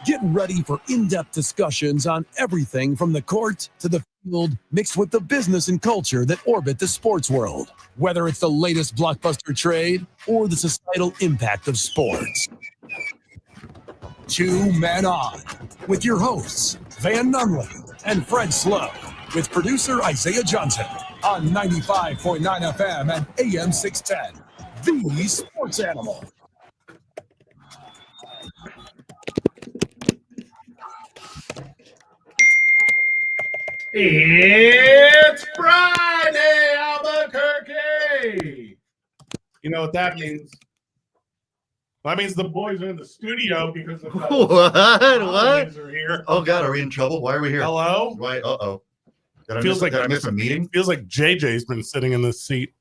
Get ready for in-depth discussions on everything from the court to the field, mixed with the business and culture that orbit the sports world. Whether it's the latest blockbuster trade or the societal impact of sports. Two Men On, with your hosts, Van Nunley and Fred Slow, with producer Isaiah Johnson on 95.9 FM and AM 610, the Sports Animal. It's Friday, Albuquerque. You know what that means? That means the boys are in the studio because the What? are here. Oh God, are we in trouble? Why are we here? Hello? Why? Uh-oh. Did I miss a meeting? Feels like JJ's been sitting in this seat.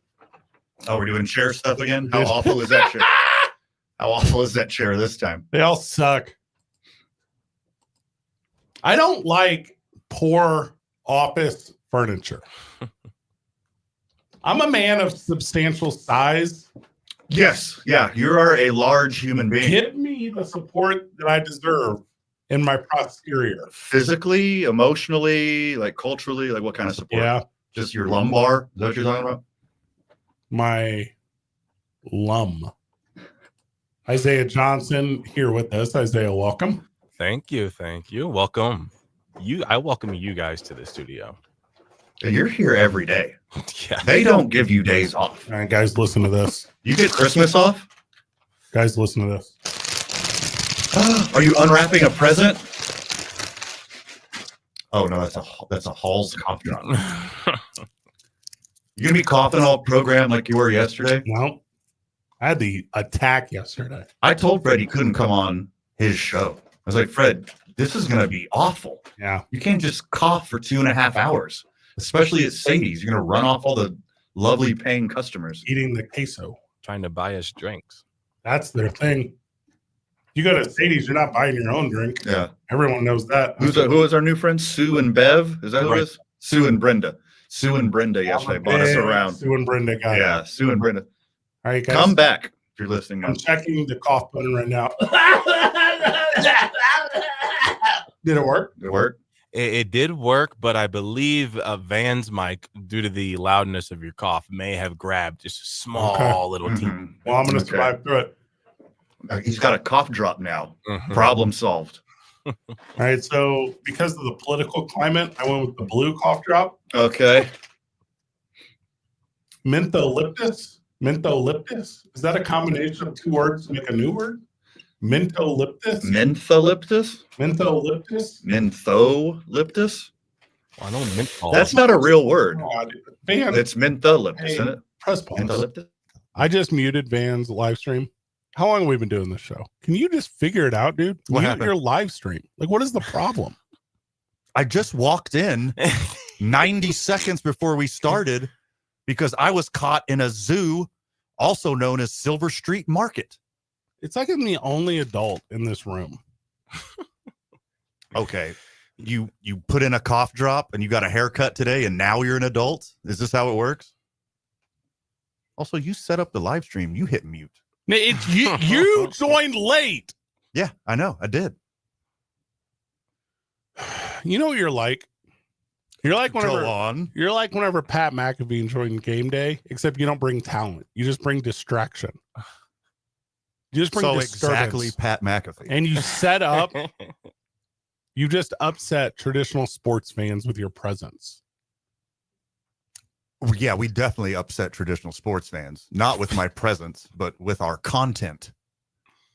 Oh, we're doing chair stuff again? How awful is that chair? How awful is that chair this time? They all suck. I don't like poor office furniture. I'm a man of substantial size. Yes. Yeah. You are a large human being. Give me the support that I deserve in my posterior. Physically, emotionally, like culturally, like what kind of support? Yeah. Just your lumbar? Is that what you're talking about? My lum. Isaiah Johnson here with us. Isaiah, welcome. Thank you. Welcome. I welcome you guys to the studio. You're here every day. Yeah. They don't give you days off. All right, guys, listen to this. You get Christmas off? Guys, listen to this. Are you unwrapping a present? Oh no, that's a Hall's cough drop. You gonna be coughing all program like you were yesterday? No, I had the attack yesterday. I told Fred he couldn't come on his show. I was like, Fred, this is gonna be awful. Yeah, you can't just cough for 2.5 hours, especially at Sadie's. You're gonna run off all the lovely paying customers. Eating the queso, trying to buy us drinks. That's their thing. You go to Sadie's, you're not buying your own drink. Yeah, everyone knows that. Who is our new friend? Sue and Bev? Is that who it is? Sue and Brenda. Sue and Brenda yesterday bought us around. Sue and Brenda got it. Sue and Brenda. All right, guys. Come back if you're listening. I'm checking the cough button right now. Did it work? Did it work? It did work, but I believe Van's mic, due to the loudness of your cough, may have grabbed just a small little teeny. Well, I'm going to survive through it. He's got a cough drop now. Problem solved. All right, so because of the political climate, I went with the blue cough drop. Okay. Mentholyptus? Mentholyptus? Is that a combination of two words to make a new word? Mentholyptus? Mentholyptus? Mentholyptus? Mentholyptus? I know menthol. That's not a real word. Van, it's mentholyptus, isn't it? Press pause. Mentholyptus? I just muted Van's live stream. How long have we been doing this show? Can you just figure it out, dude? What Mute happened? your live stream. Like, what is the problem? I just walked in 90 seconds before we started because I was caught in a zoo, also known as Silver Street Market. It's like I'm the only adult in this room. Okay. You put in a cough drop and you got a haircut today and now you're an adult? Is this how it works? Also, you set up the live stream. You hit mute. It's you. You joined late. Yeah, I know. I did. You know what you're like? You're like whenever Go on. You're like whenever Pat McAfee joined Game Day, except you don't bring talent. You just bring distraction. You just bring exactly Pat McAfee. And you set up. You just upset traditional sports fans with your presence. Yeah, we definitely upset traditional sports fans, not with my presence, but with our content.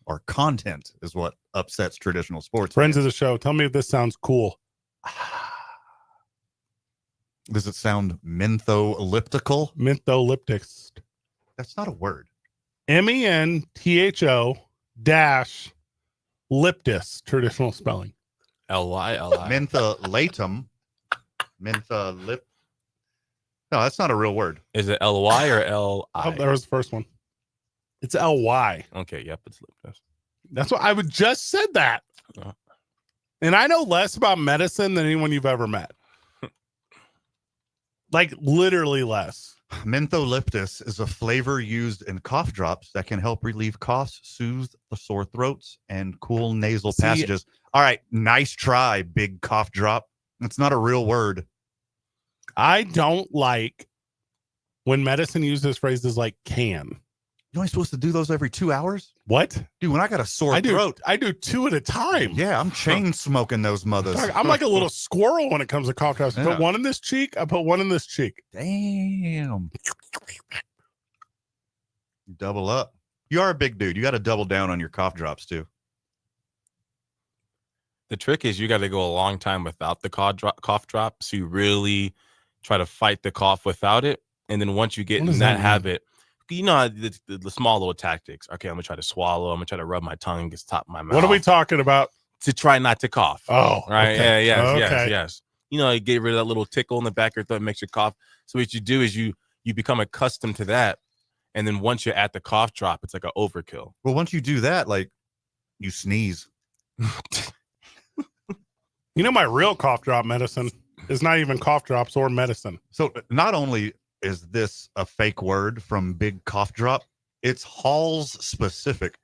Our content is what upsets traditional sports Friends fans. of the show, tell me if this sounds cool. Does it sound mentholyptical? Mentholyptus. That's not a word. MENTHO dash liptus, traditional spelling. L-Y-L-I. Mentholatum. Mentholip. No, that's not a real word. Is it L-Y or L-I? Oh, there was the first one. It's L-Y. Okay, yep, it's liptus. That's what I would just said that. And I know less about medicine than anyone you've ever met. Like literally less. Mentholyptus is a flavor used in cough drops that can help relieve coughs, soothe the sore throats, and cool nasal passages. All right, nice try, big cough drop. It's not a real word. I don't like when medicine uses phrases like can. You're only supposed to do those every 2 hours? What? Dude, when I got a sore I throat, do 2 at a time. yeah, I'm chain smoking those mothers. I'm like a little squirrel when it comes to cough drops. I Yeah. put one in this cheek. I put one in this cheek. Damn. Double up. You are a big dude. You got to double down on your cough drops too. The trick is you got to go a long time without the cough drop. So you really try to fight the cough without it. And then once you get What in does that that mean? habit, you know, the small little tactics. Okay, I'm going to try to swallow. I'm going to try to rub my tongue against the top of my mouth. What are we talking about? To try not to cough. Oh, Right. okay. Yeah. Yes. Okay. Yes. You know, you get rid of that little tickle in the back of your throat, makes you cough. So what you do is you become accustomed to that. And then once you're at the cough drop, it's like an overkill. Well, once you do that, like you sneeze. You know, my real cough drop medicine is not even cough drops or medicine. So not only is this a fake word from Big Cough Drop, it's Halls specific.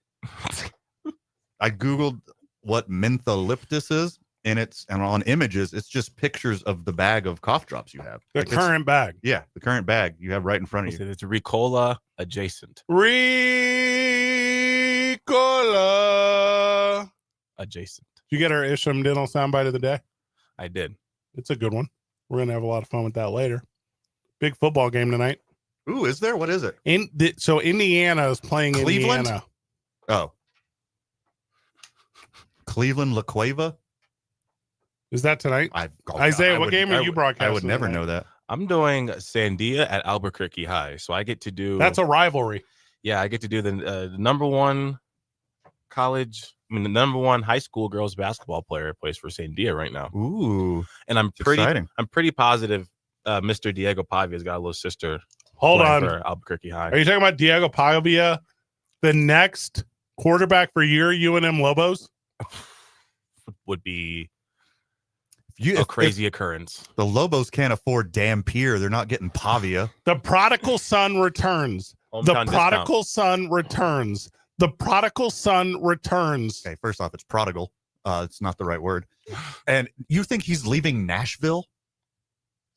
I Googled what mentholyptus is, and on images, it's just pictures of the bag of cough drops you have. The Like, it's- current bag. Yeah, the current bag you have right in front of you. It's Ricola adjacent. Ricola. Adjacent. Did you get our Isham Dental soundbite of the day? I did. It's a good one. We're going to have a lot of fun with that later. Big football game tonight. Ooh, is there? What is it? So Indiana is playing Cleveland? Indiana. Oh. Cleveland La Cueva? Is that tonight? Oh, Isaiah, I what game are you broadcasting I would never tonight? know that. I'm doing Sandia at Albuquerque High. So I get to do That's a rivalry. I get to do the number one the number one high school girls basketball player plays for Sandia right now. Ooh, And I'm it's pretty exciting. positive Mr. Diego Pavia's got a little sister Hold playing on. for Albuquerque High. Are you talking about Diego Pavia, the next quarterback for your UNM Lobos? Would be You, a if crazy occurrence. the Lobos can't afford Dampier, they're not getting Pavia. The prodigal son returns. The Hometown prodigal son returns. The prodigal son returns. Okay, first off, it's prodigal. It's not the right word. And you think he's leaving Nashville?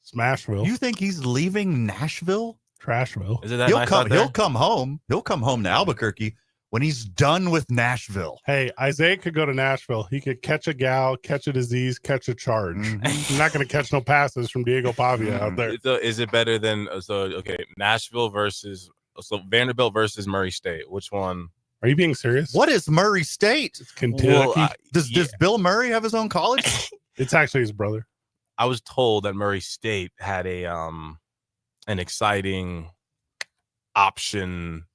Smashville. You think he's leaving Nashville? Trashville. Is it that nice out there? He'll come home. He'll come home to Albuquerque when he's done with Nashville. Hey, Isaiah could go to Nashville. He could catch a gal, catch a disease, catch a charge. Mhm. He's not going to catch no passes from Diego Pavia out there. So is it better than Nashville versus Vanderbilt versus Murray State? Which one? Are you being serious? What is Murray State? It's Kentucky. Well, Does Bill Murray have his own college? It's actually his brother. I was told that Murray State had an exciting option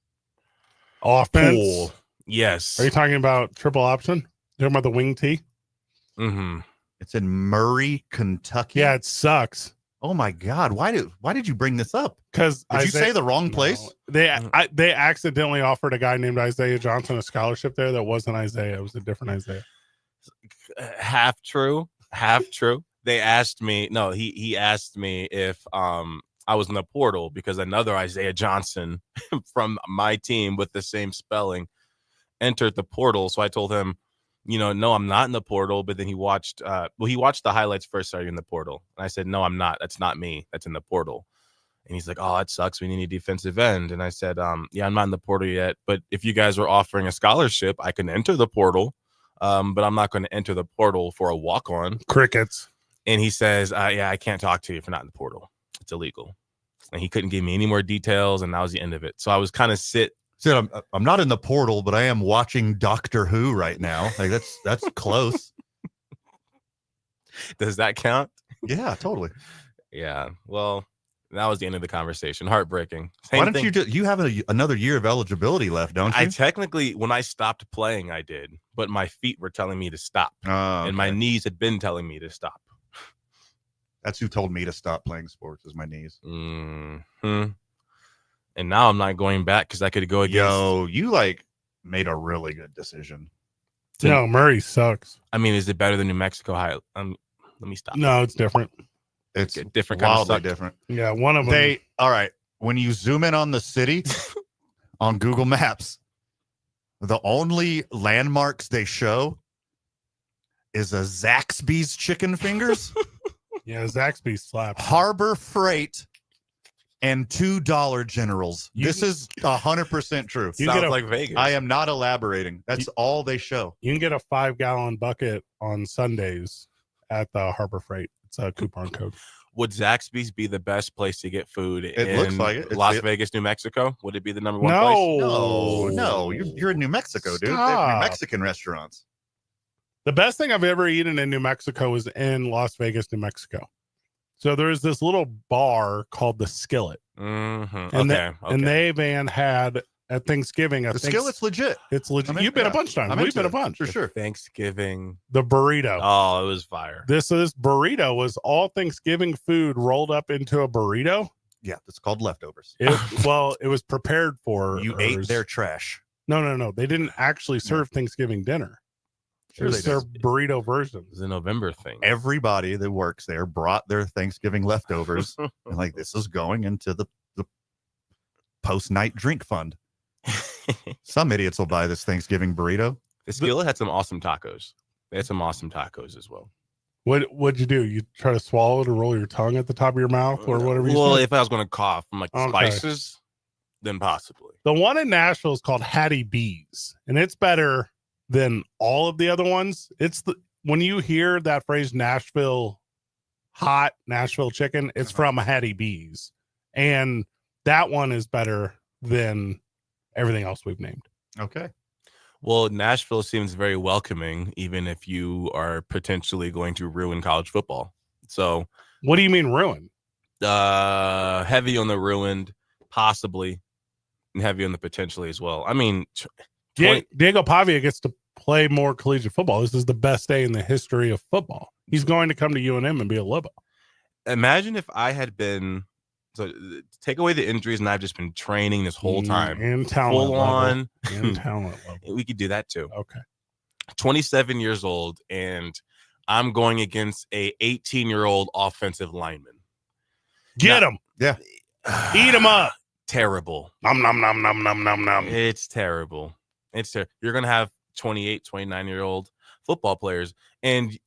Offense. pool. Yes. Are you talking about triple option? You talking about the wing T? Mm-hmm. It's in Murray, Kentucky. Yeah, it sucks. Oh my God! Why did you bring this up? Because Did you say the wrong place? They accidentally offered a guy named Isaiah Johnson a scholarship there that wasn't Isaiah. It was a different Isaiah. Half true. They asked me. No, he asked me if I was in the portal because another Isaiah Johnson from my team with the same spelling entered the portal. So I told him, no, I'm not in the portal. But then he watched the highlights first, starting in the portal. And I said, no, I'm not. That's not me. That's in the portal. And he's like, oh, that sucks. We need a defensive end. And I said, yeah, I'm not in the portal yet. But if you guys are offering a scholarship, I can enter the portal. But I'm not going to enter the portal for a walk-on. Crickets. And he says, yeah, I can't talk to you if you're not in the portal. It's illegal. And he couldn't give me any more details. And that was the end of it. So I was kind of Said I'm not in the portal, but I am watching Doctor Who right now. Like that's close. Does that count? Yeah, totally. Yeah. Well, that was the end of the conversation. Heartbreaking. Why don't you have another year of eligibility left, don't you? I technically, when I stopped playing, I did, but my feet were telling me to stop, Oh, and my okay. knees had been telling me to stop. That's who told me to stop playing sports, is my knees. Hmm. And now I'm not going back because I could go against. Yo, you made a really good decision. No, Murray sucks. I mean, is it better than New Mexico High? Let me stop. No, it's different. It's Different kind of wildly suck. different. Yeah, one of them. All right. when you zoom in on the city on Google Maps, the only landmarks they show is a Zaxby's chicken fingers, Yeah, Zaxby slaps. Harbor Freight, and $2 Generals. This is 100% true. You Sounds get a- like Vegas. I am not elaborating. That's all they show. You can get a 5-gallon bucket on Sundays at the Harbor Freight. It's a coupon code. Would Zaxby's be the best place to get food in looks like it. Las Vegas, New Mexico? Would it be the number one place? No, you're in New Mexico, dude. They have Stop. New Mexican restaurants. The best thing I've ever eaten in New Mexico is in Las Vegas, New Mexico. So there's this little bar called the Skillet, Mm-hmm. And Okay. and they had at Thanksgiving. The Skillet's legit. It's legit. I'm in- You've been yeah, a bunch of times. I'm We've into been a it, bunch. for sure. Thanksgiving. The burrito. Oh, it was fire. This burrito was all Thanksgiving food rolled up into a burrito. Yeah, it's called leftovers. It was prepared for. You ate their trash. No. They didn't actually serve Thanksgiving dinner. Sure It they was their did. burrito version. It was a November thing. Everybody that works there brought their Thanksgiving leftovers, and like this is going into the post-night drink fund. Some idiots will buy this Thanksgiving burrito. The Skillet had some awesome tacos. They had some awesome tacos as well. What'd you do? You try to swallow to roll your tongue at the top of your mouth or whatever you Well, said? if I was going to cough from like the Okay. spices, then possibly. The one in Nashville is called Hattie B's, and it's better than all of the other ones. When you hear that phrase Nashville hot Nashville chicken, it's from Hattie B's. And that one is better than everything else we've named. Okay. Well, Nashville seems very welcoming, even if you are potentially going to ruin college football. So, What do you mean ruin? heavy on the ruined, possibly, and heavy on the potentially as well. I mean, 20 Diego Pavia gets to play more collegiate football. This is the best day in the history of football. He's going to come to UNM and be a Lobo. imagine if I had been, so take away the injuries and I've just been training this whole time, And talent full level. on. And talent level. We could do that too. Okay. 27 years old, and I'm going against a 18-year-old offensive lineman. Get Now- him. Eat him up. Terrible. Nom nom nom nom nom nom nom. It's terrible. You're going to have 28, 29-year-old football players. And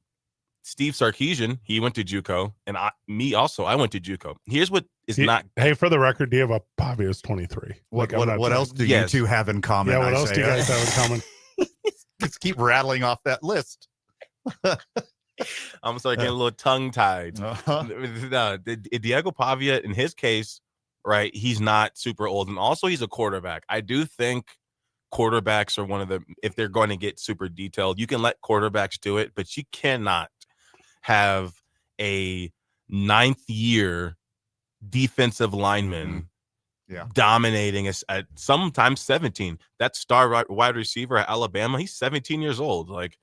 Steve Sarkisian, he went to JUCO, and I went to JUCO. Here's what is not. Hey, for the record, Diego Pavia is 23. What I'm not else do Yes. you two have in common? Yeah, what else do you Isaiah? guys have in common? Let's keep rattling off that list. I'm starting getting a little tongue-tied. Uh-huh. No, Diego Pavia, in his case, right, he's not super old. And also, he's a quarterback. I do think quarterbacks are one of the, if they're going to get super detailed, you can let quarterbacks do it, but you cannot have a 9th-year defensive lineman Yeah. dominating us at sometimes 17. That star wide receiver at Alabama, he's 17 years old. Like,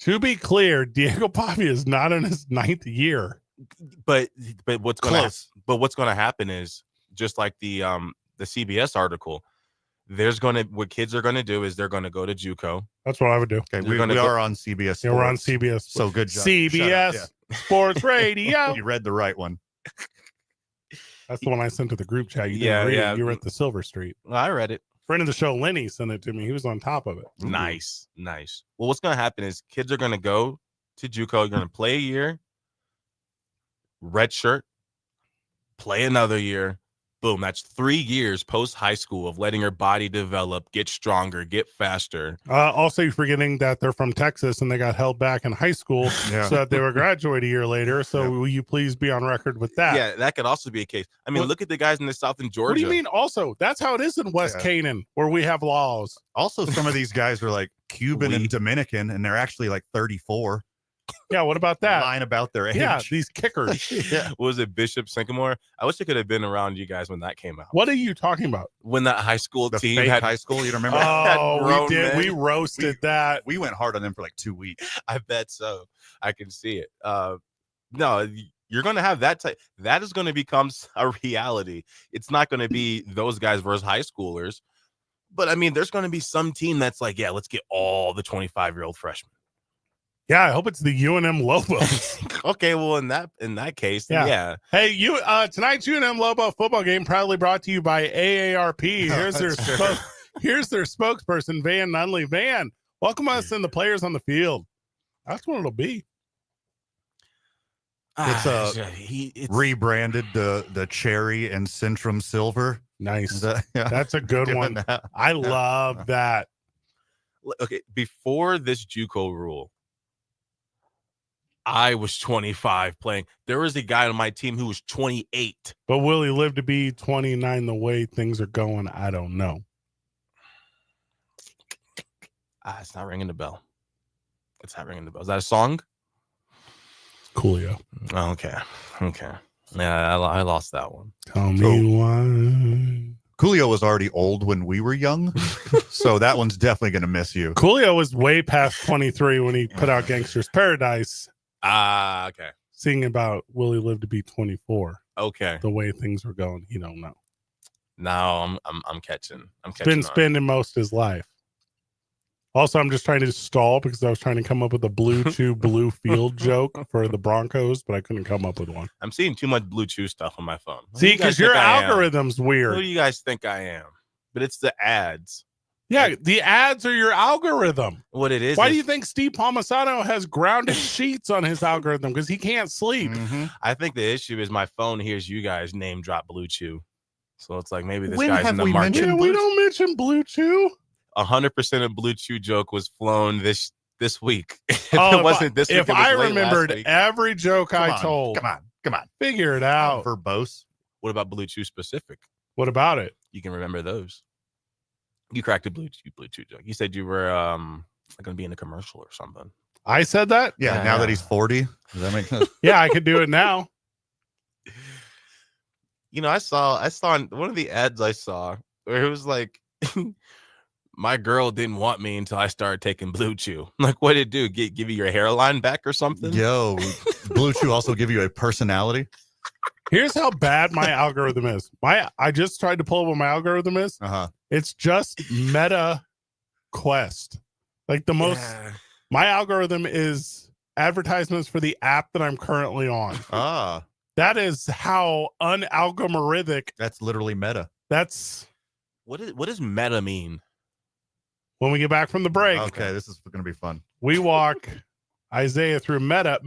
To be clear, Diego Pavia is not in his 9th year. but what's going to Close. what's going to happen is just like the CBS article. What kids are going to do is they're going to go to JUCO. That's what I would do. Okay, You're we gonna go- are on CBS. Yeah, we're on Sports. CBS. So good job. CBS Shut up. Sports Radio. Yeah. You read the right one. That's the one I sent to the group chat. You didn't Yeah, read yeah. it. You were at the Silver Street. Well, I read it. Friend of the show, Lenny, sent it to me. He was on top of it. Ooh. Nice. Well, what's going to happen is kids are going to go to JUCO. You're going to play a year, red shirt, play another year. Boom. That's 3 years post high school of letting your body develop, get stronger, get faster. Also, you're forgetting that they're from Texas and they got held back in high school Yeah. so that they were graduate a year later. So Yeah. will you please be on record with that? Yeah, that could also be a case. I mean, What- look at the guys in the South in Georgia. What do you mean? Also, that's how it is in West Yeah. Canaan, where we have laws. Also, some of these guys are like Cuban and Dominican, and they're actually like 34. Yeah, what about that? Lying about their age. Yeah, these kickers. Yeah. What was it, Bishop Sycamore? I wish I could have been around you guys when that came out. What are you talking about? When that high school The team fake had, high school. You don't remember? Oh, we grown did. men. We roasted that. We went hard on them for like 2 weeks. I bet so. I can see it. No, you're going to have that type. That is going to become a reality. It's not going to be those guys versus high schoolers. But I mean, there's going to be some team that's like, yeah, let's get all the 25-year-old freshmen. Yeah, I hope it's the UNM Lobos. Okay, well in that case, then yeah. Hey, tonight's UNM Lobo football game proudly brought to you by AARP. Here's their spokesperson, Van Nunley. Van, welcome us and the players on the field. That's what it'll be. It's rebranded the cherry and Centrum silver. Nice. That's a good one. I love that. Okay, before this JUCO rule, I was 25 playing. There was a guy on my team who was 28. But will he live to be 29 the way things are going? I don't know. It's not ringing the bell. It's not ringing the bell. Is that a song? Coolio. Oh, okay. Yeah, I lost that one. Tell me why. Coolio was already old when we were young, so that one's definitely going to miss you. Coolio was way past 23 when he put out Gangster's Paradise. Okay. Singing about will he live to be 24? Okay. The way things are going, he don't know. Now I'm catching. Been spending most of his life. Also, I'm just trying to stall because I was trying to come up with a Blue Chew Blue Field joke for the Broncos, but I couldn't come up with one. I'm seeing too much Blue Chew stuff on my phone. See, because your algorithm's weird. Who do you guys think I am? But it's the ads. Yeah, the ads are your algorithm. What it is. Why do you think Steve Palmisano has grounded sheets on his algorithm? Because he can't sleep. Mm-hmm. I think the issue is my phone hears you guys name drop Blue Chew. So it's like maybe this When guy's have in the we market. mentioned Yeah, we don't mention Blue Chew. 100% of Blue Chew joke was flown this week. If Oh, it wasn't this week, if it was I late remembered last week. every joke I told, Come on. figure it out. Verbose. What about Blue Chew specific? What about it? You can remember those. You cracked a Blue Chew joke. You said you were going to be in a commercial or something. I said that? Yeah, Yeah, now yeah. that he's 40. Does that make sense? Yeah, I could do it now. You know, I saw on one of the ads I saw where it was like, my girl didn't want me until I started taking Blue Chew. I'm like, what did it do? Give you your hairline back or something? Yo, Blue Chew also give you a personality. Here's how bad my algorithm is. I just tried to pull up what my algorithm is. Uh-huh. It's just Meta Quest. Like the most, Yeah. my algorithm is advertisements for the app that I'm currently on. Ah, That is how unalgorithmic. that's literally meta. That's What does meta mean? when we get back from the break. Okay, this is going to be fun. We walk Isaiah through Meta.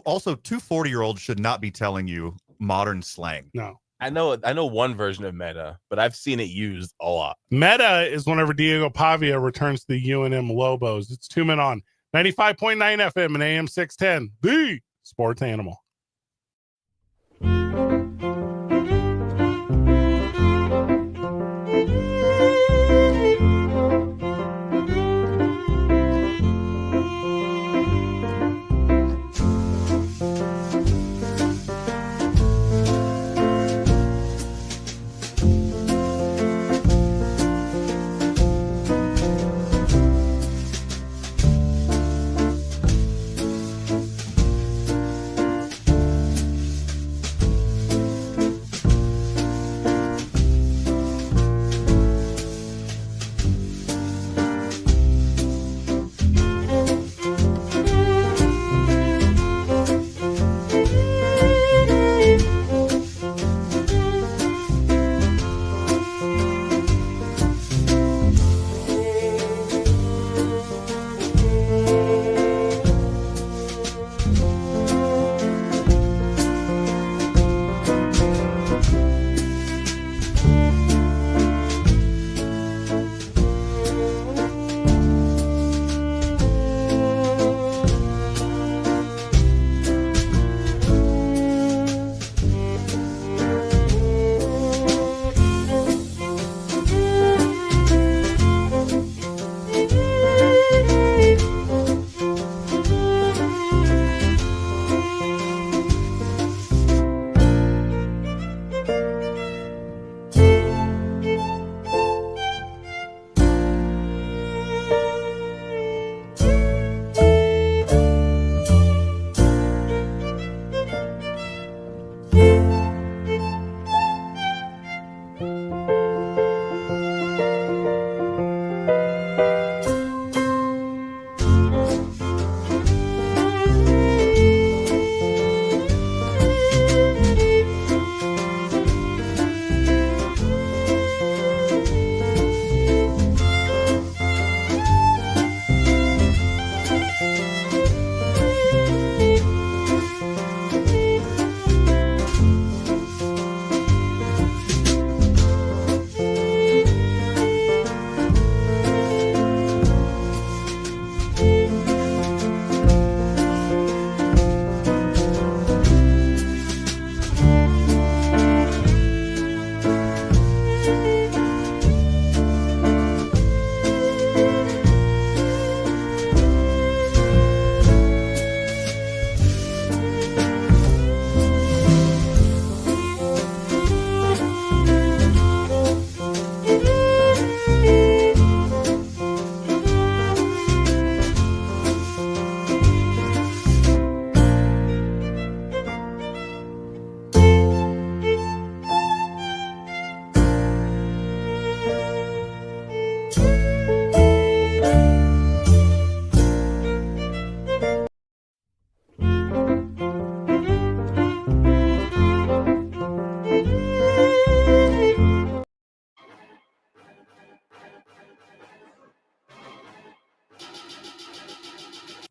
Also, two 40-year-olds should not be telling you modern slang. No. I know one version of meta, but I've seen it used a lot. Meta is whenever Diego Pavia returns to the UNM Lobos. It's 2 men on 95.9 FM and AM 610, the sports animal.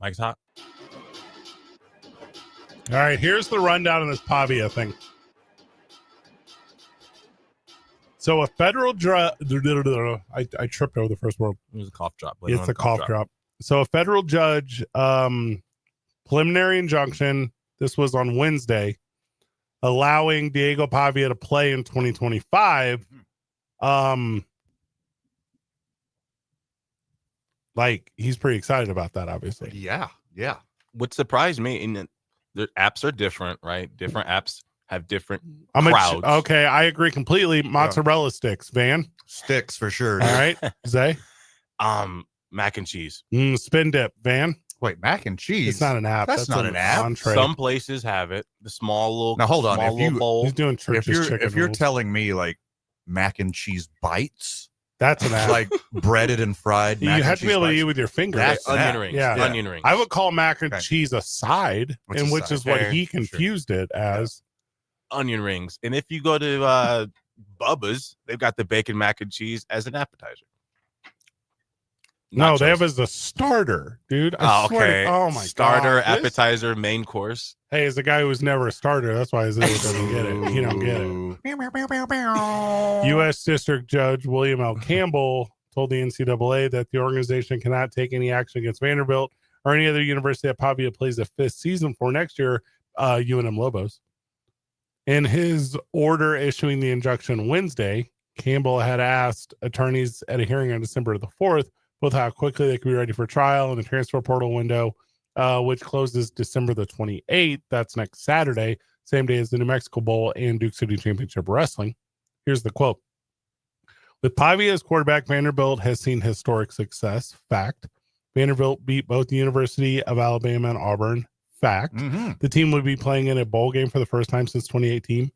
Mike's hot. All right, here's the rundown of this Pavia thing. So a federal judge, I tripped over the first word. It was a cough drop. It's a cough drop. So a federal judge, preliminary injunction, this was on Wednesday, allowing Diego Pavia to play in 2025. Like, he's pretty excited about that, obviously. Yeah. What surprised me, and the apps are different, right? Different apps have different crowds. Okay, I agree completely. Mozzarella sticks, Van. Sticks for sure. All right, Zay. Mac and cheese. Spin dip, Van. Wait, mac and cheese. It's not an app. That's not an app. Entree. Some places have it. The small little. Now hold on. small If you- little bowl. He's doing church's chicken. If you're rolls. telling me like mac and cheese bites, That's an app. like breaded and fried, you mac have and to be able to cheese eat bites, with your fingers. That's an onion app. rings. Yeah. Onion rings. I would call mac and Okay. cheese a side, Which and is which side. is what Fair. he Sure. confused it as. onion rings. And if you go to Bubba's, they've got the bacon mac and cheese as an appetizer. No, they Nachos. have as a starter, dude. I Oh, swear to- okay. oh my Starter, god. This- appetizer, main course. Hey, as a guy who was never a starter, that's why Isaiah doesn't get it. He don't get it. U.S. District Judge William L. Campbell told the NCAA that the organization cannot take any action against Vanderbilt or any other university that Pavia plays a fifth season for next year, UNM Lobos. In his order issuing the injunction Wednesday, Campbell had asked attorneys at a hearing on December the 4th both how quickly they could be ready for trial in the transfer portal window, which closes December the 28th. That's next Saturday, same day as the New Mexico Bowl and Duke City Championship Wrestling. Here's the quote. With Pavia as quarterback, Vanderbilt has seen historic success. Fact. Vanderbilt beat both the University of Alabama and Auburn. Fact. Mhm. The team would be playing in a bowl game for the first time since 2018.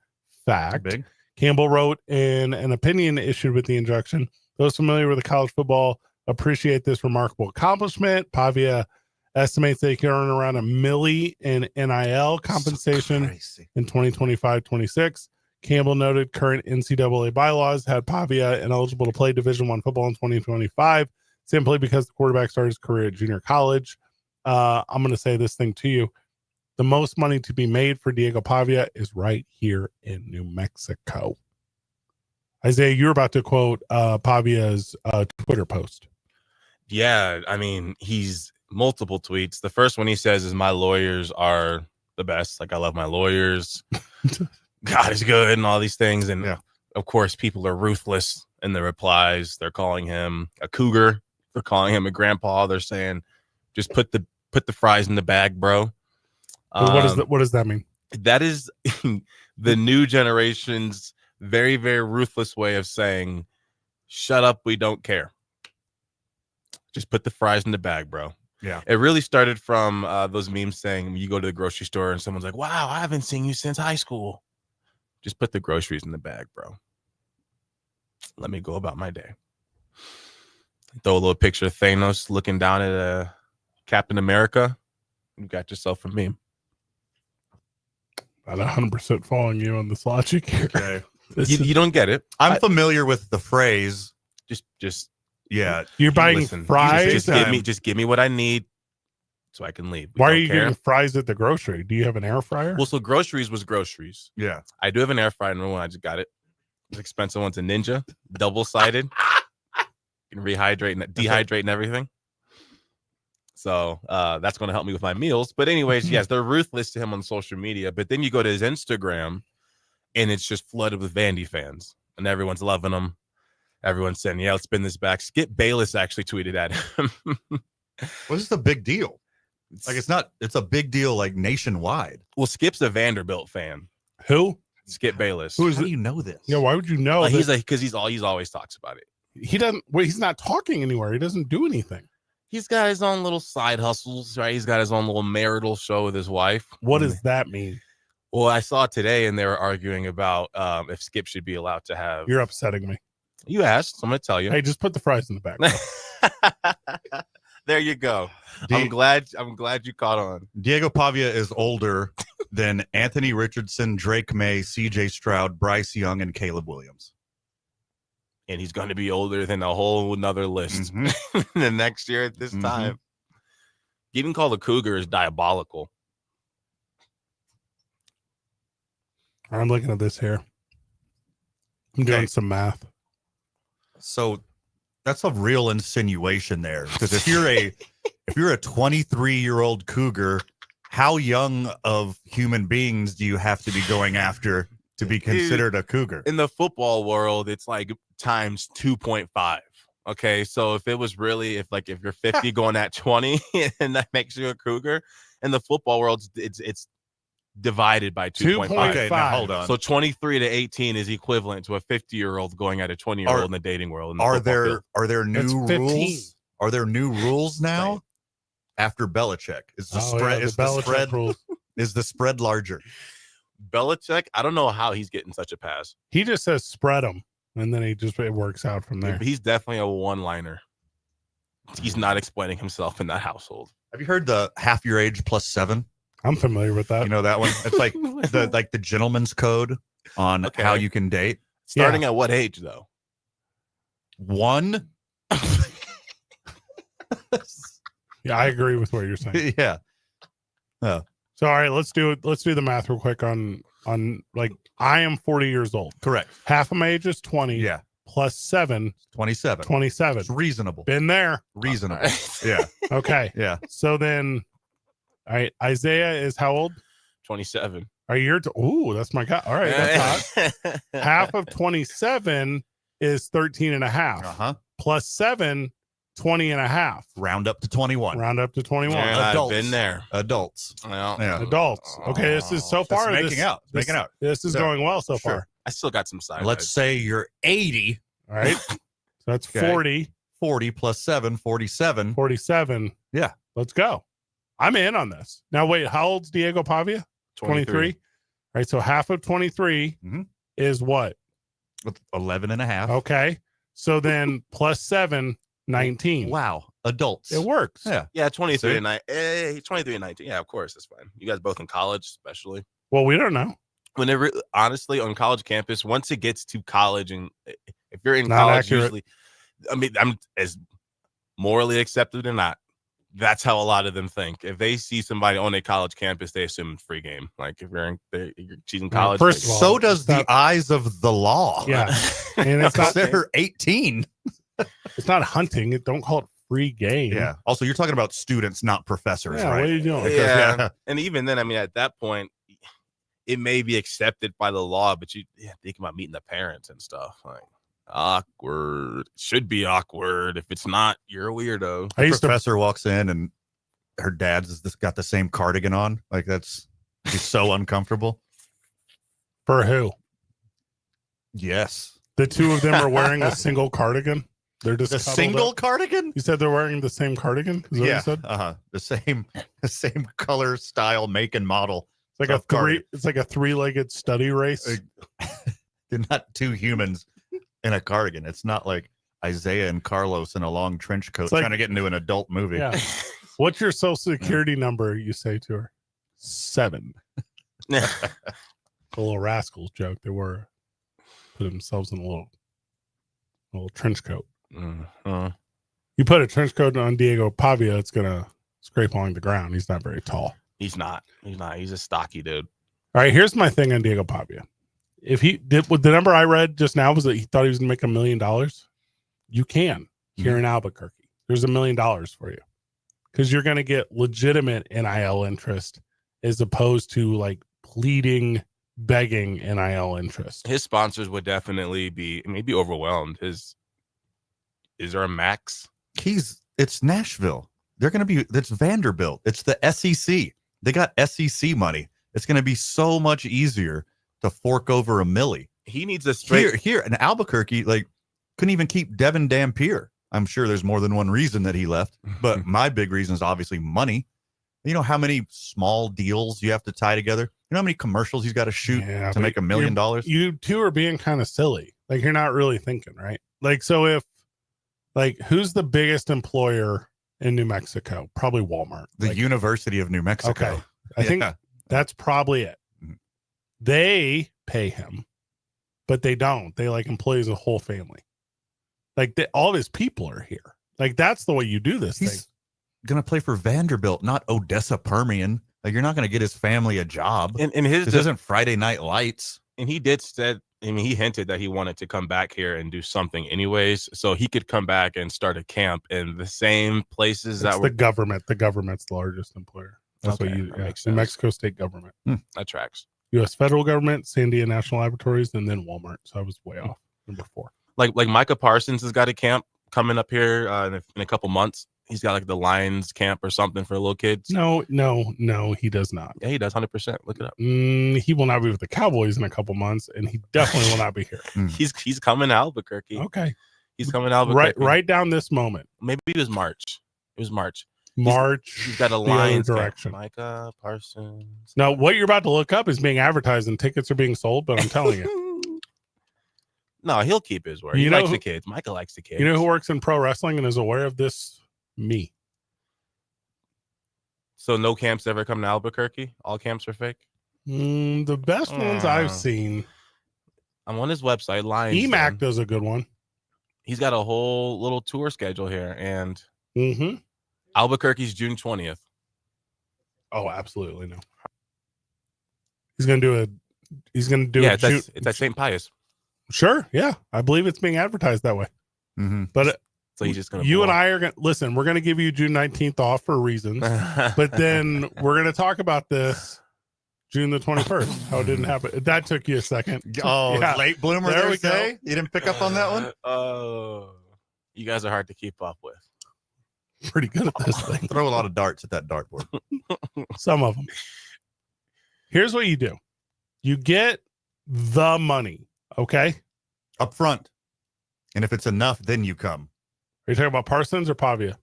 Fact. Big. Campbell wrote in an opinion issued with the injunction, those familiar with the college football appreciate this remarkable accomplishment. Pavia estimates they can earn around $1 million in NIL compensation Crazy. in 2025-26. Campbell noted current NCAA bylaws had Pavia ineligible to play Division I football in 2025, simply because the quarterback started his career at junior college. I'm going to say this thing to you. The most money to be made for Diego Pavia is right here in New Mexico. Isaiah, you're about to quote Pavia's Twitter post. Yeah, I mean, he's multiple tweets. The first one he says is, my lawyers are the best. Like, I love my lawyers. God is good and all these things. And Yeah. of course, people are ruthless in the replies. They're calling him a cougar. They're calling him a grandpa. They're saying, just put the fries in the bag, bro. What does that mean? That is the new generation's very, very ruthless way of saying, shut up, we don't care. Just put the fries in the bag, bro. Yeah. It really started from those memes saying you go to the grocery store and someone's like, wow, I haven't seen you since high school. Just put the groceries in the bag, bro. Let me go about my day. Throw a little picture of Thanos looking down at Captain America. You got yourself a meme. I'm 100% following you on this logic here. Okay. You don't get it. I'm familiar with the phrase. Just Yeah. You're buying listen, fries? just give me what I need so I can leave. We Why are don't you care. getting fries at the grocery? Do you have an air fryer? Well, so groceries was groceries. Yeah. I do have an air fryer. Number one, I just got it. It's expensive one's a Ninja, double-sided. You can rehydrate and dehydrate and everything. So that's going to help me with my meals. But anyways, yes, they're ruthless to him on social media. But then you go to his Instagram, and it's just flooded with Vandy fans, and everyone's loving him. Everyone's saying, "Yeah, let's spin this back." Skip Bayless actually tweeted at him. Well, this is a big deal. Like it's a big deal like nationwide. Well, Skip's a Vanderbilt fan. Who? Skip Bayless. Who is How it? do you know this? Yeah, why would you know? He's that- like, because he's always talks about it. he doesn't. Well, he's not talking anywhere. He doesn't do anything. He's got his own little side hustles, right? He's got his own little marital show with his wife. What does that mean? Well, I saw today, and they were arguing about if Skip should be allowed to have. You're upsetting me. You asked, so I'm going to tell you. Hey, just put the fries in the back. bro. There you go. Di- I'm glad you caught on. Diego Pavia is older than Anthony Richardson, Drake May, CJ Stroud, Bryce Young, and Caleb Williams. And he's going to be older than a whole another list Mhm. the next year at this Mhm. time. Getting called a cougar is diabolical. I'm looking at this here. I'm doing Okay. some math. So that's a real insinuation there. Because if you're a 23-year-old cougar, how young of human beings do you have to be going after to be considered a cougar? In the football world, it's like times 2.5. Okay, so if it was really if you're 50 going at 20 and that makes you a cougar, in the football world, it's divided by 2.5. Okay, now hold on. So 23 to 18 is equivalent to a 50-year-old going at a 20-year-old in the dating world. In the Are football there field. are there That's new 15. rules? Are there new rules now? After Belichick, is the spread the Belichick rules. is the spread larger? Belichick? I don't know how he's getting such a pass. He just says spread them, and then it works out from there. He's definitely a one-liner. He's not explaining himself in that household. Have you heard the half your age plus 7? I'm familiar with that. You know that one? It's like the gentleman's code on Okay. how you can date. Starting at what age though? 1. Yeah, I agree with what you're saying. Yeah. So all right, let's do the math real quick on like I am 40 years old. Correct. Half of my age is 20. Yeah. Plus 7, 27. 27. It's reasonable. Been there. Reasonable. Yeah. Okay. Yeah. So then, all right, Isaiah is how old? 27. Are you? Ooh, that's my guy. All right, that's hot. Half of 27 is 13 and a half. Uh-huh. Plus 7, 20 and a half. Round up to 21. Round up to 21. Man, I've Adults. been there. Adults. Well, Yeah. Adults. Okay, this is so far. Making out. Making out. This is Sure. going well so Sure. far. I still got some side. Let's say you're 80. All right. So that's Okay. 40, 40 plus 7, 47. 47. Yeah. Let's go. I'm in on this. Now, wait, how old's Diego Pavia? 23. All right. So half of 23 Mhm. is what? With 11 and a half. Okay. So then plus 7, 19. Wow. Adults. It works. Yeah. Yeah, 23 See? and 23 and 19. Yeah, of course, that's fine. You guys both in college, especially. Well, we don't know. Whenever, honestly, on college campus, once it gets to college, and if you're in Not college, accurate. usually, I mean, I'm as morally accepted or not. That's how a lot of them think. If they see somebody on a college campus, they assume it's free game. Like if she's in college. first of all, So does it's the not- eyes of the law. Yeah. And it's not, They're 18. it's not hunting. Don't call it free game. Yeah. Also, you're talking about students, not professors, Yeah, right? what are you doing? Because, Yeah. And even then, I mean, at that point, it may be accepted by the law, but you think about meeting the parents and stuff. Like awkward. Should be awkward. If it's not, you're a weirdo. I The used to professor walks in and her dad's got the same cardigan on. Like he's so uncomfortable. for who? Yes. The two of them are wearing a single cardigan. They're just The cuddled single up. cardigan? You said they're wearing the same cardigan? Is that what you said? Uh-huh. The same color, style, make, and model. It's like Tough cardigan. it's like a three-legged study race. They're not two humans in a cardigan. It's not like Isaiah and Carlos in a long trench coat like- trying to get into an adult movie. Yeah. What's your social security number? You say to her 7. The little rascals joke. They were put themselves in a little trench coat. You put a trench coat on Diego Pavia, it's gonna scrape along the ground. He's not very tall. He's not. He's a stocky dude. All right, here's my thing on Diego Pavia. If he did, what the number I read just now was that he thought he was gonna make $1 million. You can here in Albuquerque. There's $1 million for you because you're gonna get legitimate NIL interest as opposed to like pleading, begging NIL interest. His sponsors would definitely be maybe overwhelmed. Is there a max? It's Nashville. It's Vanderbilt. It's the SEC. They got SEC money. It's going to be so much easier to fork over $1 million. He needs a straight. Here in Albuquerque, like couldn't even keep Devin Dampier. I'm sure there's more than one reason that he left, but my big reason is obviously money. You know how many small deals you have to tie together? You know how many commercials he's got to shoot Yeah, to but make $1 million? You two are being kind of silly. Like you're not really thinking, right? Like so if like who's the biggest employer in New Mexico? Probably Walmart. The Like, University of New Mexico. okay. I think Yeah. that's probably it. Mhm. They pay him, but they don't. They like employ his whole family. Like all of his people are here. Like that's the way you do this thing. going to play for Vanderbilt, not Odessa Permian. Like, you're not going to get his family a job. And his This isn't Friday Night Lights. and he did said, I mean, he hinted that he wanted to come back here and do something anyways, so he could come back and start a camp in the same places It's that the were. government. The government's the largest employer. That's Okay, what you. that Yeah, makes the sense. Mexico state government, That tracks. U.S. federal government, Sandia National Laboratories, and then Walmart. So I was way off. Number 4. Like Micah Parsons has got a camp coming up here in a couple months. He's got like the Lions camp or something for little kids. No, he does not. Yeah, he does 100%. Look it up. He will not be with the Cowboys in a couple months, and he definitely will not be here. He's coming to Albuquerque. Okay, He's coming to Albuquerque. right down this moment. Maybe it was March. It was March. March. He's got a the other Lions camp. direction. Micah Parsons. Now, what you're about to look up is being advertised, and tickets are being sold. But I'm telling you, No, he'll keep his word. You He know likes who- the kids. Micah likes the kids. you know who works in pro wrestling and is aware of this? Me. So no camps ever come to Albuquerque? All camps are fake? The best ones I've seen. I'm on his website, Lions. EMAC Den. does a good one. He's got a whole little tour schedule here, and Mm-hmm. Albuquerque's June 20th. Oh, absolutely no. He's gonna do Yeah, a it's at St. Pius. Sure, yeah. I believe it's being advertised that way. Mm-hmm. But So he's just gonna. you and I are gonna listen. We're gonna give you June 19th off for reasons, but then we're gonna talk about this June the 21st. How it didn't happen. That took you a second. Oh, Yeah. late bloomer. There There we go. say? You didn't pick up on that one? Oh, you guys are hard to keep up with. Pretty good at this thing. Throw a lot of darts at that dartboard. Some of them. Here's what you do. You get the money. Okay. Up front. And if it's enough, then you come. Are you talking about Parsons or Pavia?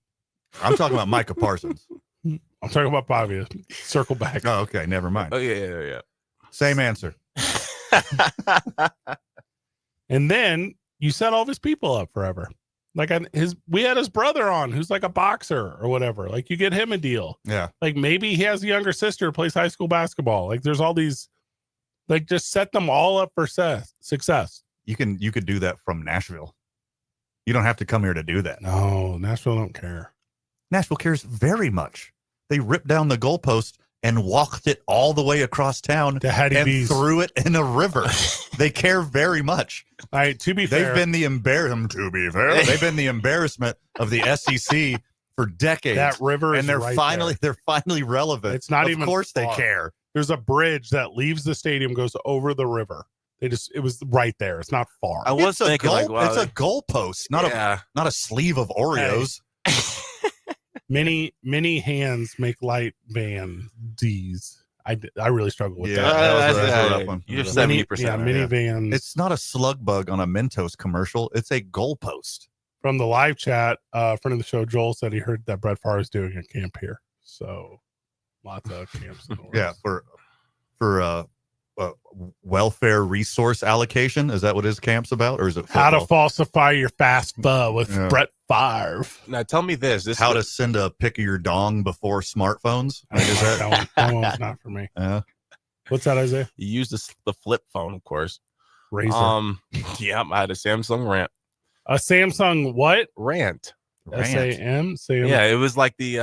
I'm talking about Micah Parsons. I'm talking about Pavia. Circle back. Oh, okay. Never mind. Oh yeah. Same answer. And then you set all of his people up forever. Like we had his brother on who's like a boxer or whatever. Like you get him a deal. Yeah. Like maybe he has a younger sister who plays high school basketball. Like there's all these, like just set them all up for success. You could do that from Nashville. You don't have to come here to do that. No, Nashville don't care. Nashville cares very much. They ripped down the goalpost and walked it all the way across town The Hattie and B's. threw it in a river. They care very much. All right, to be They've fair, been the they've been the embarrassment of the SEC for decades. that river is and they're right finally there. they're finally relevant. It's not of even course they far. care. There's a bridge that leaves the stadium, goes over the river. It was right there. It's not far. I was It's a thinking like, wow, it's a goalpost, not a sleeve of Oreos. Many hands make light vans. I really struggle with Yeah, that. that was a rough one. You're Mini- 70%. Yeah, right? minivans. It's not a slug bug on a Mentos commercial. It's a goalpost. From the live chat, friend of the show, Joel said he heard that Brett Favre is doing a camp here. So lots of camps. In the works. Yeah, for welfare resource allocation. Is that what his camp's about, or is it How to football? falsify your FAFSA with Yeah. Brett Favre. Now tell me this. How to send a pic of your dong before smartphones? Like, is that? That one's not for me. What's that, Isaiah? you use the flip phone, of course. Razor. Yeah, I had a Samsung A Samsung what? rant. SAM? Sam? Yeah, it was like the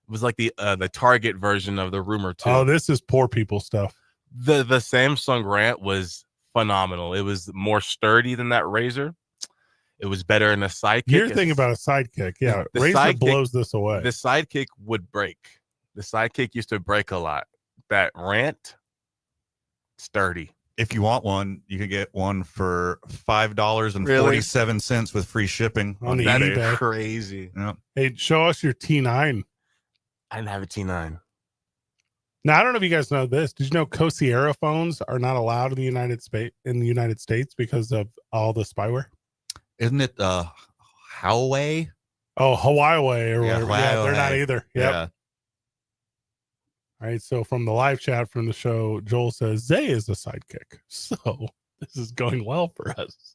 the Target version of the Rumor 2. Oh, this is poor people stuff. The Samsung rant was phenomenal. It was more sturdy than that Razor. It was better in a Sidekick. You're thinking about a sidekick. Yeah. The Razor Sidekick- blows this away. The Sidekick would break. The Sidekick used to break a lot. That rant, sturdy. If you want one, you can get one for $5.47 with free shipping On on the That eBay. is eBay. crazy. Yeah. Hey, show us your T9. I didn't have a T9. Now I don't know if you guys know this. Did you know Kyocera phones are not allowed in the United States because of all the spyware? Isn't it Huawei? Oh, Huawei or Yeah, whatever. Yeah, they're not Huawei. either. Yep. All right. So from the live chat from the show, Joel says Zay is a sidekick. So this is going well for us.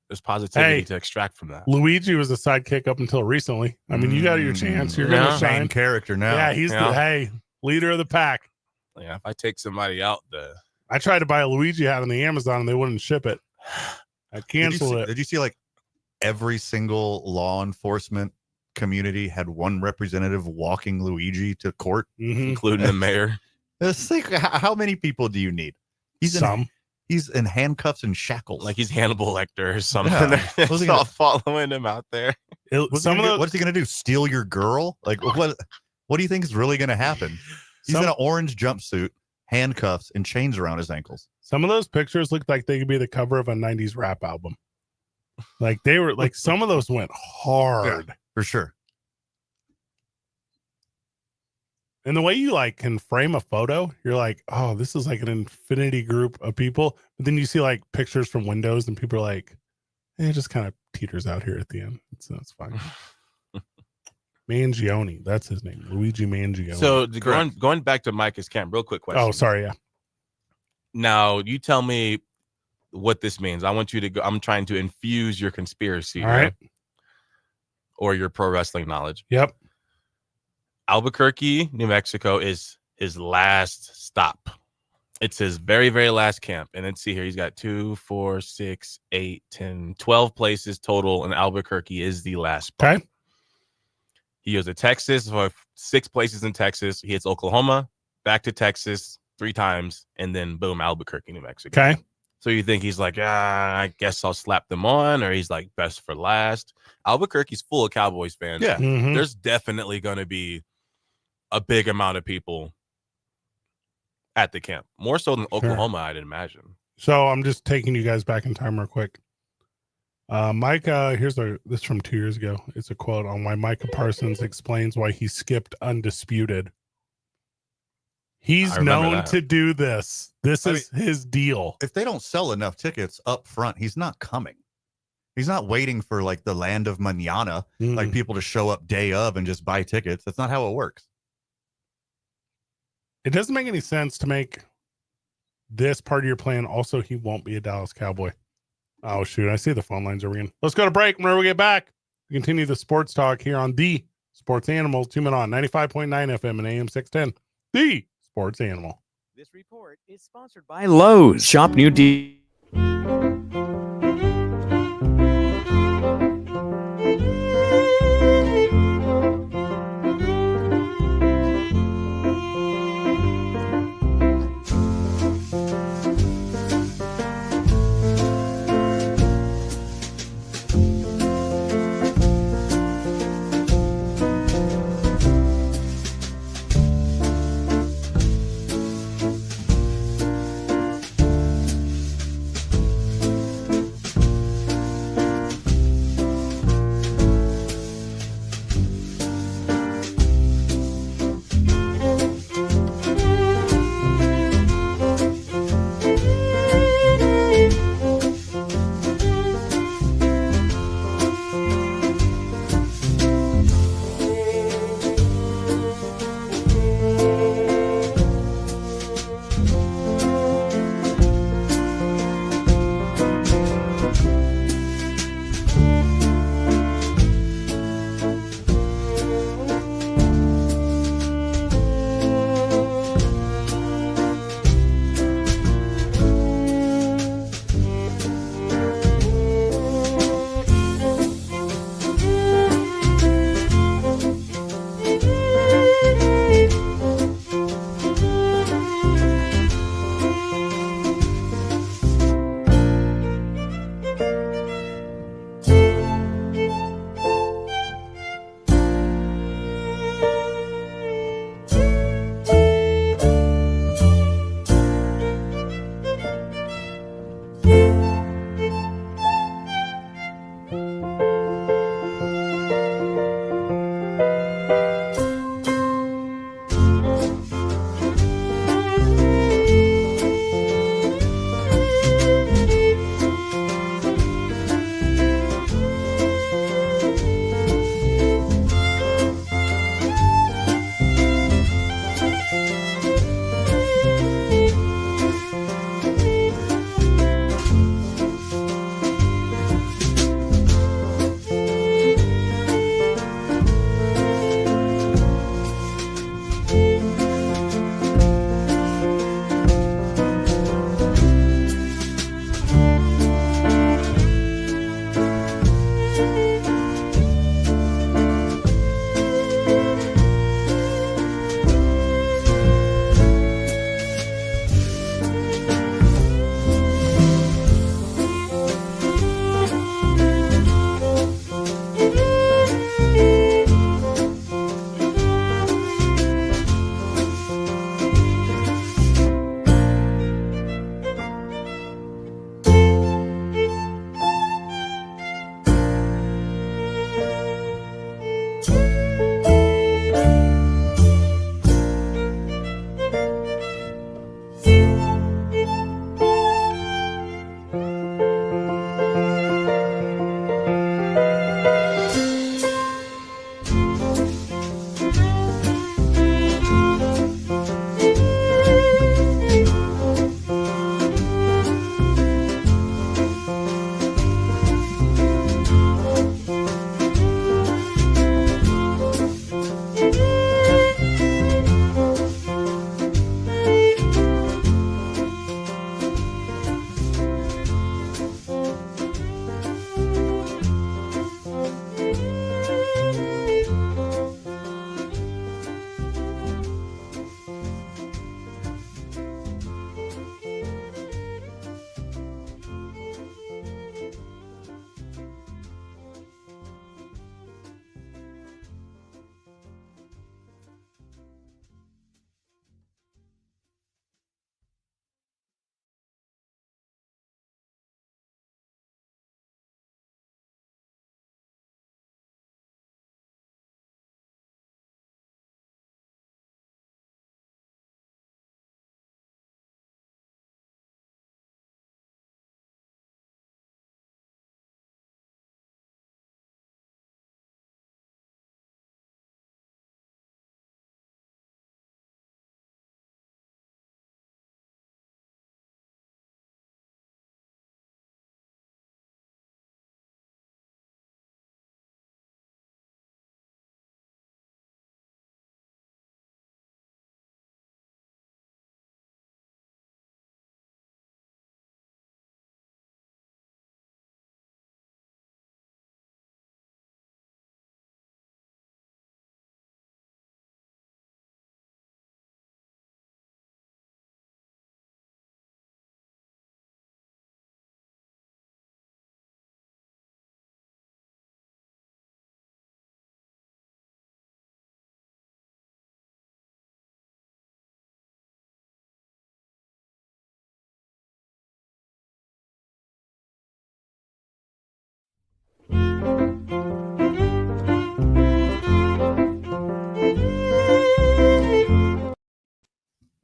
There's positivity Hey. to extract from that. Luigi was a sidekick up until recently. I mean, you got your chance. You're Yeah. gonna shine. Main character now. Yeah, he's Yeah. the leader of the pack. Yeah, if I take somebody out, I tried to buy a Luigi hat on the Amazon and they wouldn't ship it. I canceled it. Did you see like every single law enforcement community had one representative walking Luigi to court. Mhm. including the mayor. It's like, how many people do you need? He's in handcuffs and shackles. Like he's Hannibal Lecter or something. Yeah. They're What's he all gonna- following him out there. what's he gonna do? Steal your girl? Like what do you think is really gonna happen? He's in an orange jumpsuit, handcuffs, and chains around his ankles. Some of those pictures look like they could be the cover of a 90s rap album. Like they were like some of those went hard. For sure. And the way you like can frame a photo, you're like, oh, this is like an infinity group of people. But then you see like pictures from windows and people are like, it just kind of teeters out here at the end. That's fine. Mangione, that's his name. Luigi Mangione. So going back to Micah's camp, real quick question. Oh, sorry, yeah. Now you tell me what this means. I want you to go. I'm trying to infuse your conspiracy. All right. Or your pro wrestling knowledge. Yep. Albuquerque, New Mexico is his last stop. It's his very, very last camp. And let's see here. He's got 2, 4, 6, 8, 10, 12 places total. And Albuquerque is the last spot. Okay. He goes to Texas for 6 places in Texas. He hits Oklahoma, back to Texas 3 times, and then boom, Albuquerque, New Mexico. Okay. So you think he's like, I guess I'll slap them on, or he's like best for last. Albuquerque's full of Cowboys fans. Yeah. Mhm. There's definitely going to be a big amount of people at the camp, more so than Oklahoma, I'd imagine. So I'm just taking you guys back in time real quick. Micah, this from 2 years ago. It's a quote on why Micah Parsons explains why he skipped Undisputed. He's I remember known that. to do this. This is his deal. If they don't sell enough tickets up front, he's not coming. He's not waiting for like the land of manana, like people to show up day of and just buy tickets. That's not how it works. It doesn't make any sense to make this part of your plan. Also, he won't be a Dallas Cowboy. Oh, shoot. I see the phone lines are ringing. Let's go to break. Whenever we get back, we continue the sports talk here on the Sports Animal. Tune in on 95.9 FM and AM 610. The Sports Animal. This report is sponsored by Lowe's. Shop new deals.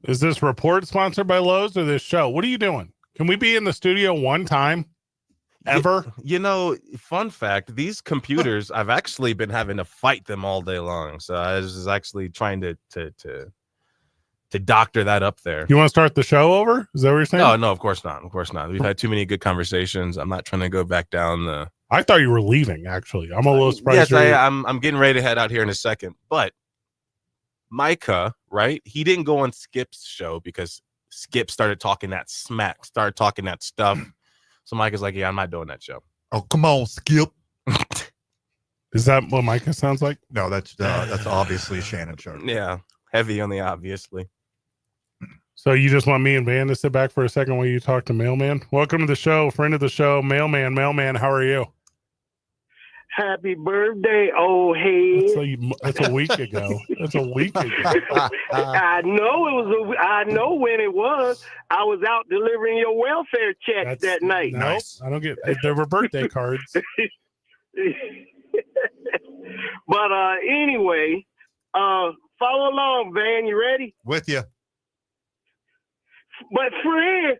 Is this report sponsored by Lowe's or this show? What are you doing? Can we be in the studio one time ever? You know, fun fact, these computers, I've actually been having to fight them all day long. So I was actually trying to doctor that up there. You want to start the show over? Is that what you're saying? No, of course not. Of course not. We've had too many good conversations. I'm not trying to go back down the. I thought you were leaving, actually. I'm a little surprised. Yes, I'm getting ready to head out here in a second. But Micah, right? He didn't go on Skip's show because Skip started talking that smack, started talking that stuff. So Micah's like, yeah, I'm not doing that show. Oh, come on, Skip. Is that what Micah sounds like? No, that's obviously Shannon Sharp. Yeah, heavy on the obviously. So you just want me and Van to sit back for a second while you talk to Mailman? Welcome to the show, friend of the show, Mailman. Mailman, how are you? Happy birthday, old head. That's a week ago. That's a week ago. I know when it was. I was out delivering your welfare checks that night. No, Nice. I don't get. There were birthday cards. But anyway, follow along, Van. You ready? With you. But Fred,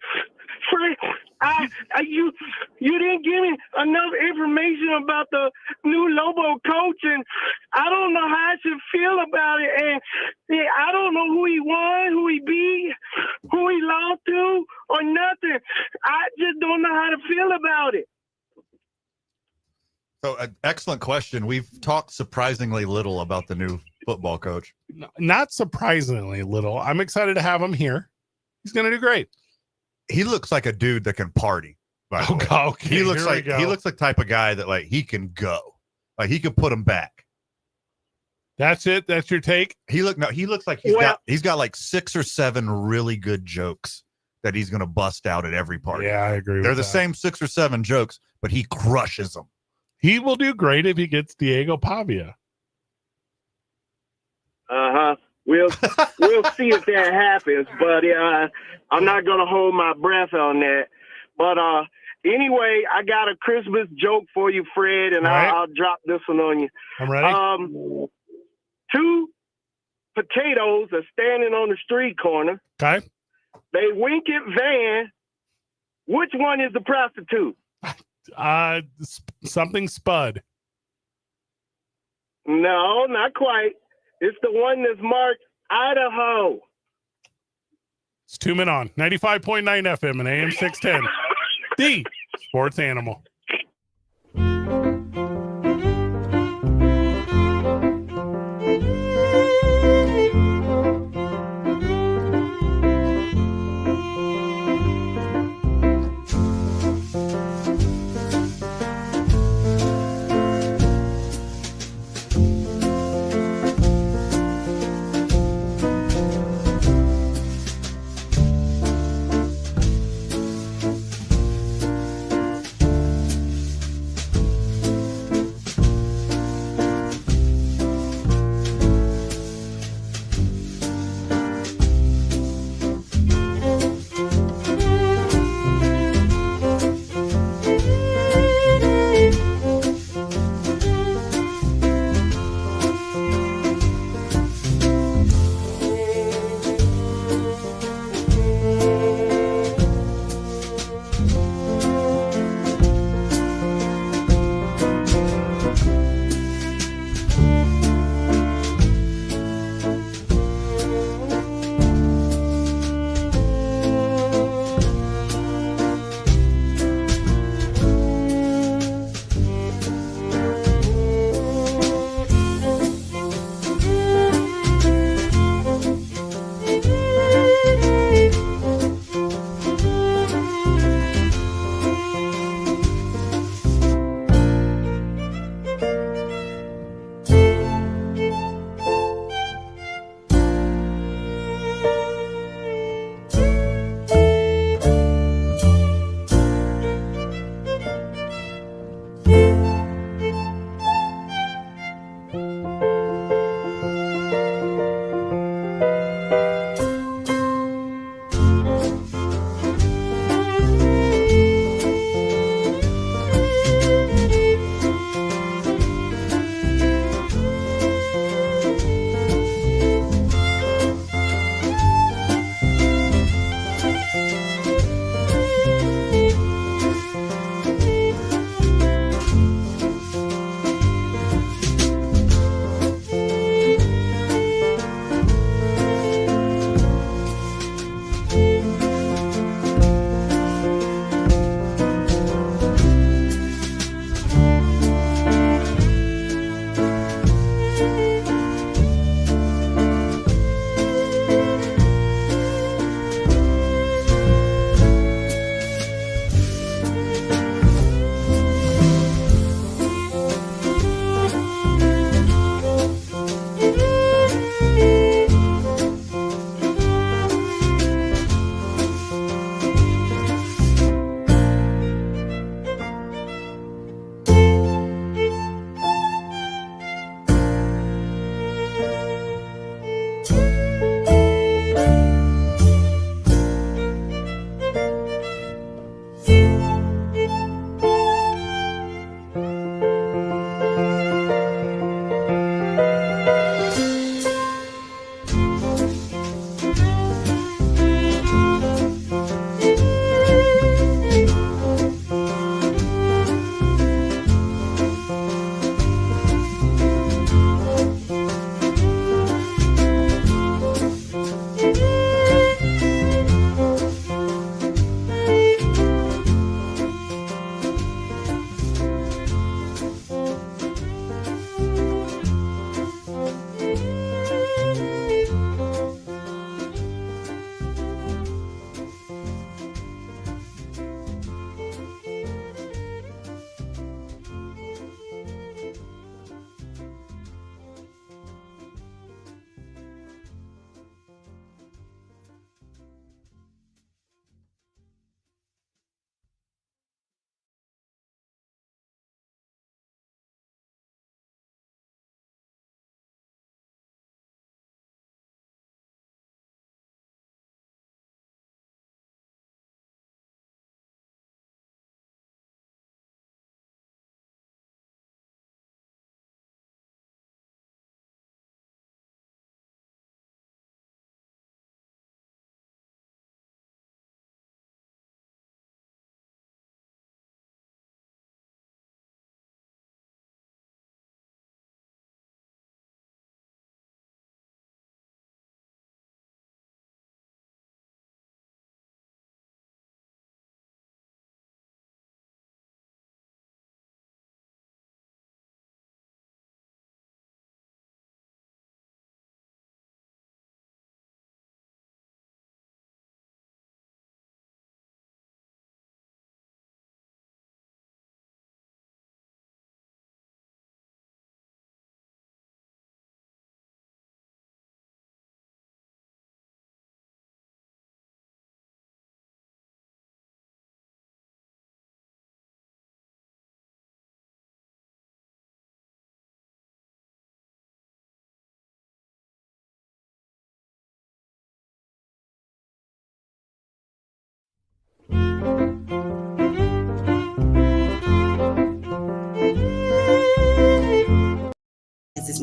you didn't give me enough information about the new Lobo coach, and I don't know how I should feel about it. And I don't know who he won, who he beat, who he lost to, or nothing. I just don't know how to feel about it. So, excellent question. We've talked surprisingly little about the new football coach. Not surprisingly little. I'm excited to have him here. He's going to do great. He looks like a dude that can party. By the way. Okay, he looks here we like go. he looks like the type of guy that like he can go. Like he could put him back. That's it. That's your take. He looks like he's got like 6 or 7 really good jokes that he's going to bust out at every party. Yeah, I agree. They're with the that. same 6 or 7 jokes, but he crushes them. He will do great if he gets Diego Pavia. We'll see if that happens, but I'm not gonna hold my breath on that. But anyway, I got a Christmas joke for you, Fred, and right. I'll drop this one on you. I'm ready. 2 potatoes are standing on the street corner. Okay. They wink at Van. Which one is the prostitute? Something Spud. No, not quite. It's the one that's marked Idaho. It's 2 Men On 95.9 FM and AM 610. The Sports Animal.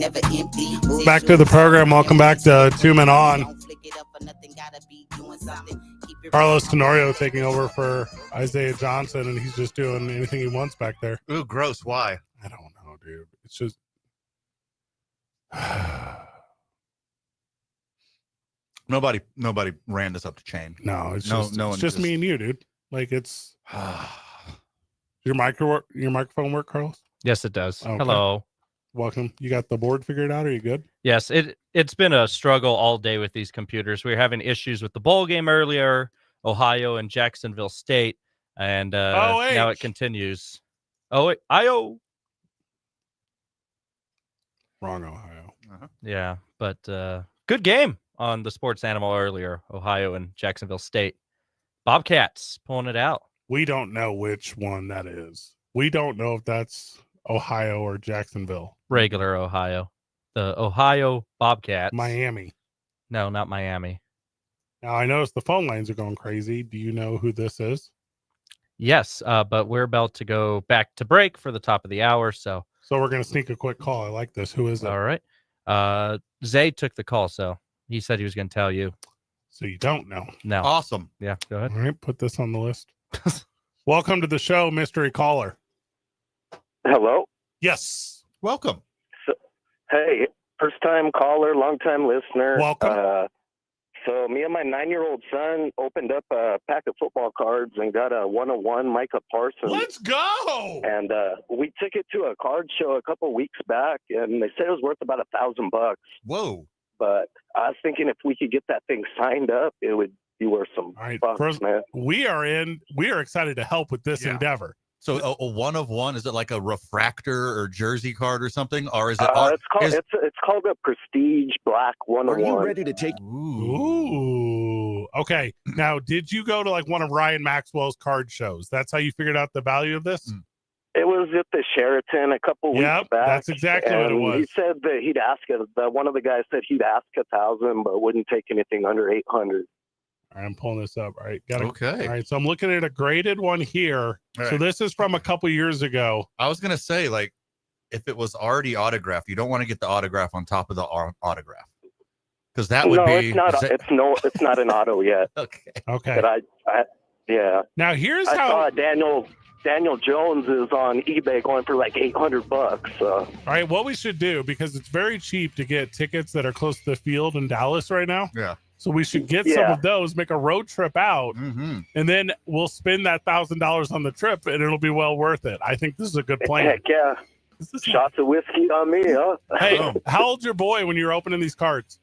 Back to the program. Welcome back to Two Men On. Carlos Tenorio taking over for Isaiah Johnson, and he's just doing anything he wants back there. Ooh, gross. Why? I don't know, dude. It's just Nobody ran this up the chain. no. It's No, just, no it's one just just- me and you, dude. Like it's your microphone work, Carlos. Yes, it does. Okay. Hello. Welcome. You got the board figured out? Are you good? Yes, it's been a struggle all day with these computers. We were having issues with the bowl game earlier, Ohio and Jacksonville State, and now it continues. Ohio. Wrong, Ohio. Yeah, but good game on the Sports Animal earlier, Ohio and Jacksonville State. Bobcats pulling it out. We don't know which one that is. We don't know if that's Ohio or Jacksonville. Regular Ohio. The Ohio Bobcats. Miami. No, not Miami. Now, I noticed the phone lines are going crazy. Do you know who this is? Yes, but we're about to go back to break for the top of the hour. So, So we're going to sneak a quick call. I like this. Who is it? all right. Zay took the call, so he said he was going to tell you. So you don't know. No. Awesome. Yeah, go ahead. All right, put this on the list. Welcome to the show, mystery caller. Hello. Yes. Welcome. Hey, first time caller, long time listener. Welcome. So me and my 9-year-old son opened up a pack of football cards and got a 101 Micah Parsons. Let's go. And we took it to a card show a couple weeks back, and they said it was worth about $1,000. Whoa. But I was thinking if we could get that thing signed up, it would be worth some All right. bucks, First, man. we are excited to help with this Yeah. endeavor. So a 1 of 1, is it like a refractor or jersey card or something? Or is it It's called a Prestige Black 101. to take? Ooh. Okay. Now, did you go to like one of Ryan Maxwell's card shows? That's how you figured out the value of this? It was at the Sheraton a couple weeks Yep, back. that's exactly what it and was. He said that he'd ask it. One of the guys said he'd ask 1,000, but wouldn't take anything under 800. All right, I'm pulling this up. All right. Got it. Okay. All right. So I'm looking at a graded one here. All So right. this is from a couple years ago. I was going to say, like, if it was already autographed, you don't want to get the autograph on top of the autograph. Because that would No, be. it's not. It's not an auto yet. Okay. Okay. But yeah. Now here's I saw how. Daniel Jones is on eBay going for like $800. So. All right. What we should do, because it's very cheap to get tickets that are close to the field in Dallas right now. Yeah. So we should get some Yeah. of those, make a road trip out, Mm-hmm. and then we'll spend that $1,000 on the trip, and it'll be well worth it. I think this is a good plan. Heck yeah. Shots of whiskey on me, huh? Hey, how old's your boy when you're opening these cards?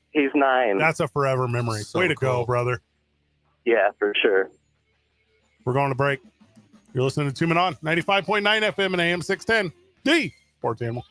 He's 9. That's a forever memory. So Way to go, cool. brother. Yeah, for sure. We're going to break. You're listening to Two Men On, 95.9 FM and AM 610. The Sports Animal.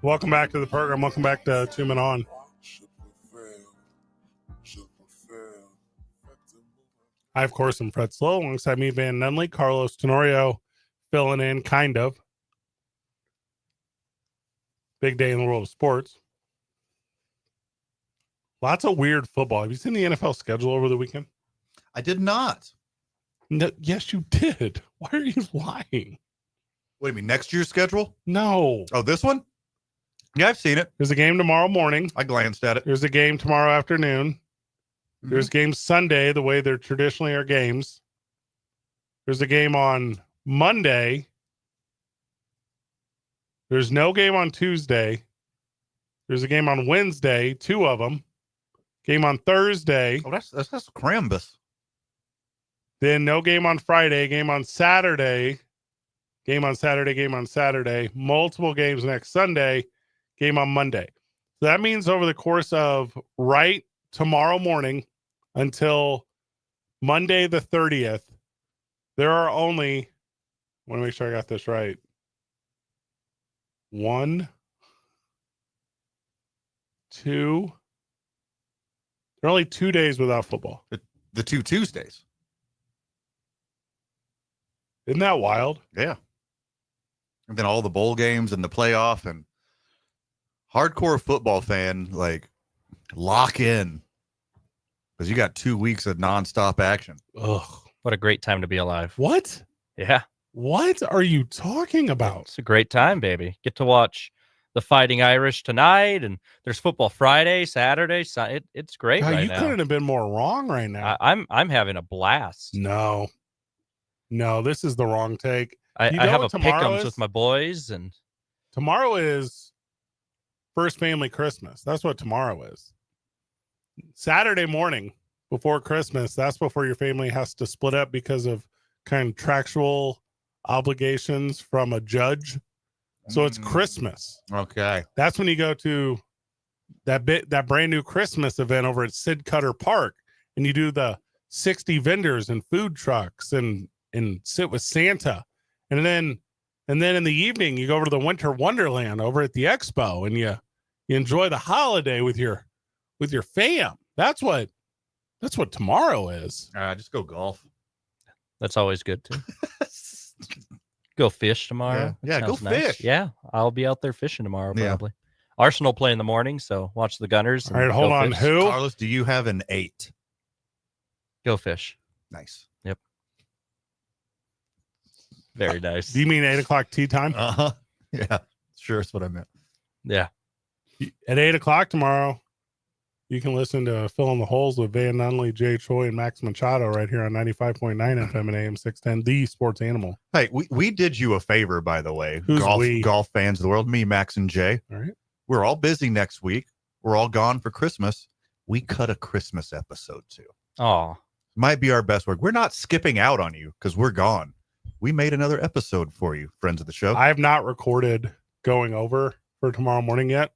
Welcome back to the program. Welcome back to Two Men On. I, of course, am Fred Slow. Alongside me, Van Nunley, Carlos Tenorio, filling in, kind of. Big day in the world of sports. Lots of weird football. Have you seen the NFL schedule over the weekend? I did not. No, yes, you did. Why are you lying? What do you mean, next year's schedule? No. Oh, this one? Yeah, I've seen it. There's a game tomorrow morning. I glanced at it. There's a game tomorrow afternoon. There's games Sunday, the way there traditionally are games. There's a game on Monday. There's no game on Tuesday. There's a game on Wednesday, 2 of them. Game on Thursday. Oh, that's Crambus. Then no game on Friday, game on Saturday. Game on Saturday, game on Saturday. Multiple games next Sunday, game on Monday. So that means over the course of right tomorrow morning until Monday the 30th, there are only, I want to make sure I got this right. 1, 2. There are only 2 days without football. The 2 Tuesdays. Isn't that wild? Yeah. And then all the bowl games and the playoff and hardcore football fan, like, lock in. Because you got 2 weeks of nonstop action. Ugh. What a great time to be alive. What? Yeah. What are you talking about? It's a great time, baby. Get to watch the Fighting Irish tonight, and there's football Friday, Saturday. It's great God, right you now. couldn't have been more wrong right now. I'm having a blast. No, this is the wrong take. I You know have what a tomorrow pick'ems is? with my boys, and Tomorrow is first family Christmas. That's what tomorrow is. Saturday morning before Christmas, that's before your family has to split up because of contractual obligations from a judge. So it's Christmas. Okay. That's when you go to that brand new Christmas event over at Sid Cutter Park, and you do the 60 vendors and food trucks and sit with Santa. And then in the evening you go over to the Winter Wonderland over at the Expo, and you enjoy the holiday with your fam. That's what tomorrow is. Just go golf. that's always good too. Go fish tomorrow. Yeah, That go sounds nice. fish. Yeah, I'll be out there fishing tomorrow Yeah. probably. Arsenal play in the morning, so watch the Gunners. All right, hold on. Fish. Who? Carlos, do you have an 8? Go fish. Nice. Very nice. Do you mean 8:00 tea time? Uh-huh. Yeah, sure. That's what I meant. Yeah. At 8:00 tomorrow, you can listen to Fill in the Holes with Van Nunley, Jay Choi, and Max Machado right here on 95.9 FM and AM 610, the sports animal. Hey, we did you a favor, by the way. Who's we? Golf fans of the world, me, Max, and Jay. All right. We're all busy next week. We're all gone for Christmas. We cut a Christmas episode too. Oh, Might be our best work. We're not skipping out on you because we're gone. We made another episode for you, friends of the show. I have not recorded going over for tomorrow morning yet.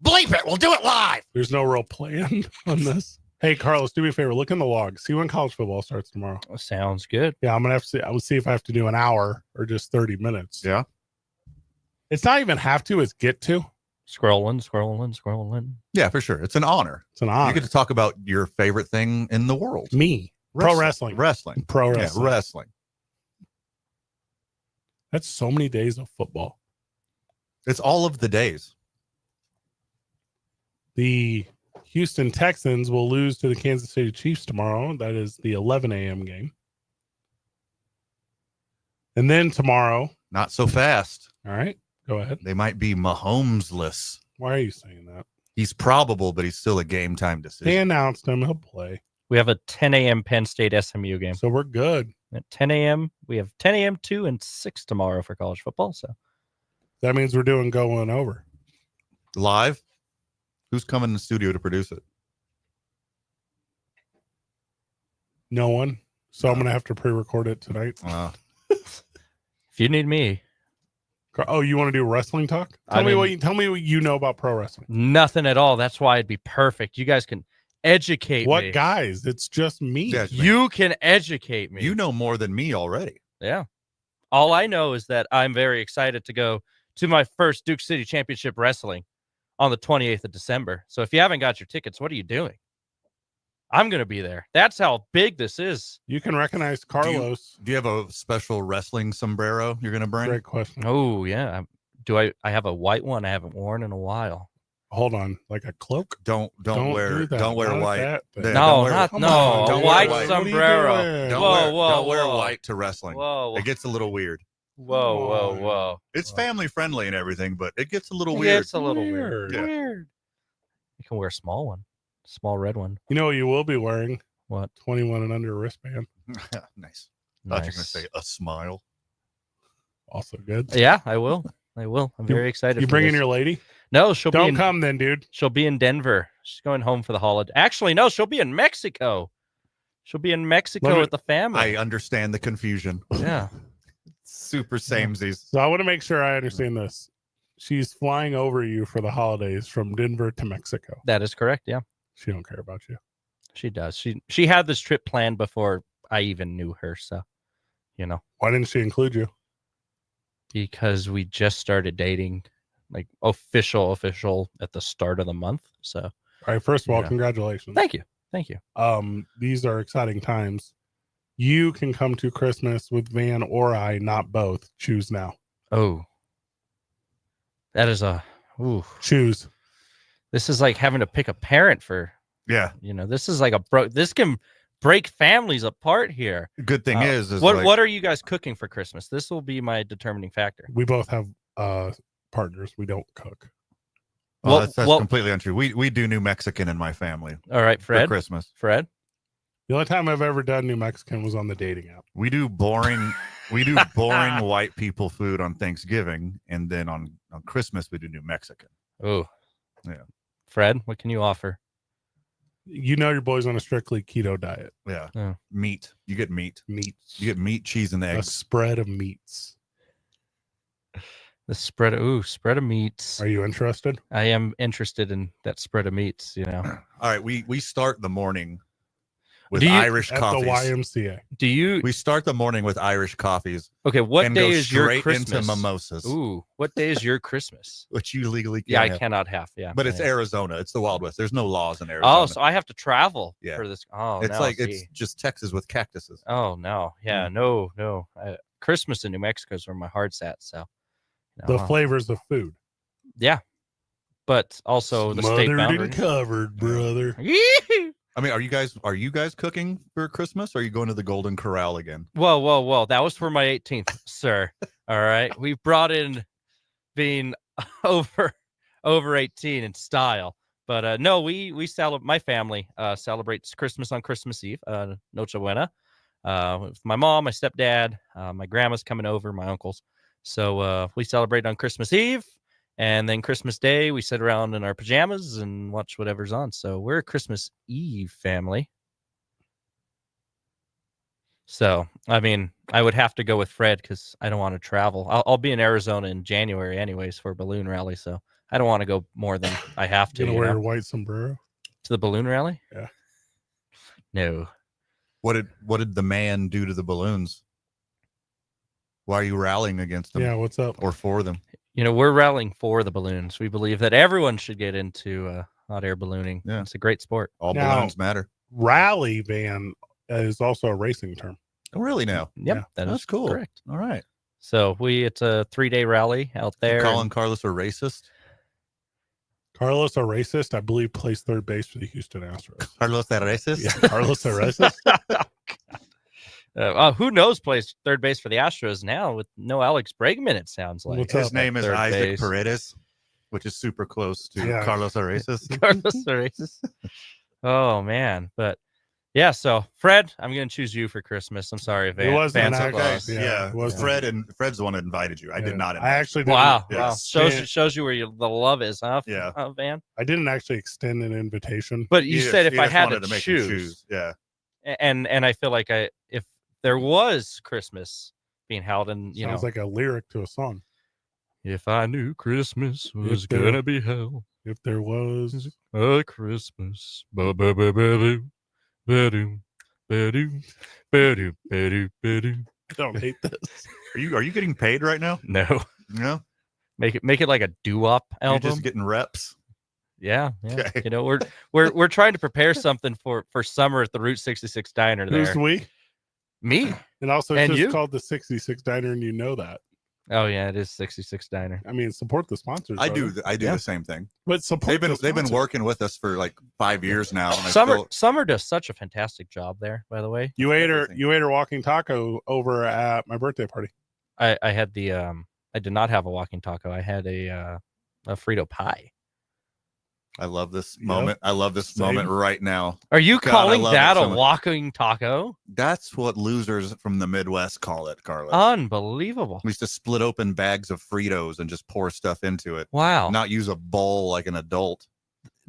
Bleep it. We'll do it live. There's no real plan on this. Hey, Carlos, do me a favor. Look in the log. See when college football starts tomorrow. sounds good. Yeah, I'm going to have to see. I will see if I have to do an hour or just 30 minutes. Yeah. It's not even have to, it's get to. Scrolling. Yeah, for sure. It's an honor. It's an honor. You get to talk about your favorite thing in the world. Me. Pro wrestling. Wrestling. Pro Yeah, wrestling. wrestling. That's so many days of football. It's all of the days. The Houston Texans will lose to the Kansas City Chiefs tomorrow. That is the 11 a.m. game. And then tomorrow, Not so fast. all right, go ahead. They might be Mahomes-less. Why are you saying that? He's probable, but he's still a game time decision. They announced him. He'll play. We have a 10 a.m. Penn State SMU game. So we're good. At 10 a.m. We have 10 a.m. 2 and 6 tomorrow for college football. So That means we're doing going over. Live? Who's coming in the studio to produce it? No one. So I'm going to have to pre-record it tonight. if you need me, Oh, you want to do wrestling talk? Tell me what you know about pro wrestling. nothing at all. That's why it'd be perfect. You guys can educate What me. guys? It's just me. Yeah, You can educate me. You know more than me already. Yeah. All I know is that I'm very excited to go to my first Duke City Championship Wrestling on the 28th of December. So if you haven't got your tickets, what are you doing? I'm going to be there. That's how big this is. You can recognize Carlos. Do you have a special wrestling sombrero you're going to bring? Great question. Oh, yeah. I have a white one I haven't worn in a while. Hold on, like a cloak? Don't wear do that. don't wear Not white. that thing. Yeah, No, don't wear- not Come no. on, A don't wear white white. What are you sombrero. doing? Don't Whoa, wear, whoa, don't wear whoa. white to wrestling. Whoa. It gets a little weird. Whoa. It's family friendly and everything, but it gets a little Yeah, weird. it's a little weird. Yeah. Weird. You can wear a small one. Small red one. You know what you will be wearing? What? 21 and under wristband. Nice. Thought you were going to Nice. say a smile. Also good. Yeah, I will. I'm very excited. You for bringing this. your lady? No, she'll be Don't in, come then, dude. She'll be in Denver. She's going home for the holiday. Actually, no, she'll be in Mexico. She'll be in Mexico Let me- with the family. I understand the confusion. Yeah. Super samesies. So I want to make sure I understand this. She's flying over you for the holidays from Denver to Mexico. That is correct. Yeah, She don't care about you. she does. She had this trip planned before I even knew her. So, Why didn't she include you? because we just started dating, like official at the start of the month. So, All right. First of all, Yeah. congratulations. thank you. These are exciting times. You can come to Christmas with Van or I, not both. Choose now. Oh, that is Choose. this is like having to pick a parent for, Yeah. this is like this can break families apart here. Good thing is What are you guys cooking for Christmas? This will be my determining factor. We both have partners. We don't cook. Oh, Well- that's well- completely untrue. We do New Mexican in my family All right, for Fred. Christmas. Fred. The only time I've ever done New Mexican was on the dating app. We do boring white people food on Thanksgiving, and then on Christmas we do New Mexican. Oh, Yeah. Fred, what can you offer? You know your boy's on a strictly keto diet. Yeah. Oh. Meat. You get meat. Meat. You get meat, cheese, and A eggs. spread of meats. The spread of meats. Are you interested? I am interested in that spread of meats. All right, we start the morning with Do you- Irish At coffees. the YMCA. Do you? We start the morning with Irish coffees Okay, what and day go is your straight Christmas? into mimosas, Ooh, what day is your Christmas? which you legally can't Yeah, I have. cannot have. Yeah, But it's yeah. Arizona. It's the Wild West. There's no laws in Arizona. Oh, so I have to travel Yeah. for this. Oh, it's no, like see. it's just Texas with cactuses. Oh no, yeah, no. Christmas in New Mexico is where my heart's at. So, The flavors of food. yeah, but also the state Smothered boundary. and covered, brother. I mean, are you guys cooking for Christmas? Or are you going to the Golden Corral again? Whoa! That was for my 18th, sir. All right, we brought in being over 18 in style, but no, we celebrate. My family celebrates Christmas on Christmas Eve, Noche Buena, with my mom, my stepdad, my grandma's coming over, my uncles. So we celebrate on Christmas Eve, and then Christmas Day we sit around in our pajamas and watch whatever's on. So we're a Christmas Eve family. So, I mean, I would have to go with Fred because I don't want to travel. I'll be in Arizona in January anyways for a balloon rally. So I don't want to go more than I have to. Gonna You wear know, your white sombrero. to the balloon rally? Yeah. No. What did the man do to the balloons? Why are you rallying against them Yeah, what's up? or for them? We're rallying for the balloons. We believe that everyone should get into hot air ballooning. Yeah. It's a great sport. All Now- balloons matter. Rally van is also a racing term. Oh, really now? Yep, Yeah, that is that's cool. correct. All right. So it's a 3-day rally out there. Colin and- Carlos a racist? Carlos, a racist, I believe, plays third base for the Houston Astros. Carlos a racist? Yeah, Carlos, a racist. Who knows plays third base for the Astros now with no Alex Bregman, it sounds like. What's His up? name is Third Isaac base. Paredes, which is super close to Yeah. Carlos a racist. Carlos Oasis. Oh man, but yeah. So Fred, I'm gonna choose you for Christmas. I'm sorry, Van. It was Santa an Claus. Yeah, Yeah, it was Fred's the one that invited you. I Yeah. did not I invite actually didn't, Wow, Yeah. wow. Shows you where the love is, huh? Yeah. Van. I didn't actually extend an invitation. But you He said just- if he I just had wanted to make you choose, Yeah. and I feel like if there was Christmas being held, and Sounds like a lyric to a song. if I knew Christmas was If there- gonna be hell. If there was a Christmas. Ba-ba-ba-ba-doo, ba-doo, ba-doo, ba-doo, ba-doo, ba-doo. I don't hate this. Are you getting paid right now? No. No, Make it like a doo-wop you're album. just getting reps. Yeah. Okay. You know, we're trying to prepare something for summer at the Route 66 Diner there. Who's we? Me. And also, And it's you. just called the 66 Diner, and you know that. Oh yeah, it is 66 Diner. I mean, support the sponsors. I do brother. the same thing. But support They've been sponsors. working with us for like 5 years now. And Summer does such a fantastic job there, by the way. You ate everything. her walking taco over at my birthday party. I had the I did not have a walking taco. I had a Frito pie. I love this Yep. moment. I love this Same. moment right now. Are you God, I calling love that it so a much. walking taco? That's what losers from the Midwest call it, Carlos. Unbelievable. We used to split open bags of Fritos and just pour stuff into it. Wow. Not use a bowl like an adult.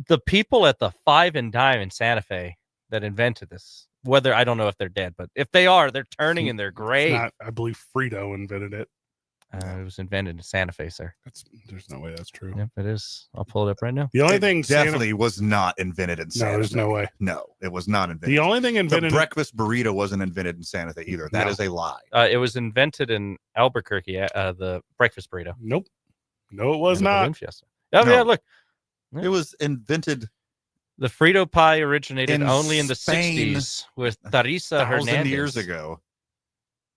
The people at the Five and Dime in Santa Fe that invented this, whether I don't know if they're dead, but if they are, they're turning in their grave. Not, I believe Frito invented it. It was invented in Santa Fe, sir. There's no way that's true. Yep, it is. I'll pull it up right now. The only It thing definitely was not invented in Santa no, there's Fe. no way. No, it was not invented. The only thing The invented breakfast burrito wasn't invented in Santa Fe either. That No. is a lie. It was invented in Albuquerque, the breakfast burrito. Nope. No, it was and the not. balloon fiesta. Oh No. yeah, look. It was invented The Frito pie originated In only in the Spain 60s with Teresa 1,000 Hernandez. years ago.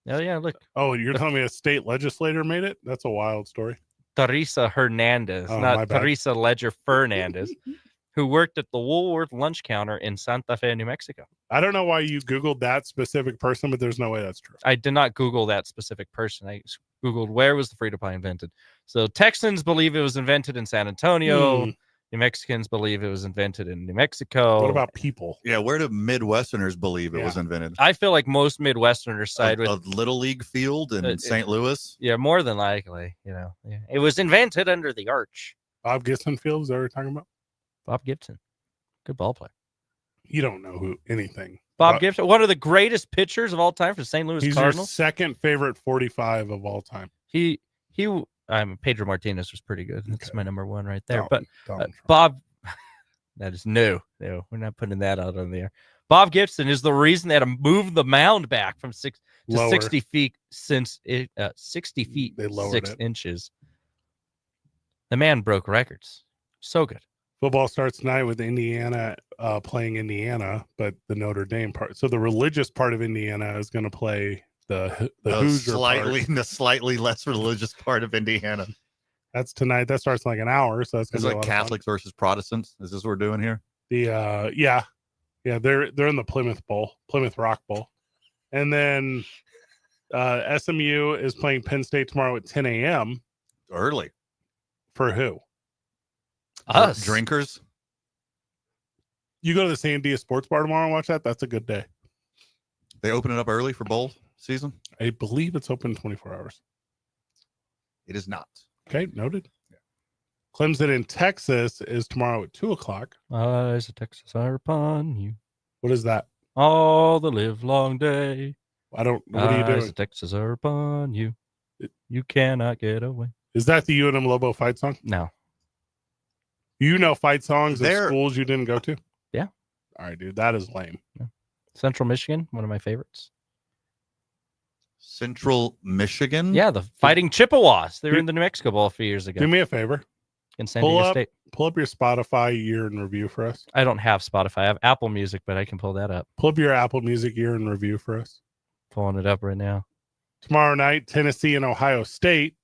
Oh yeah, look. Oh, you're telling me a state legislator made it? That's a wild story. Teresa Hernandez, Oh, my not bad. Teresa Ledger Fernandez, who worked at the Woolworth lunch counter in Santa Fe, New Mexico. I don't know why you Googled that specific person, but there's no way that's true. I did not Google that specific person. I Googled where was the Frito pie invented. So Texans believe it was invented in San Antonio. Hmm. New Mexicans believe it was invented in New Mexico. What about people? Yeah, where do Midwesterners believe it was Yeah. invented? I feel like most Midwesterners side with A Little League field in St. Louis? yeah, more than likely, you know. Yeah. It was invented under the arch. Bob Gibson Field, is that what we're talking about? Bob Gibson. Good ball player. You don't know who anything. Bob Gibson, one of the greatest pitchers of all time for St. Louis He's your Cardinals. second favorite 45 of all time. Pedro Martinez was pretty good. That's Okay. my number one right there. Don't- But don't try. Bob, that is no, we're not putting that out on the air. Bob Gibson is the reason they had to move the mound back from 6 to Lower. 60 feet since 60 feet They lowered 6 it. inches. The man broke records. So good. Football starts tonight with Indiana playing Indiana, but the Notre Dame part. So the religious part of Indiana is going to play the Hoosier part. The slightly less religious part of Indiana. That's tonight. That starts in like an hour. So that's going It's to be a like lot of fun. Catholics versus Protestants. Is this what we're doing here? The yeah, they're in the Plymouth Rock Bowl, and then SMU is playing Penn State tomorrow at 10 a.m. Early. For who? Us. Drinkers. You go to the Sandia Sports Bar tomorrow and watch that. That's a good day. They open it up early for bowl season? I believe it's open 24 hours. It is not. Okay, noted. Clemson in Texas is tomorrow at 2:00. Eyes of Texas are upon you What is that? all the live long day. I don't. What are you Eyes doing? of Texas are upon you. You cannot get away. Is that the UNM Lobo fight song? No. You know fight songs of There- schools you didn't go to? Yeah. All right, dude. That is lame. Central Michigan, one of my favorites. Central Michigan. Yeah, the Fighting Chippewas. They were in the New Mexico Bowl a few years ago Do me a favor. in San Pull Diego up, State. pull up your Spotify year in review for us. I don't have Spotify. I have Apple Music, but I can pull that up. Pull up your Apple Music year in review for us. Pulling it up right now. Tomorrow night, Tennessee and Ohio State.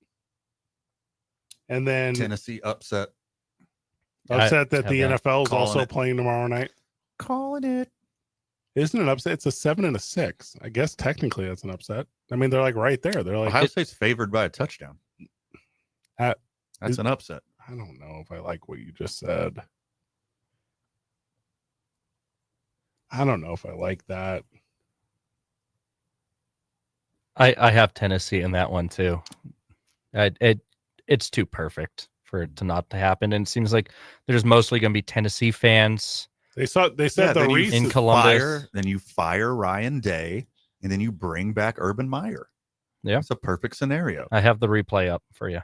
And then Tennessee upset. upset that have the that. NFL is Calling also it. playing tomorrow night. Calling it. Isn't it an upset? It's a 7 and a 6. I guess technically that's an upset. I mean, they're like right there. They're like, Ohio State's favored by a touchdown. Uh, That's is- an upset. I don't know if I like what you just said. I don't know if I like that. I have Tennessee in that one too. It's too perfect for it to not to happen. And it seems like there's mostly going to be Tennessee fans. They said the then you Reese in Columbus. then you fire Ryan Day, and then you bring back Urban Meyer. Yeah. It's a perfect scenario. I have the replay up for you.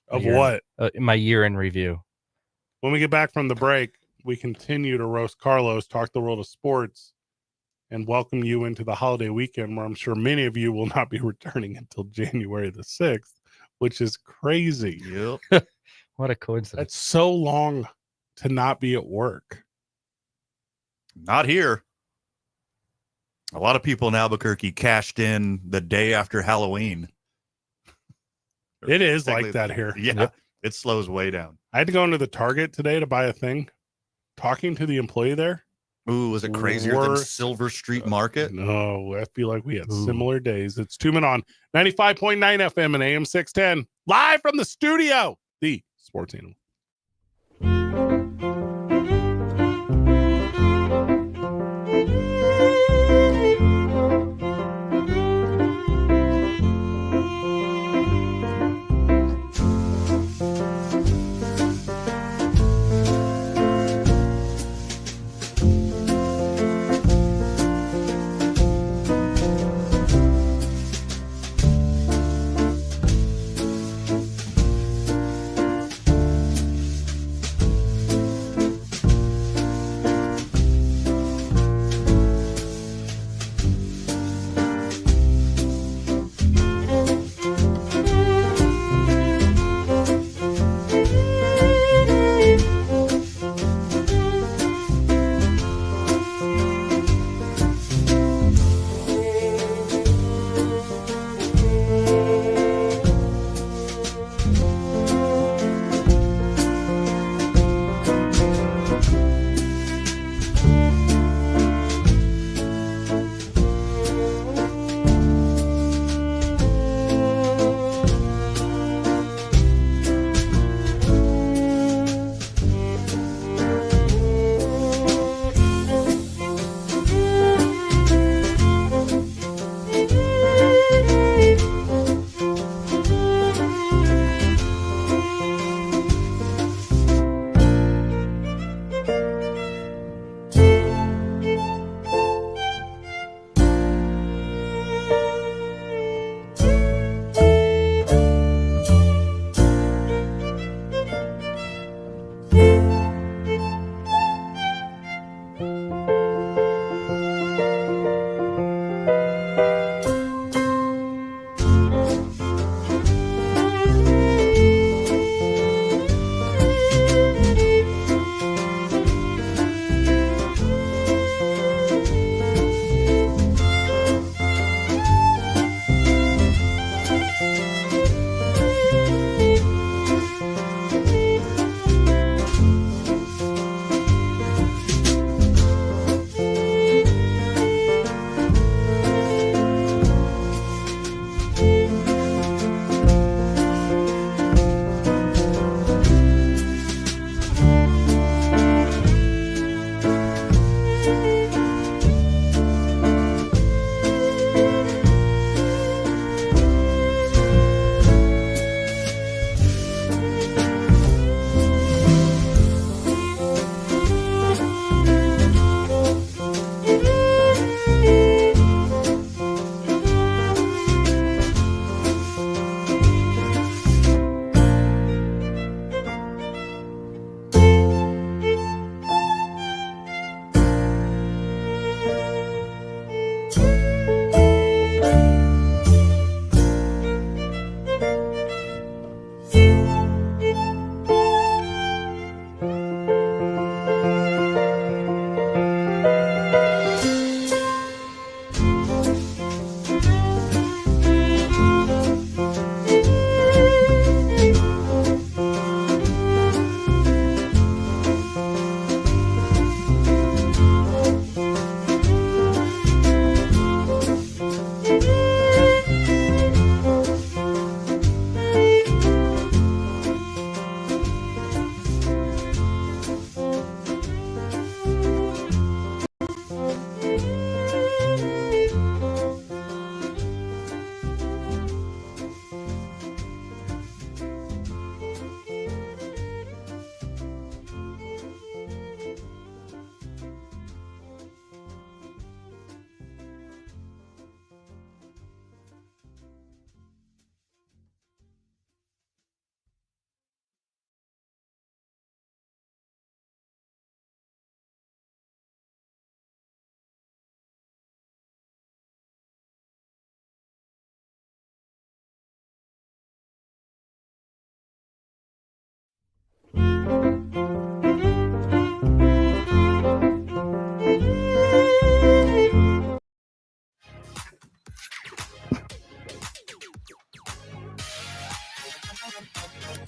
of Year- what? My year in review. When we get back from the break, we continue to roast Carlos, talk the world of sports, and welcome you into the holiday weekend where I'm sure many of you will not be returning until January the 6th, which is crazy. Yep. What a coincidence. That's so long to not be at work. Not here. A lot of people in Albuquerque cashed in the day after Halloween. It is like that here. Yeah, Yep. it slows way down. I had to go into the Target today to buy a thing. Talking to the employee there. Ooh, was it crazier than Worse. Silver Street Market? No, I feel like we had Ooh. similar days. It's 2 Men on 95.9 FM and AM 610. Live from the studio. The Sports Animal.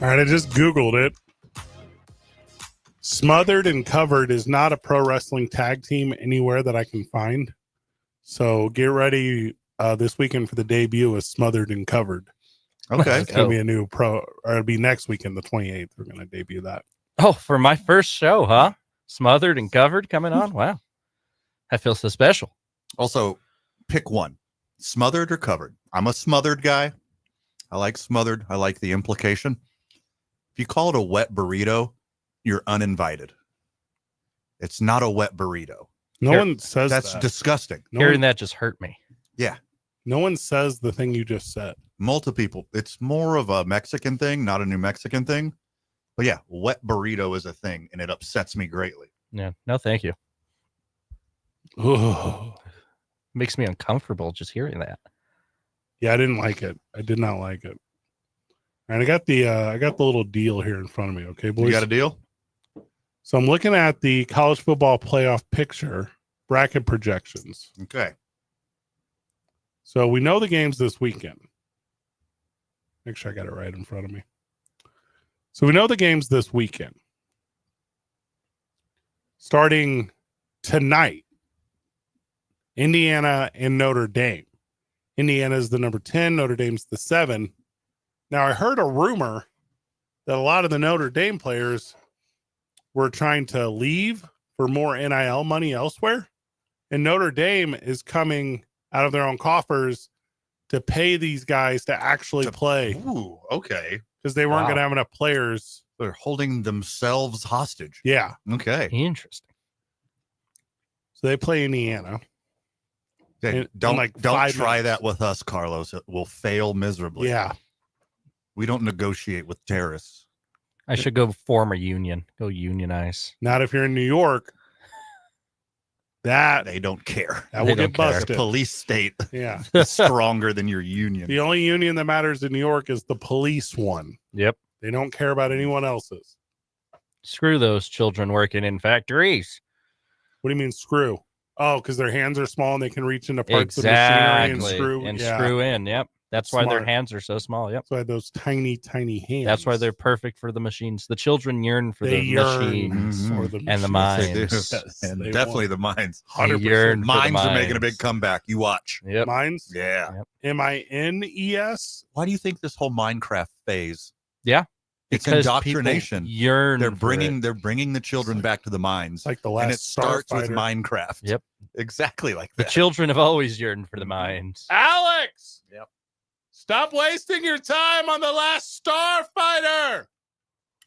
All right, I just Googled it. Smothered and Covered is not a pro wrestling tag team anywhere that I can find. So get ready this weekend for the debut of Smothered and Covered. Okay. It's going to be a new pro, or it'll be next weekend, the 28th. We're going to debut that. Oh, for my first show, huh? Smothered and Covered coming on? Wow. I feel so special. Also, pick one. Smothered or covered? I'm a smothered guy. I like smothered. I like the implication. If you call it a wet burrito, you're uninvited. It's not a wet burrito. No one says That's that. disgusting. Hearing that just hurt me. Yeah. No one says the thing you just said. Multiple people. It's more of a Mexican thing, not a New Mexican thing. But yeah, wet burrito is a thing, and it upsets me greatly. Yeah. No, thank you. Ooh. Makes me uncomfortable just hearing that. Yeah, I didn't like it. I did not like it. And I got the little deal here in front of me. Okay, boys. You got a deal? So I'm looking at the college football playoff picture bracket projections. Okay. So we know the games this weekend. Make sure I got it right in front of me. So we know the games this weekend. Starting tonight, Indiana and Notre Dame. Indiana is the number 10, Notre Dame's the 7. Now, I heard a rumor that a lot of the Notre Dame players were trying to leave for more NIL money elsewhere. And Notre Dame is coming out of their own coffers to pay these guys to actually play. Ooh, okay. Because they weren't going to have enough players. They're holding themselves hostage. Yeah. Okay. Interesting. So they play Indiana. Hey, don't try that with us, Carlos. It will fail miserably. Yeah. We don't negotiate with terrorists. I should go form a union. Go unionize. Not if you're in New York. That they don't care. That will get busted. The police state yeah. is stronger than your union. The only union that matters in New York is the police one. Yep. They don't care about anyone else's. Screw those children working in factories. What do you mean screw? Oh, because their hands are small and they can reach into parts of the machinery and screw. Screw in. Yep. That's why their hands are so small. Yep. That's why those tiny, tiny hands. That's why they're perfect for the machines. The children yearn for the machines and the minds. Yes, and definitely the minds. 100%. Mines are making a big comeback. You watch. Yep. Mines? Yeah. Yep. M-I-N-E-S? Why do you think this whole Minecraft phase? Yeah. It's because indoctrination. Yearn. They're bringing the children back to the mines. Like the last and it starts with Starfighter. Minecraft. Yep. Exactly like The that. children have always yearned for the mines. Alex! Yep. Stop wasting your time on the last Starfighter!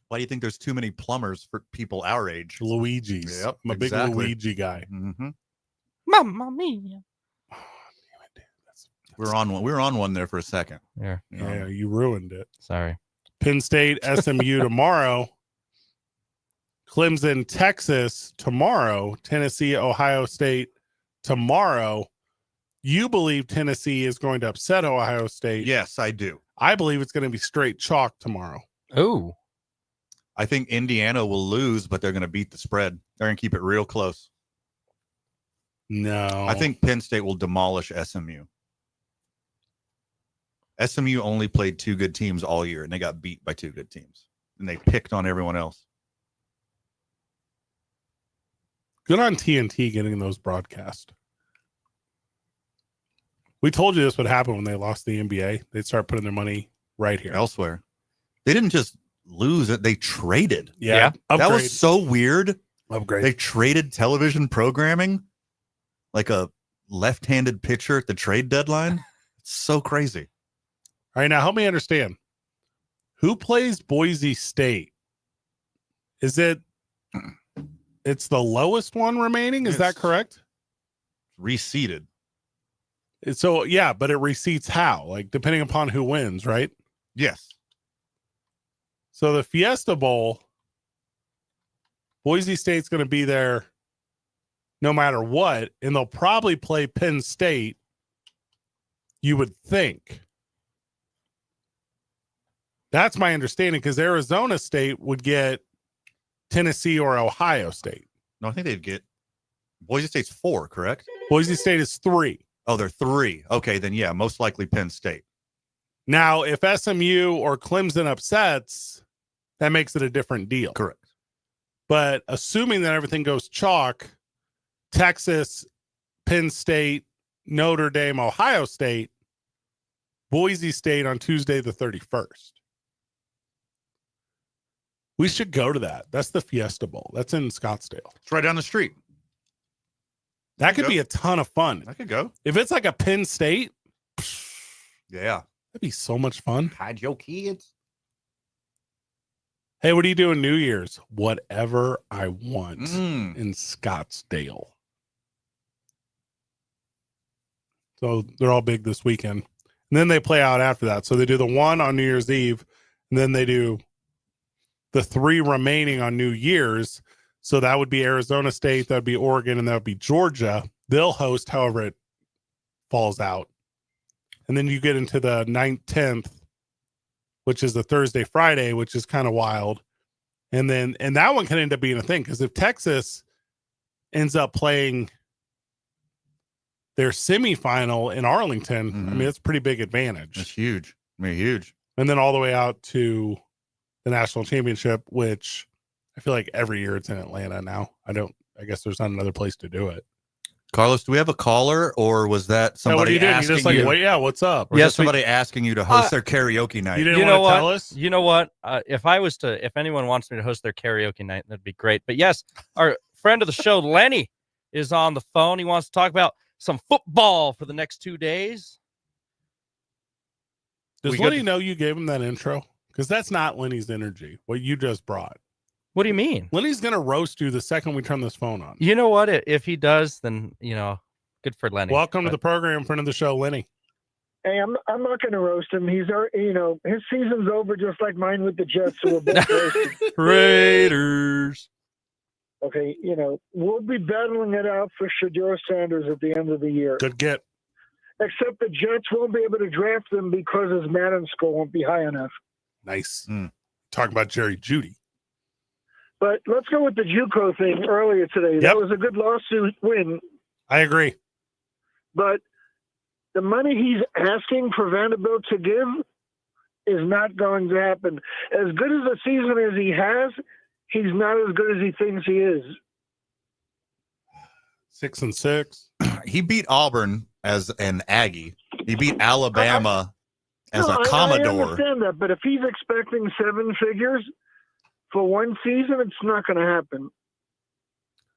Why do you think there's too many plumbers for people our age? Luigi's. Yep, I'm a big exactly. Luigi guy. Mm-hmm. Mamma mia. We were on one there for a second. Yeah. Yeah, you ruined it. Sorry. Penn State, SMU tomorrow. Clemson, Texas tomorrow. Tennessee, Ohio State tomorrow. You believe Tennessee is going to upset Ohio State. Yes, I do. I believe it's going to be straight chalk tomorrow. Oh. I think Indiana will lose, but they're going to beat the spread. They're going to keep it real close. No. I think Penn State will demolish SMU. SMU only played two good teams all year, and they got beat by two good teams. And they picked on everyone else. Good on TNT getting those broadcast. We told you this would happen when they lost the NBA. They'd start putting their money right here. Elsewhere. They didn't just lose it, they traded. Yeah. That Upgrade. was so weird. Upgrade. They traded television programming like a left-handed pitcher at the trade deadline. It's so crazy. All right, now help me understand. Who plays Boise State? Is it's the lowest one remaining? Is that It's- correct? Reseeded. So, yeah, but it reseats how? Like, depending upon who wins, right? Yes. So the Fiesta Bowl, Boise State's going to be there no matter what, and they'll probably play Penn State, you would think. That's my understanding, because Arizona State would get Tennessee or Ohio State. No, I think they'd get Boise State's 4, correct? Boise State is 3. Oh, they're 3. Okay, then yeah, most likely Penn State. Now, if SMU or Clemson upsets, that makes it a different deal. Correct. But assuming that everything goes chalk, Texas, Penn State, Notre Dame, Ohio State, Boise State on Tuesday the 31st. We should go to that. That's the Fiesta Bowl. That's in Scottsdale. It's right down the street. That could be a ton of fun. I could go. If it's like a Penn State, Yeah. that'd be so much fun. Hide your kids. Hey, what are you doing New Year's? Whatever I want Mm. in Scottsdale. So they're all big this weekend. And then they play out after that. So they do the one on New Year's Eve, and then they do the 3 remaining on New Year's. So that would be Arizona State, that would be Oregon, and that would be Georgia. They'll host however it falls out. And then you get into the 9th, 10th, which is the Thursday, Friday, which is kind of wild. And that one can end up being a thing, because if Texas ends up playing their semifinal in Arlington, I mean, it's a pretty big advantage. It's huge. I mean, huge. And then all the way out to the national championship, which I feel like every year it's in Atlanta now. I guess there's not another place to do it. Carlos, do we have a caller, or was that somebody asking just like, you? well, yeah, what's up? Or yes, somebody asking you to host their karaoke night. You didn't want to tell us? You know what? If anyone wants me to host their karaoke night, that'd be great. But yes, our friend of the show, Lenny, is on the phone. He wants to talk about some football for the next 2 days. Does Lenny know you gave him that intro? Because that's not Lenny's energy, what you just brought. What do you mean? Lenny's going to roast you the second we turn this phone on. You know what? If he does, then, good for Lenny. Welcome to the program, friend of the show, Lenny. Hey, I'm not going to roast him. He's his season's over, just like mine with the Jets. So we're both roasted. Raiders. Okay, we'll be battling it out for Shedeur Sanders at the end of the year. Good get. Except the Jets won't be able to draft him because his Madden score won't be high enough. Nice. Talking about Jerry Jeudy. But let's go with the JUCO thing earlier today. That was a good lawsuit win. I agree. But the money he's asking for Vanderbilt to give is not going to happen. As good as a season as he has, he's not as good as he thinks he is. 6-6. He beat Auburn as an Aggie. He beat Alabama as a Commodore. I understand that, but if he's expecting 7 figures for one season, it's not going to happen.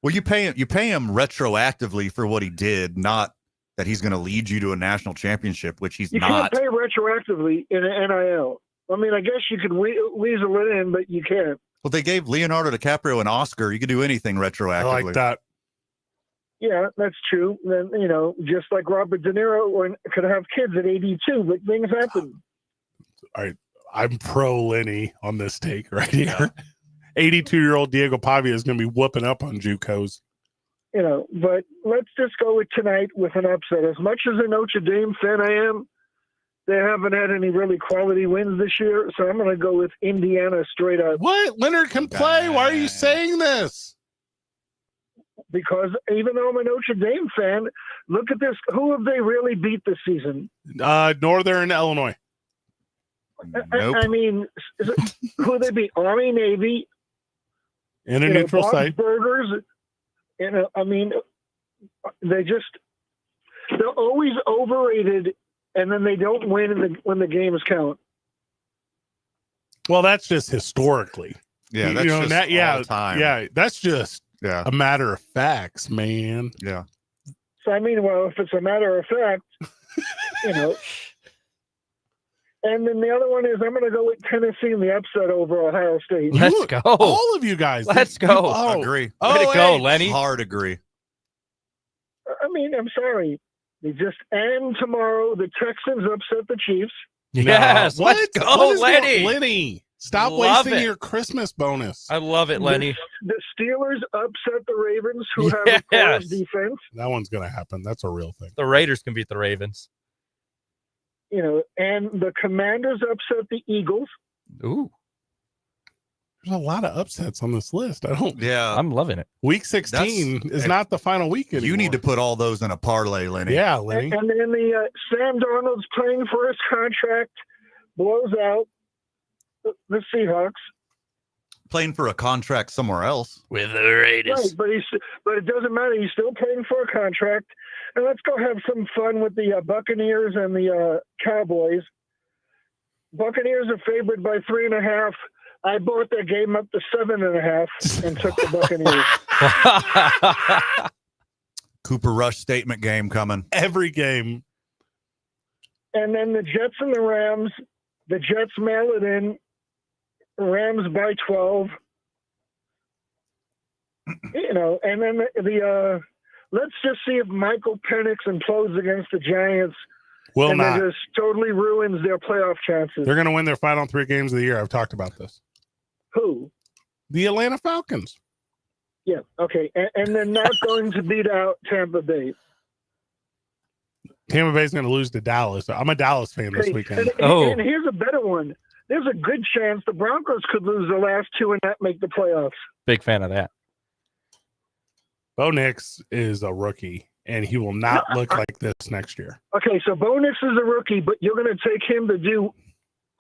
Well, you pay him retroactively for what he did, not that he's going to lead you to a national championship, which he's not. You can't pay retroactively in an NIL. I mean, I guess you could weasel it in, but you can't. Well, they gave Leonardo DiCaprio an Oscar. You could do anything retroactively. I like that. Yeah, that's true. Then, just like Robert De Niro could have kids at 82, but things happen. All right. I'm pro Lenny on this take right here. 82-year-old Diego Pavia is going to be whooping up on JUCOs. But let's just go with tonight with an upset. As much as a Notre Dame fan I am, they haven't had any really quality wins this year, so I'm going to go with Indiana straight up. What? Leonard can play. Why are you saying this? Because even though I'm a Notre Dame fan, look at this. Who have they really beat this season? Northern Illinois. Nope. I mean, who they beat? Army, Navy. In a neutral site. Burgers. I mean, they're always overrated, and then they don't win when the games count. Well, that's just historically. Yeah, that's just all time. Yeah, that's just a matter of facts, man. Yeah. So, I mean, well, if it's a matter of fact, And then the other one is I'm going to go with Tennessee in the upset over Ohio State. Let's go. All of you guys. Let's go. Agree. Way to go, Lenny. Hard agree. I mean, I'm sorry. And tomorrow the Texans upset the Chiefs. Yes, let's go, Lenny. Lenny, stop Love wasting it. your Christmas bonus. I love it, Lenny. The Steelers upset the Ravens, who have a quality defense. That one's going to happen. That's a real thing. The Raiders can beat the Ravens. And the Commanders upset the Eagles. Ooh. There's a lot of upsets on this list. I'm loving it. Week 16 is not the final week anymore. You need to put all those in a parlay, Lenny. Yeah, Lenny. And then the Sam Darnold's playing for his contract blows out the Seahawks. playing for a contract somewhere else. With the Raiders. Right, but it doesn't matter. He's still playing for a contract. And let's go have some fun with the Buccaneers and the Cowboys. Buccaneers are favored by 3.5. I bought that game up to 7.5 and took the Buccaneers. Cooper Rush statement game coming. Every game. And then the Jets and the Rams. The Jets mail it in. Rams by 12. You know, and then the let's just see if Michael Penix implodes against the Giants. Will and not. It just totally ruins their playoff chances. They're going to win their final 3 games of the year. I've talked about this. Who? The Atlanta Falcons. Yeah. Okay. And they're not going to beat out Tampa Bay. Tampa Bay's going to lose to Dallas. I'm a Dallas fan this weekend. And here's a better one. There's a good chance the Broncos could lose the last 2 and not make the playoffs. Big fan of that. Bo Nix is a rookie, and he will not look like this next year. Okay, so Bo Nix is a rookie, but you're going to take him to do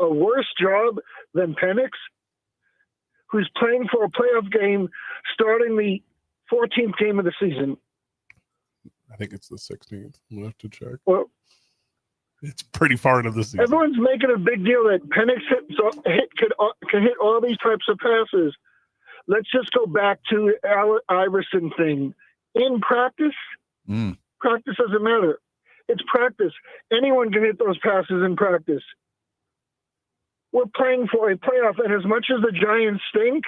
a worse job than Penix, who's playing for a playoff game starting the 14th game of the season. I think it's the 16th. We'll have to check. Well, it's pretty far into the season. Everyone's making a big deal that Penix can hit all these types of passes. Let's just go back to Allen Iverson thing. In practice, practice doesn't matter. It's practice. Anyone can hit those passes in practice. We're playing for a playoff, and as much as the Giants stink,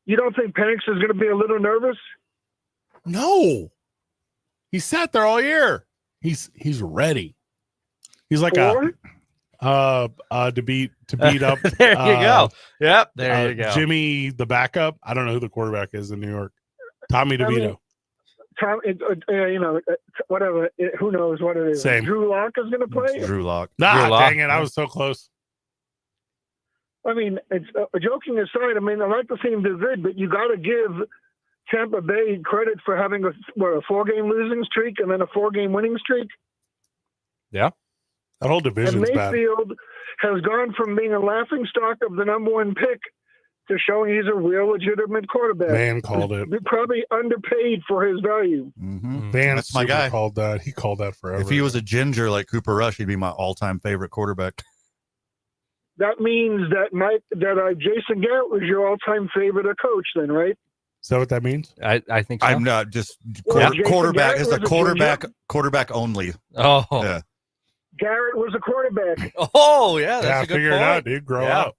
you don't think Penix is going to be a little nervous? No. He sat there all year. He's ready. He's like to beat up. There you go. Yep, there you go. Jimmy, the backup. I don't know who the quarterback is in New York. Tommy DeVito. Whatever. Who knows what it is? Same. Drew Lock is going to play. Drew Lock. Nah, dang it! I was so close. I mean, it's joking aside. I mean, I like to see him do good, but you got to give Tampa Bay credit for having a 4-game losing streak and then a 4-game winning streak. Yeah. That whole division's and bad. Mayfield has gone from being a laughing stock of the number 1 pick to showing he's a real legitimate quarterback. Van called it. Probably underpaid for his value. Van, That's my guy. Called that. He called that forever. If he was a ginger like Cooper Rush, he'd be my all-time favorite quarterback. That means that Jason Garrett was your all-time favorite coach then, right? Is that what that means? I think so. I'm not just Well, quarterback. Jason It's a Garrett quarterback only. Oh. Yeah. Garrett was a quarterback. Oh, yeah. That's a good figure point. it out, dude. Grow up.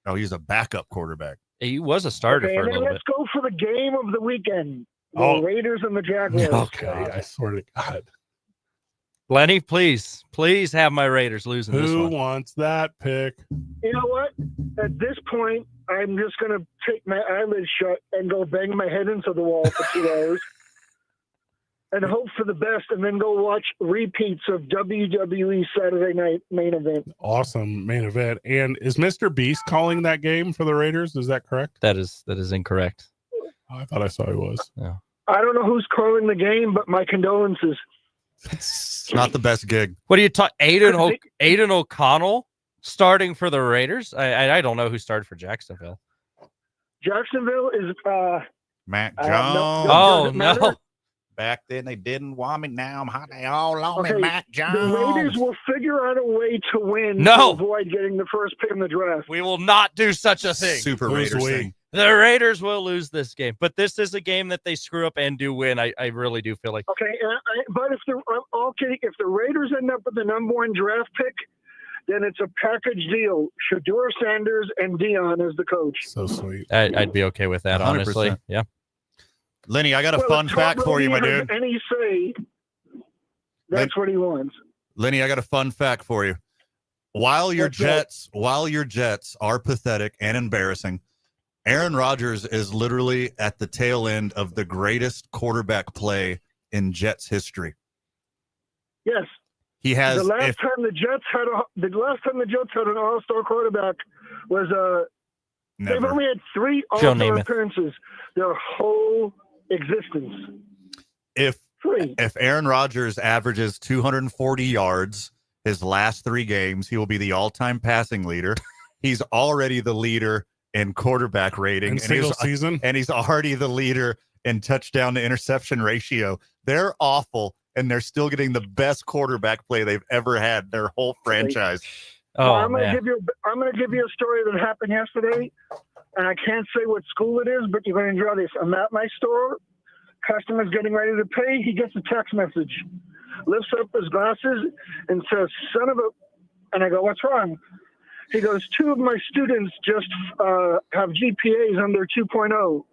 Oh, he's a backup quarterback. He was a starter Okay, for a and then little let's bit. go for the game of the weekend. The Raiders and the Jaguars. Okay, I swear to God. Lenny, please have my Raiders losing this Who one. wants that pick? You know what? At this point, I'm just going to take my eyelids shut and go bang my head into the wall for 2 hours and hope for the best and then go watch repeats of WWE Saturday Night Main Event. Awesome main event. And is Mr. Beast calling that game for the Raiders? Is that correct? That is incorrect. Oh, I thought I saw he was. Yeah. I don't know who's calling the game, but my condolences. It's not the best gig. What do you talk? Aiden O'Connell starting for the Raiders? I don't know who started for Jacksonville. Jacksonville is Mac no, Jones. Oh, does it matter? no. Back then they didn't want me. Now I'm hot. They all on Okay, me. Mac Jones. the Raiders will figure out a way to win No. to avoid getting the first pick in the draft. We will not do such a thing. Super Who's Raiders we? thing. The Raiders will lose this game, but this is a game that they screw up and do win. I really do feel like. Okay, but if the Raiders end up with the number 1 draft pick, then it's a package deal. Shedeur Sanders and Dion as the coach. So sweet. I'd be okay with that, 100%. honestly. Yeah. Lenny, I got a Well, fun if fact Tom for you, my Brady has dude. Any say, that's what he wants. Lenny, I got a fun fact for you. While your What's that? Jets are pathetic and embarrassing, Aaron Rodgers is literally at the tail end of the greatest quarterback play in Jets history. Yes. He has The last time the Jets had an all-star quarterback was they've never. only had 3 Joe all-star Namath. appearances their whole existence. If 3. Aaron Rodgers averages 240 yards his last 3 games, he will be the all-time passing leader. He's already the leader in quarterback rating, In single season. and he's already the leader in touchdown to interception ratio. They're awful, and they're still getting the best quarterback play they've ever had their whole franchise. Well, Oh, I'm man. gonna give you a story that happened yesterday, and I can't say what school it is, but you're gonna enjoy this. I'm at my store, customer's getting ready to pay. He gets a text message, lifts up his glasses, and says, "Son of a," and I go, "What's wrong?" He goes, "2 of my students just have GPAs under 2.0.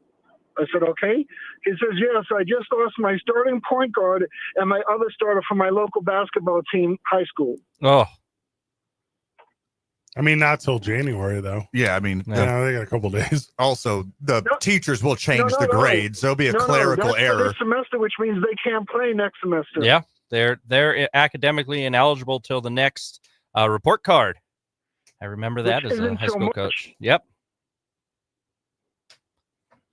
I said, "Okay." He says, "Yes, I just lost my starting point guard and my other starter from my local basketball team, high school." Oh, I mean, not till January though. Yeah, I mean, Yeah, they got a couple days. also the No. teachers will change No, the no. grades. There'll be a clerical that's for error. this semester, which means they can't play next semester. yeah. They're academically ineligible till the next report card. I remember that Which as a isn't high till school March. coach. Yep.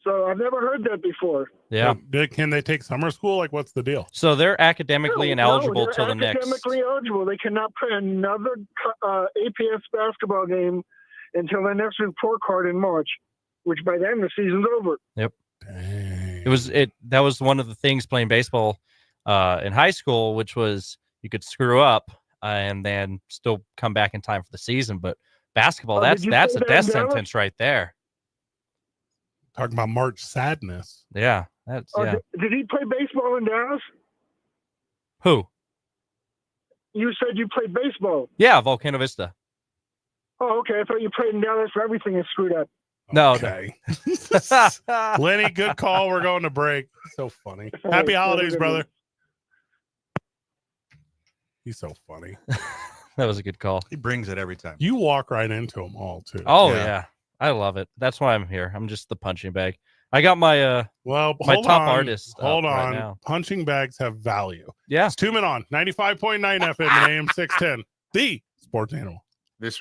So I've never heard that before. Yeah. Can they take summer school? Like, what's the deal? So they're academically ineligible they're till the next. academically eligible. They cannot play another APS basketball game until their next report card in March, which by then the season's over. Dang. That was one of the things playing baseball in high school, which was you could screw up and then still come back in time for the season. But basketball, Oh, that's did you a say that death in Dallas? sentence right there. Talking about March sadness. Yeah. That's yeah. Did he play baseball in Dallas? Who? You said you played baseball. Yeah, Volcano Vista. Oh, okay. I thought you played in Dallas where everything is screwed up. No. Okay. Lenny, good call. We're going to break. So funny. Happy holidays, brother. He's so funny. That was a good call. He brings it every time. You walk right into them all too. Oh Yeah. yeah. I love it. That's why I'm here. I'm just the punching bag. I got my Well, my hold top on. artist up Hold right on. now. Punching bags have value. Yeah. It's 2 Men On 95.9 FM and AM 610. The Sports Animal. This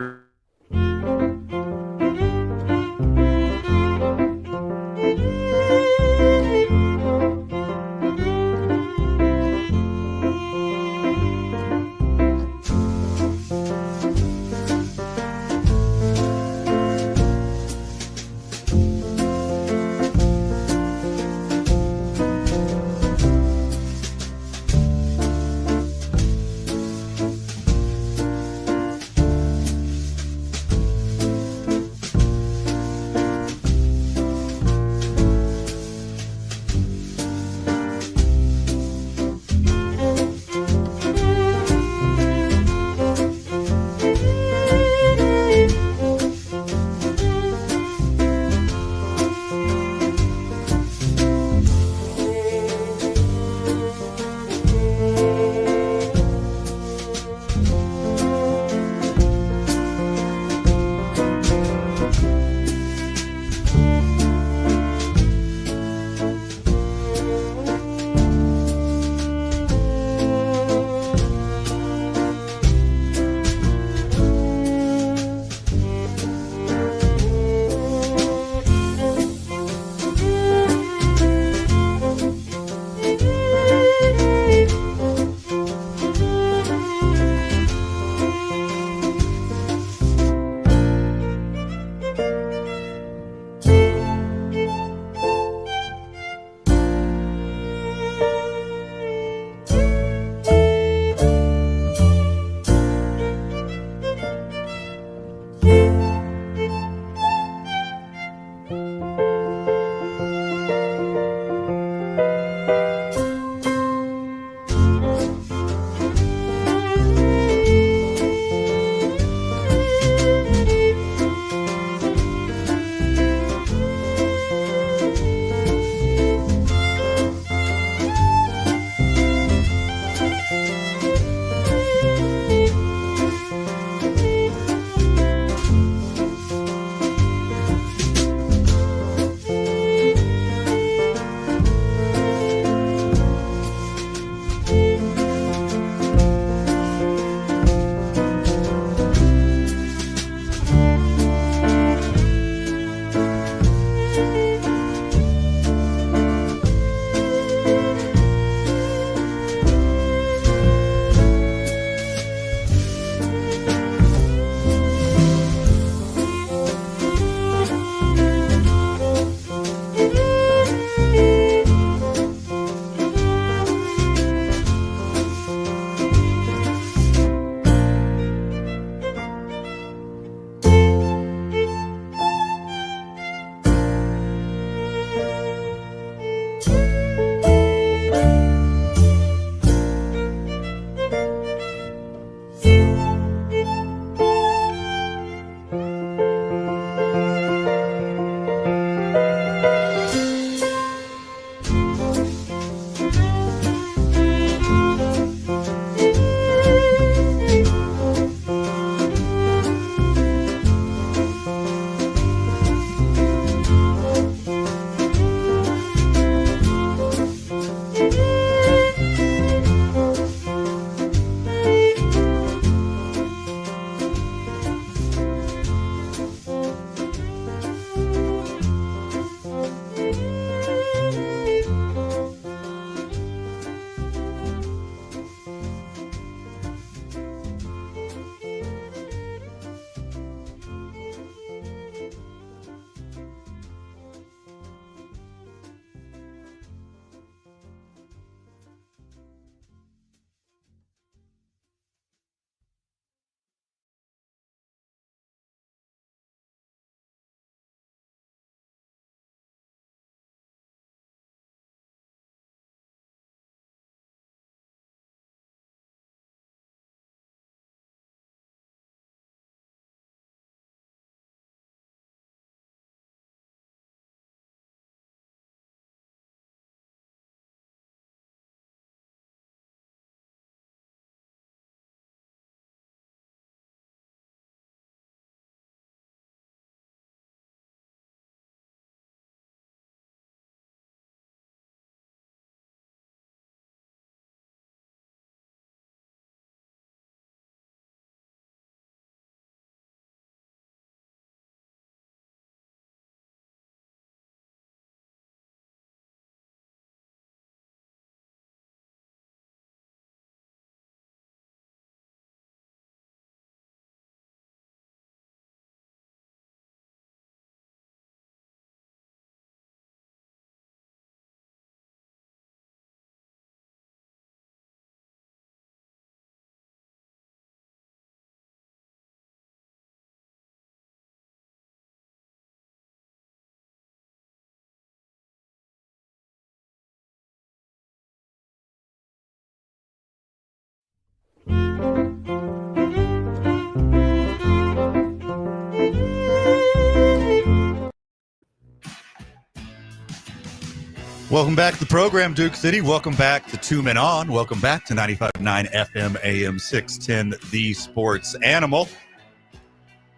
Welcome back to the program, Duke City. Welcome back to Two Men On. Welcome back to 95.9 FM AM 610, The Sports Animal.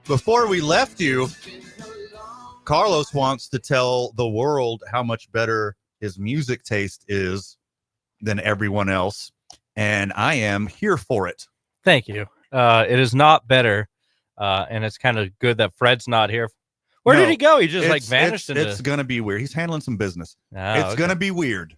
Before we left you, Carlos wants to tell the world how much better his music taste is than everyone else, and I am here for it. Thank you. It is not better, and it's kind of good that Fred's not here. Where did he go? He just vanished. It's going to be weird. He's handling some business. Oh, it's going to be weird.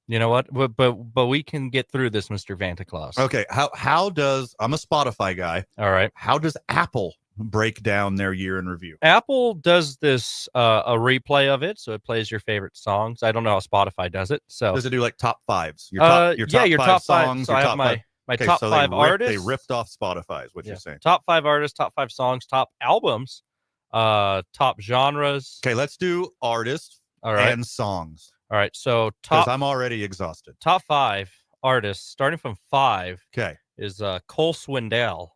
You know what? But we can get through this, Mr. Vanta Claus. Okay. How does, I'm a Spotify guy. All right. How does Apple break down their year in review? Apple does this a replay of it, so it plays your favorite songs. I don't know how Spotify does it. So does it do like top fives? Your top five. So I have my top five artists. They ripped off Spotify, is what you're saying. Top 5 artists, top 5 songs, top albums, top genres. Okay, let's do artists and songs. All right, so because I'm already exhausted. Top 5 artists, starting from 5. Okay, is Cole Swindell.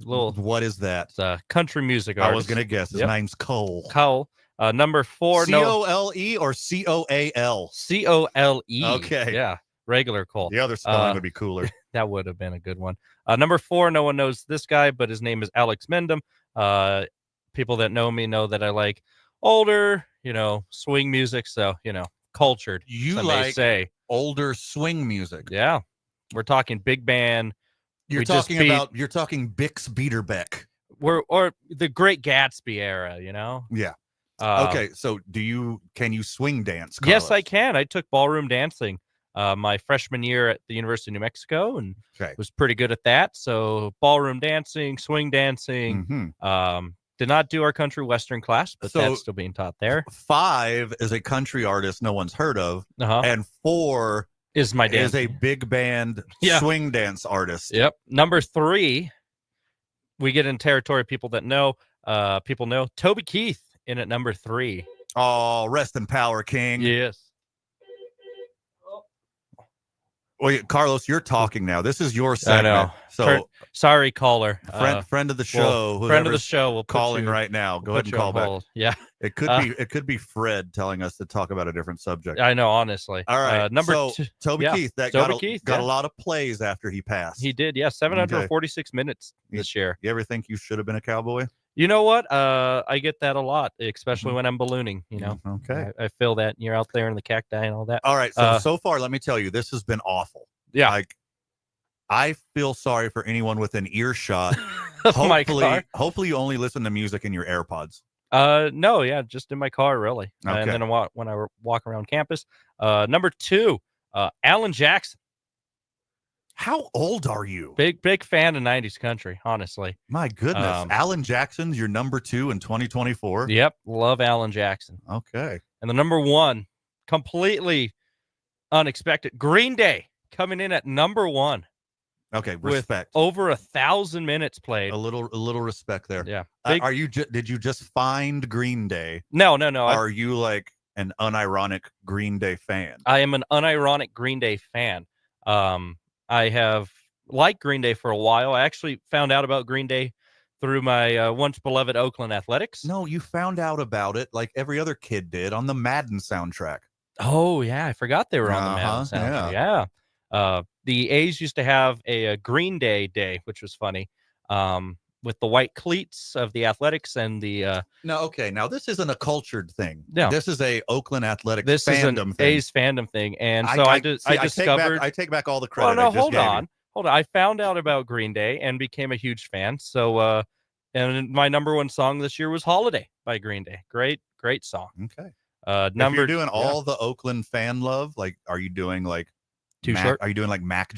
What is that? It's a country music artist. I was gonna guess his name's Cole. Cole. Number 4. C-O-L-E or C-O-A-L? C-O-L-E. Okay. Yeah. Regular Cole. The other spelling would be cooler. That would have been a good one. Number 4, no one knows this guy, but his name is Alex Mendham. People that know me know that I like older, swing music. So, cultured. You like older swing music. Yeah. We're talking big band. You're talking Bix Beiderbecke. Or the Great Gatsby era, Yeah. Okay, so can you swing dance, Carlos? Yes, I can. I took ballroom dancing my freshman year at the University of New Mexico and was pretty good at that. So ballroom dancing, swing dancing. Did not do our country western class, but that's still being taught there. 5 is a country artist no one's heard of, and 4 is a big band swing dance artist. Yep. Number 3, we get in territory people know. Toby Keith in at number 3. Oh, rest in power, King. Yes. Wait, Carlos, you're talking now. This is your segment. I know. So sorry, caller. Friend of the show. Friend of the show. Will calling right now. Go ahead and call back. Yeah. It could be Fred telling us to talk about a different subject. I know, honestly. All right. Number 2. Toby Keith. That got a lot of plays after he passed. He did. Yeah. 746 minutes this year. You ever think you should have been a cowboy? You know what? I get that a lot, especially when I'm ballooning. Okay. I feel that you're out there in the cacti and all that. All right. So far, let me tell you, this has been awful. Yeah. Like, I feel sorry for anyone with an earshot. Hopefully, you only listen to music in your AirPods. No, yeah, just in my car, really. Okay. And then when I walk around campus. Number 2, Alan Jackson. How old are you? Big fan of 90s country, honestly. My goodness. Alan Jackson's your number 2 in 2024? Yep. Love Alan Jackson. Okay. And the number 1, completely unexpected, Green Day coming in at number 1. Okay, respect. With over 1,000 minutes played. A little respect there. Yeah. Did you just find Green Day? No. Are you like an unironic Green Day fan? I am an unironic Green Day fan. I have liked Green Day for a while. I actually found out about Green Day through my once beloved Oakland Athletics. No, you found out about it like every other kid did on the Madden soundtrack. Oh, yeah. I forgot they were on the Madden soundtrack. Yeah. The A's used to have a Green Day, which was funny, with the white cleats of the Athletics and the. Now this isn't a cultured thing. No, this is a Oakland Athletics this fandom is an thing. A's fandom thing, and so I discovered. I take back all the credit. Oh no, hold on. I found out about Green Day and became a huge fan. So, and my number 1 song this year was "Holiday" by Green Day. Great song. Okay. If you're doing all the Oakland fan love, like, are you doing like Too Short? Are you doing like Mac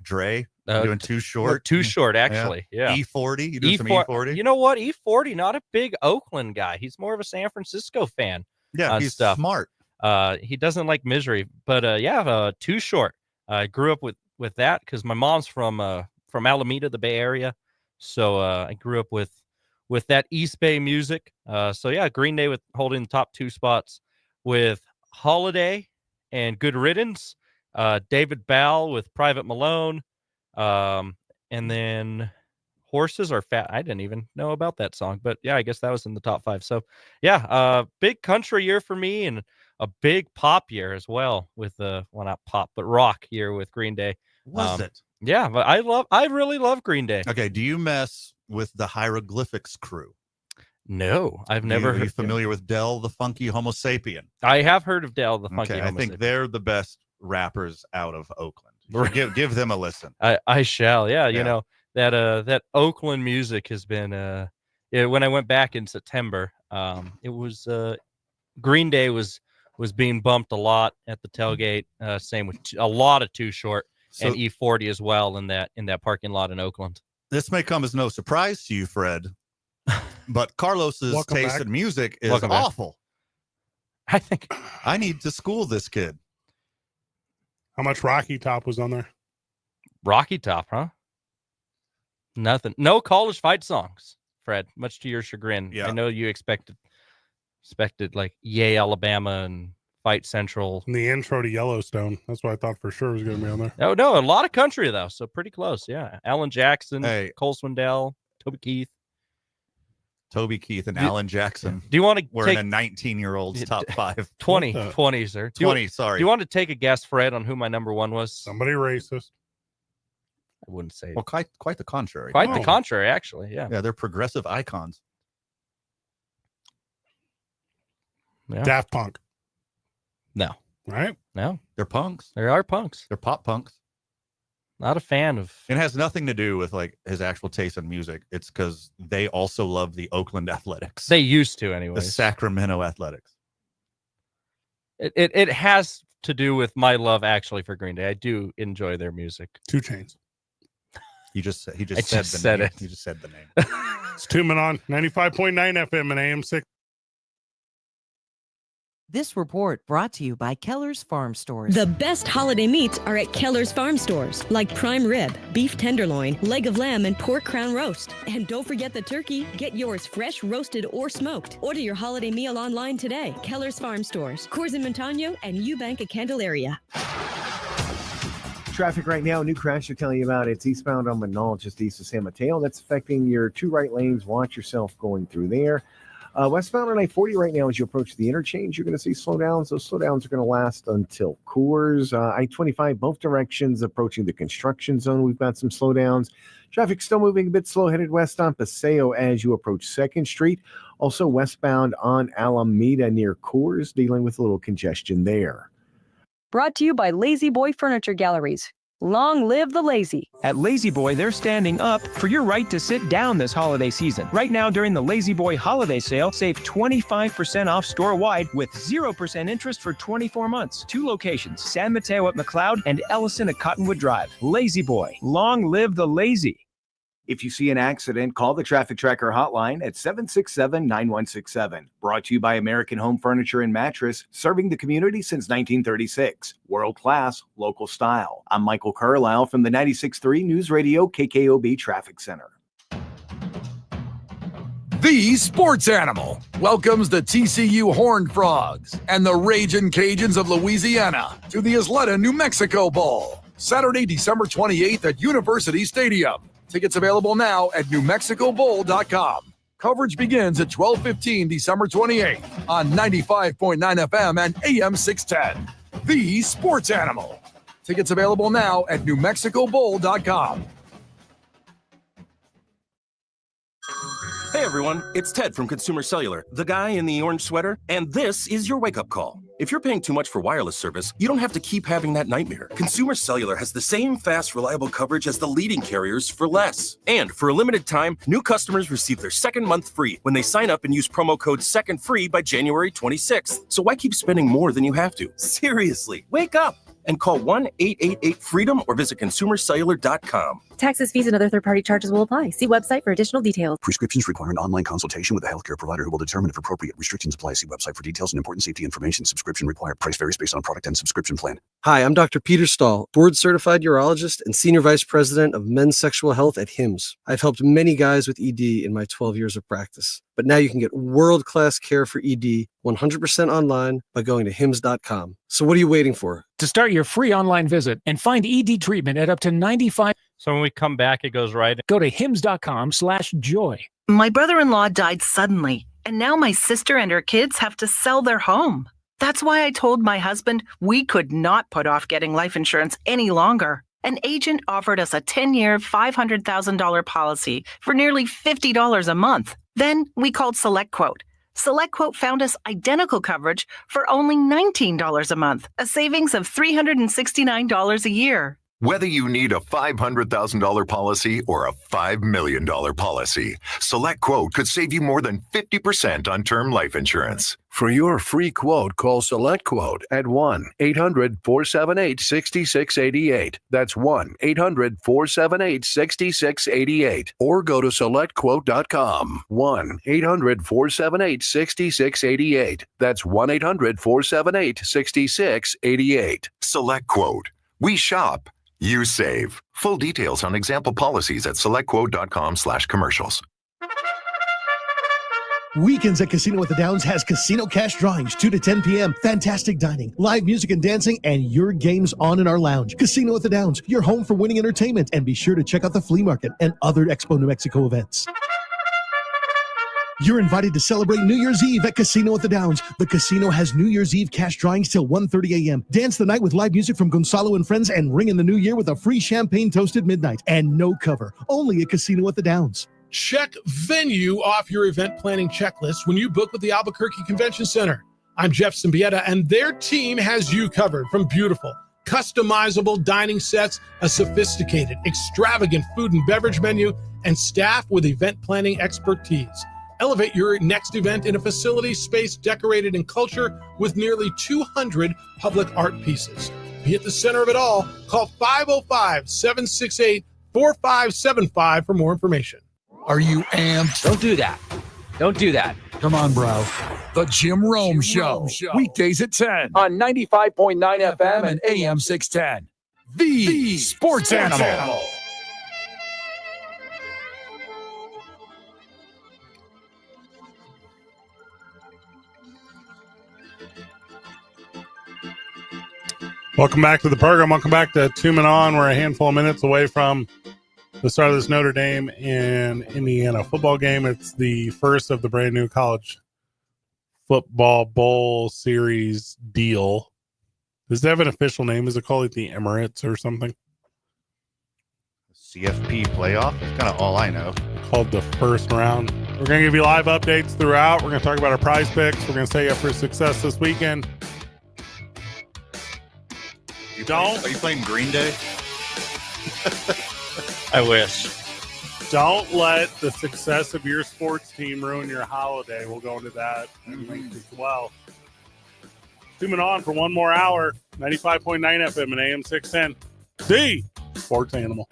Dre? Doing Too Short? Too Short, actually. Yeah. E40? You doing some E40? You know what? E40, not a big Oakland guy. He's more of a San Francisco fan. Yeah, he's smart. He doesn't like misery, but Too Short. I grew up with that because my mom's from Alameda, the Bay Area. So I grew up with that East Bay music. So yeah, Green Day with holding the top 2 spots with Holiday and Good Riddance. David Ball with Private Malone. And then Horses Are Fat. I didn't even know about that song, but yeah, I guess that was in the top 5. So yeah, big country year for me. And a big pop year as well with well, not pop, but rock year with Green Day. Was it? Yeah, but I really love Green Day. Okay, do you mess with the Hieroglyphics crew? No, I've never Are you heard. familiar with Del the Funky Homo Sapien? I have heard of Del the Funky. Okay, I Homo think Sapien. they're the best rappers out of Oakland. So give them a listen. I shall. Yeah, Yeah. you know that Oakland music has been. When I went back in September, it was Green Day was being bumped a lot at the tailgate. Same with a lot of Too Short So and E40 as well in that parking lot in Oakland. this may come as no surprise to you, Fred, but Carlos's Welcome taste back. in music is Welcome back. awful. I think I need to school this kid. How much Rocky Top was on there? Rocky Top, huh? Nothing. No college fight songs, Fred. Much to your chagrin. Yeah. I know you expected like Yay Alabama and Fight Central. In the intro to Yellowstone. That's what I thought for sure was going to be on there. Oh no, a lot of country though, so pretty close. Yeah, Alan Jackson, Hey. Cole Swindell, Toby Keith. Toby Keith and Do- Alan Jackson Do you want to were in take a 19-year-old's top 5. 20, What the- 20, sir? Do you, 20, sorry. do you want to take a guess, Fred, on who my number one was? Somebody racist. I wouldn't say Well, quite the contrary. quite the Oh. contrary, actually. Yeah. Yeah, they're progressive icons. Yeah. Daft Punk. No, Right? no, They're punks. there are punks. They're pop punks. Not a fan of. It has nothing to do with like his actual taste in music. It's because they also love the Oakland Athletics, They used to, the anyway. Sacramento Athletics. It has to do with my love actually for Green Day. I do enjoy their music. 2 Chainz. He just said I the just said name. it. He just said the name. It's 2 Men on 95.9 FM and AM 6. This report brought to you by Keller's Farm Stores. The best holiday meats are at Keller's Farm Stores, like prime rib, beef tenderloin, leg of lamb, and pork crown roast. And don't forget the turkey. Get yours fresh, roasted, or smoked. Order your holiday meal online today. Keller's Farm Stores, Coors and Montano, and Eubank at Candelaria. Traffic right now, new crash they're telling you about. It's eastbound on Manal, just east of San Mateo. That's affecting your 2 right lanes. Watch yourself going through there. Westbound on I-40 right now, as you approach the interchange, you're going to see slowdowns. Those slowdowns are going to last until Coors. I-25, both directions approaching the construction zone. We've got some slowdowns. Traffic still moving a bit slow, headed west on Paseo as you approach 2nd Street. Also westbound on Alameda near Coors, dealing with a little congestion there. Brought to you by Lazy Boy Furniture Galleries. Long live the lazy. At Lazy Boy, they're standing up for your right to sit down this holiday season. Right now, during the Lazy Boy holiday sale, save 25% off store-wide with 0% interest for 24 months. 2 locations, San Mateo at McLeod and Ellison at Cottonwood Drive. Lazy Boy, long live the lazy. If you see an accident, call the Traffic Tracker hotline at 767-9167. Brought to you by American Home Furniture and Mattress, serving the community since 1936. World class, local style. I'm Michael Carlisle from the 96.3 News Radio KKOB Traffic Center. The Sports Animal welcomes the TCU Horned Frogs and the Ragin' Cajuns of Louisiana to the Isleta, New Mexico Bowl, Saturday, December 28th at University Stadium. Tickets available now at newmexicobowl.com. Coverage begins at 12:15 December 28th on 95.9 FM and AM 610. The Sports Animal. Tickets available now at newmexicobowl.com. Hey everyone, it's Ted from Consumer Cellular, the guy in the orange sweater, and this is your wake-up call. If you're paying too much for wireless service, you don't have to keep having that nightmare. Consumer Cellular has the same fast, reliable coverage as the leading carriers for less. And for a limited time, new customers receive their 2nd month free when they sign up and use promo code SECONDFREE by January 26th. So why keep spending more than you have to? Seriously, wake up and call 1-888-FREEDOM or visit consumercellular.com. Taxes, fees, and other third-party charges will apply. See website for additional details. Prescriptions require an online consultation with a healthcare provider who will determine if appropriate. Restrictions apply. See website for details and important safety information. Subscription required. Price varies based on product and subscription plan. Hi, I'm Dr. Peter Stahl, board-certified urologist and senior vice president of men's sexual health at HIMSS. I've helped many guys with ED in my 12 years of practice. But now you can get world-class care for ED 100% online by going to hims.com. So what are you waiting for? To start your free online visit and find ED treatment at up to 95. So when we come back, it goes right. Go to hims.com/joy. My brother-in-law died suddenly, and now my sister and her kids have to sell their home. That's why I told my husband we could not put off getting life insurance any longer. An agent offered us a 10-year, $500,000 policy for nearly $50 a month. Then we called SelectQuote. SelectQuote found us identical coverage for only $19 a month, a savings of $369 a year. Whether you need a $500,000 policy or a $5 million policy, SelectQuote could save you more than 50% on term life insurance. For your free quote, call SelectQuote at 1-800-478-6688. That's 1-800-478-6688. Or go to SelectQuote.com. 1-800-478-6688. That's 1-800-478-6688. SelectQuote. We shop. You save. Full details on example policies at selectquote.com/commercials. Weekends at Casino at the Downs has casino cash drawings 2 to 10 p.m., fantastic dining, live music and dancing, and your games on in our lounge. Casino at the Downs, your home for winning entertainment. And be sure to check out the flea market and other Expo New Mexico events. You're invited to celebrate New Year's Eve at Casino at the Downs. The casino has New Year's Eve cash drawings till 1:30 a.m. Dance the night with live music from Gonzalo and Friends and ring in the new year with a free champagne toast at midnight. And no cover. Only at Casino at the Downs. Check venue off your event planning checklist when you book with the Albuquerque Convention Center. I'm Jeff Symbieta, and their team has you covered from beautiful, customizable dining sets, a sophisticated, extravagant food and beverage menu, and staff with event planning expertise. Elevate your next event in a facility space decorated in culture with nearly 200 public art pieces. Be at the center of it all. Call 505-768-4575 for more information. Are you amped? Don't do that. Don't do that. Come on, bro. The Jim Rome Show. Weekdays at 10 on 95.9 FM and AM 610. The Sports Animal. Welcome back to the program. Welcome back to Two Men On. We're a handful of minutes away from the start of this Notre Dame and Indiana football game. It's the first of the brand new college football bowl series deal. Does it have an official name? Is it called the Emirates or something? CFP playoff? That's kind of all I know. Called the first round. We're going to give you live updates throughout. We're going to talk about our prize picks. We're going to set you up for success this weekend. Are you playing Green Day? I wish. Don't let the success of your sports team ruin your holiday. We'll go into that as well. Two Men On for one more hour. 95.9 FM and AM 610. The Sports Animal.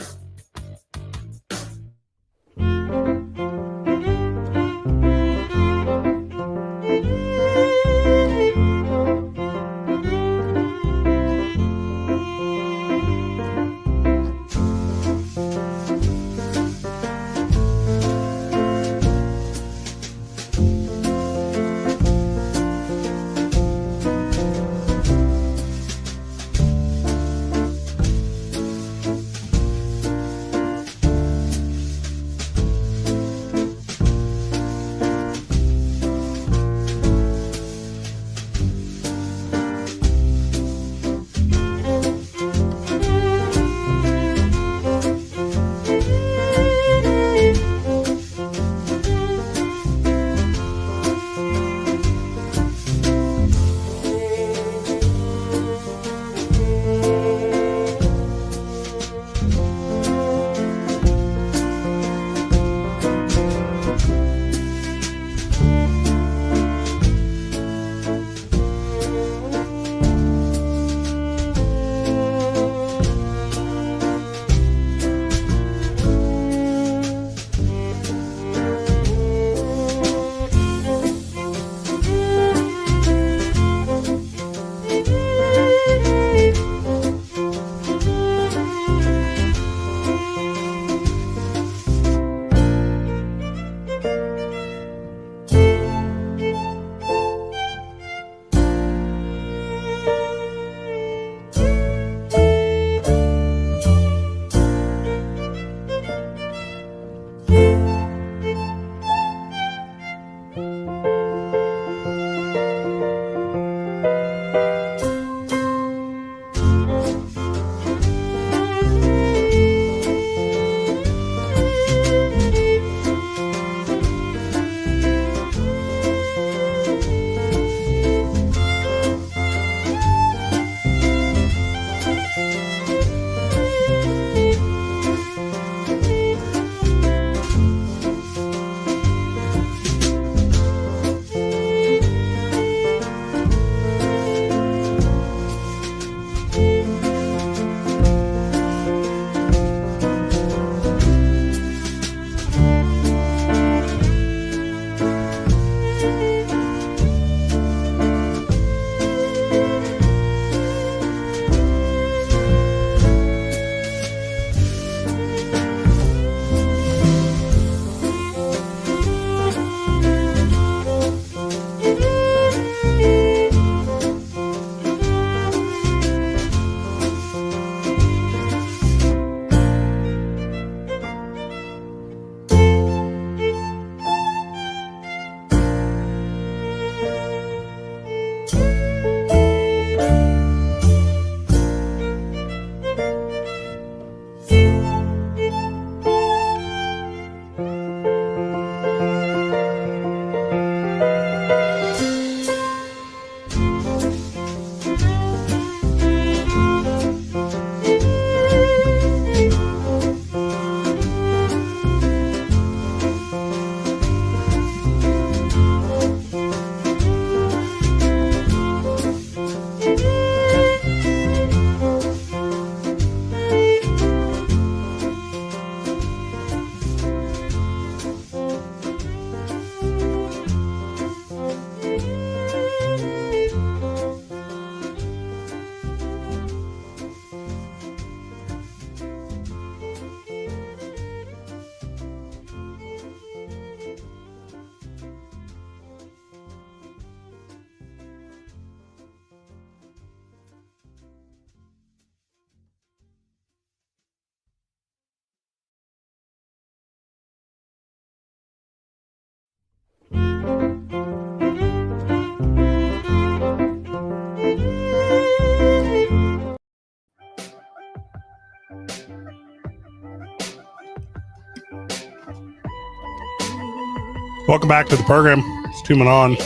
Welcome back to the program. It's 2 Men On.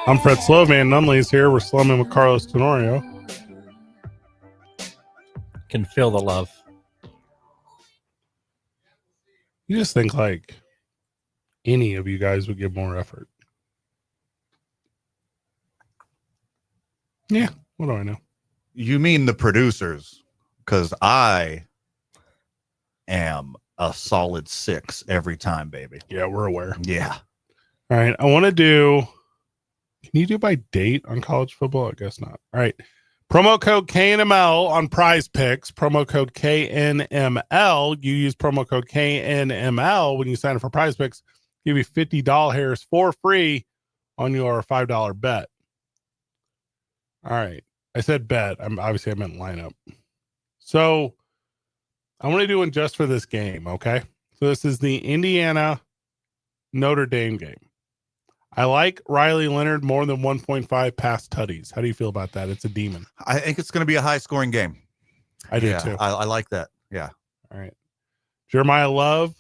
I'm Fred Slovan. Nunley's here. We're slumming with Carlos Tenorio. Can feel the love. You just think like any of you guys would give more effort. Yeah. What do I know? You mean the producers? Because I am a solid 6 every time, baby. Yeah, we're aware. Yeah. All right. I want to do. Can you do by date on college football? I guess not. All right. Promo code KNML on Prize Picks. Promo code KNML. You use promo code KNML when you sign up for Prize Picks. Give you $50 for free on your $5 bet. All right. I said bet. I meant lineup. So I want to do one just for this game, okay? So this is the Indiana Notre Dame game. I like Riley Leonard more than 1.5 pass tutties. How do you feel about that? It's a demon. I think it's going to be a high-scoring game. I do too. I like that. Yeah. All right. Jeremiah Love,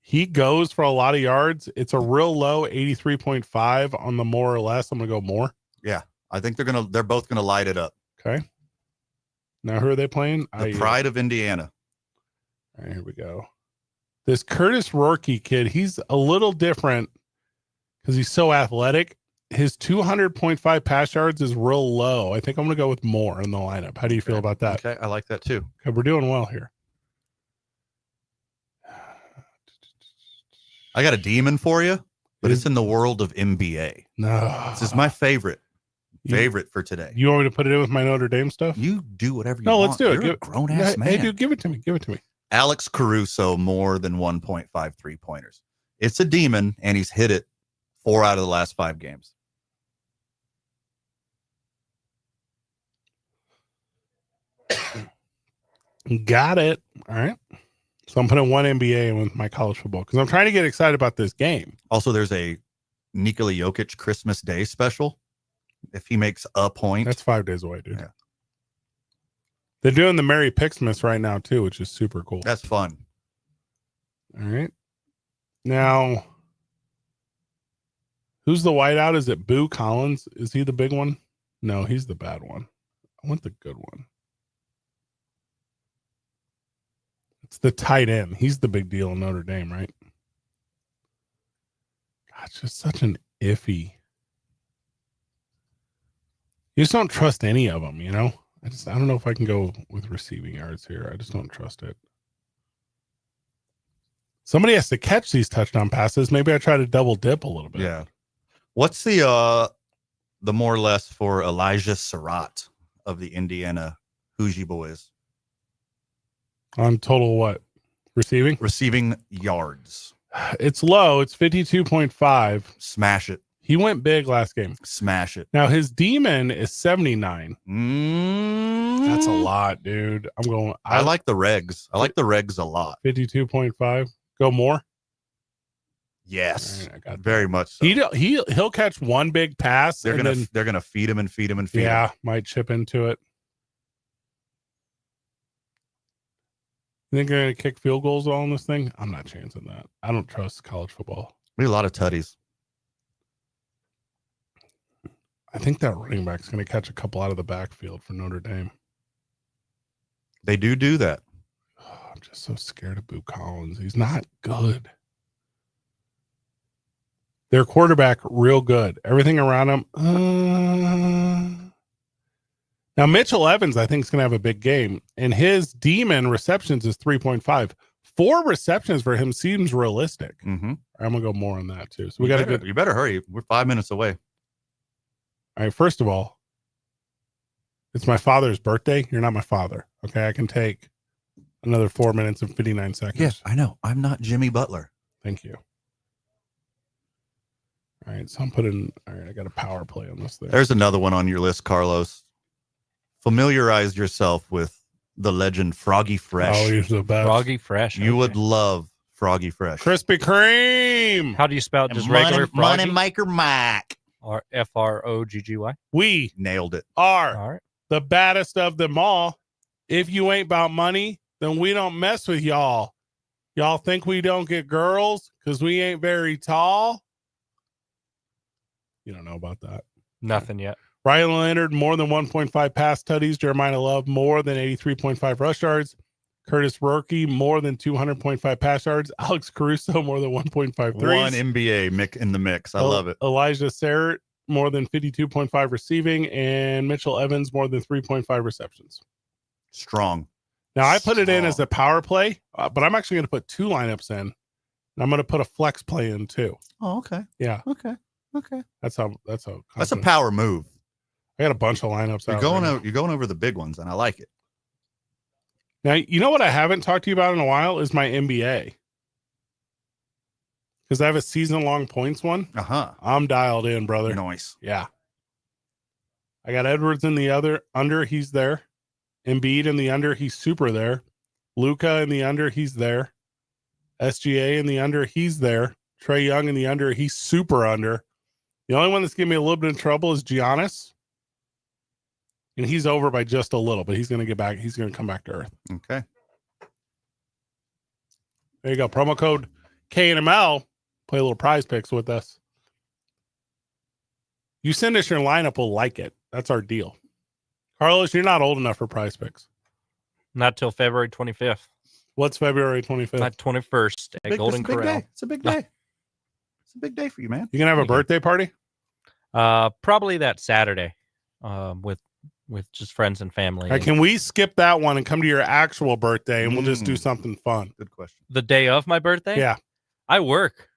he goes for a lot of yards. It's a real low 83.5 on the more or less. I'm going to go more. Yeah. I think they're both going to light it up. Okay. Now, who are they playing? The Pride of Indiana. All right, here we go. This Curtis Rourke kid, he's a little different because he's so athletic. His 200.5 pass yards is real low. I think I'm going to go with more in the lineup. How do you feel about that? Okay, I like that too. Okay, we're doing well here. I got a demon for you, but it's in the world of NBA. No. This is my favorite for today. You want me to put it in with my Notre Dame stuff? You do whatever you want. No, let's do it. You're a grown-ass man. Hey, dude, give it to me. Give it to me. Alex Caruso, more than 1.5 3-pointers. It's a demon, and he's hit it 4 out of the last 5 games. Got it. All right. So I'm putting one NBA in with my college football because I'm trying to get excited about this game. Also, there's a Nikola Jokic Christmas Day special. If he makes a point. That's 5 days away, dude. Yeah. They're doing the Merry Pixmas right now, too, which is super cool. That's fun. All right. Now, who's the whiteout? Is it Boo Collins? Is he the big one? No, he's the bad one. I want the good one. It's the tight end. He's the big deal in Notre Dame, right? God, it's just such an iffy. You just don't trust any of them, you know? I don't know if I can go with receiving yards here. I just don't trust it. Somebody has to catch these touchdown passes. Maybe I try to double dip a little bit. Yeah. What's the more or less for Elijah Surratt of the Indiana Hoosier Boys? On total what? Receiving? Receiving yards. It's low. It's 52.5. Smash it. He went big last game. Smash it. Now his demon is 79. That's a lot, dude. I like the regs. I like the regs a lot. 52.5. Go more. Yes, right, I got very much so. He'll catch one big pass. They're gonna feed him and feed him and feed him. Yeah, might chip into it. You think they're gonna kick field goals all in this thing? I'm not chancing that. I don't trust college football. We have a lot of tutties. I think that running back's gonna catch a couple out of the backfield for Notre Dame. They do that. Oh, I'm just so scared of Boo Collins. He's not good. Their quarterback, real good. Everything around him. Now, Mitchell Evans, I think, is going to have a big game. And his demon receptions is 3.5. 4 receptions for him seems realistic. Mm-hmm. I'm going to go more on that, too. So you better hurry. We're 5 minutes away. All right. First of all, it's my father's birthday. You're not my father. Okay. I can take another 4 minutes and 59 seconds. Yes, I know. I'm not Jimmy Butler. Thank you. All right, so I'm putting. All right, I got a power play on this thing. There's another one on your list, Carlos. Familiarize yourself with the legend Froggy Fresh. Oh, he's the best. Froggy Fresh. You would love Froggy Fresh. Krispy Kreme. How do you spell it? Just regular Froggy? Money Maker Mike. Or Froggy? We nailed it. Are the baddest of them all. If you ain't about money, then we don't mess with y'all. Y'all think we don't get girls because we ain't very tall? You don't know about that. Nothing yet. Ryan Leonard, more than 1.5 pass tutties. Jeremiah Love, more than 83.5 rush yards. Curtis Rourke, more than 200.5 pass yards. Alex Caruso, more than 1.5 threes. One NBA in the mix. I love it. Elijah Sarrett, more than 52.5 receiving. And Mitchell Evans, more than 3.5 receptions. Strong. Now, I put it in as a power play, but I'm actually going to put 2 lineups in. And I'm going to put a flex play in too. Oh, okay. Yeah. Okay. That's how. That's a power move. I got a bunch of lineups. You're going over the big ones, and I like it. Now, you know what I haven't talked to you about in a while is my NBA. Because I have a season-long points one. I'm dialed in, brother. Nice. Yeah. I got Edwards in the under. He's there. Embiid in the under. He's super there. Luka in the under. He's there. SGA in the under. He's there. Trae Young in the under. He's super under. The only one that's giving me a little bit of trouble is Giannis. And he's over by just a little, but he's going to get back. He's going to come back to earth. Okay. There you go. Promo code KNML. Play a little prize picks with us. You send us your lineup, we'll like it. That's our deal. Carlos, you're not old enough for prize picks. Not till February 25th. What's February 25th? Not 21st at Golden Corral. It's a big day. It's a big day for you, man. You going to have a birthday party? Probably that Saturday with just friends and family. Can we skip that one and come to your actual birthday and we'll just do something fun? Good question. The day of my birthday? Yeah. I work.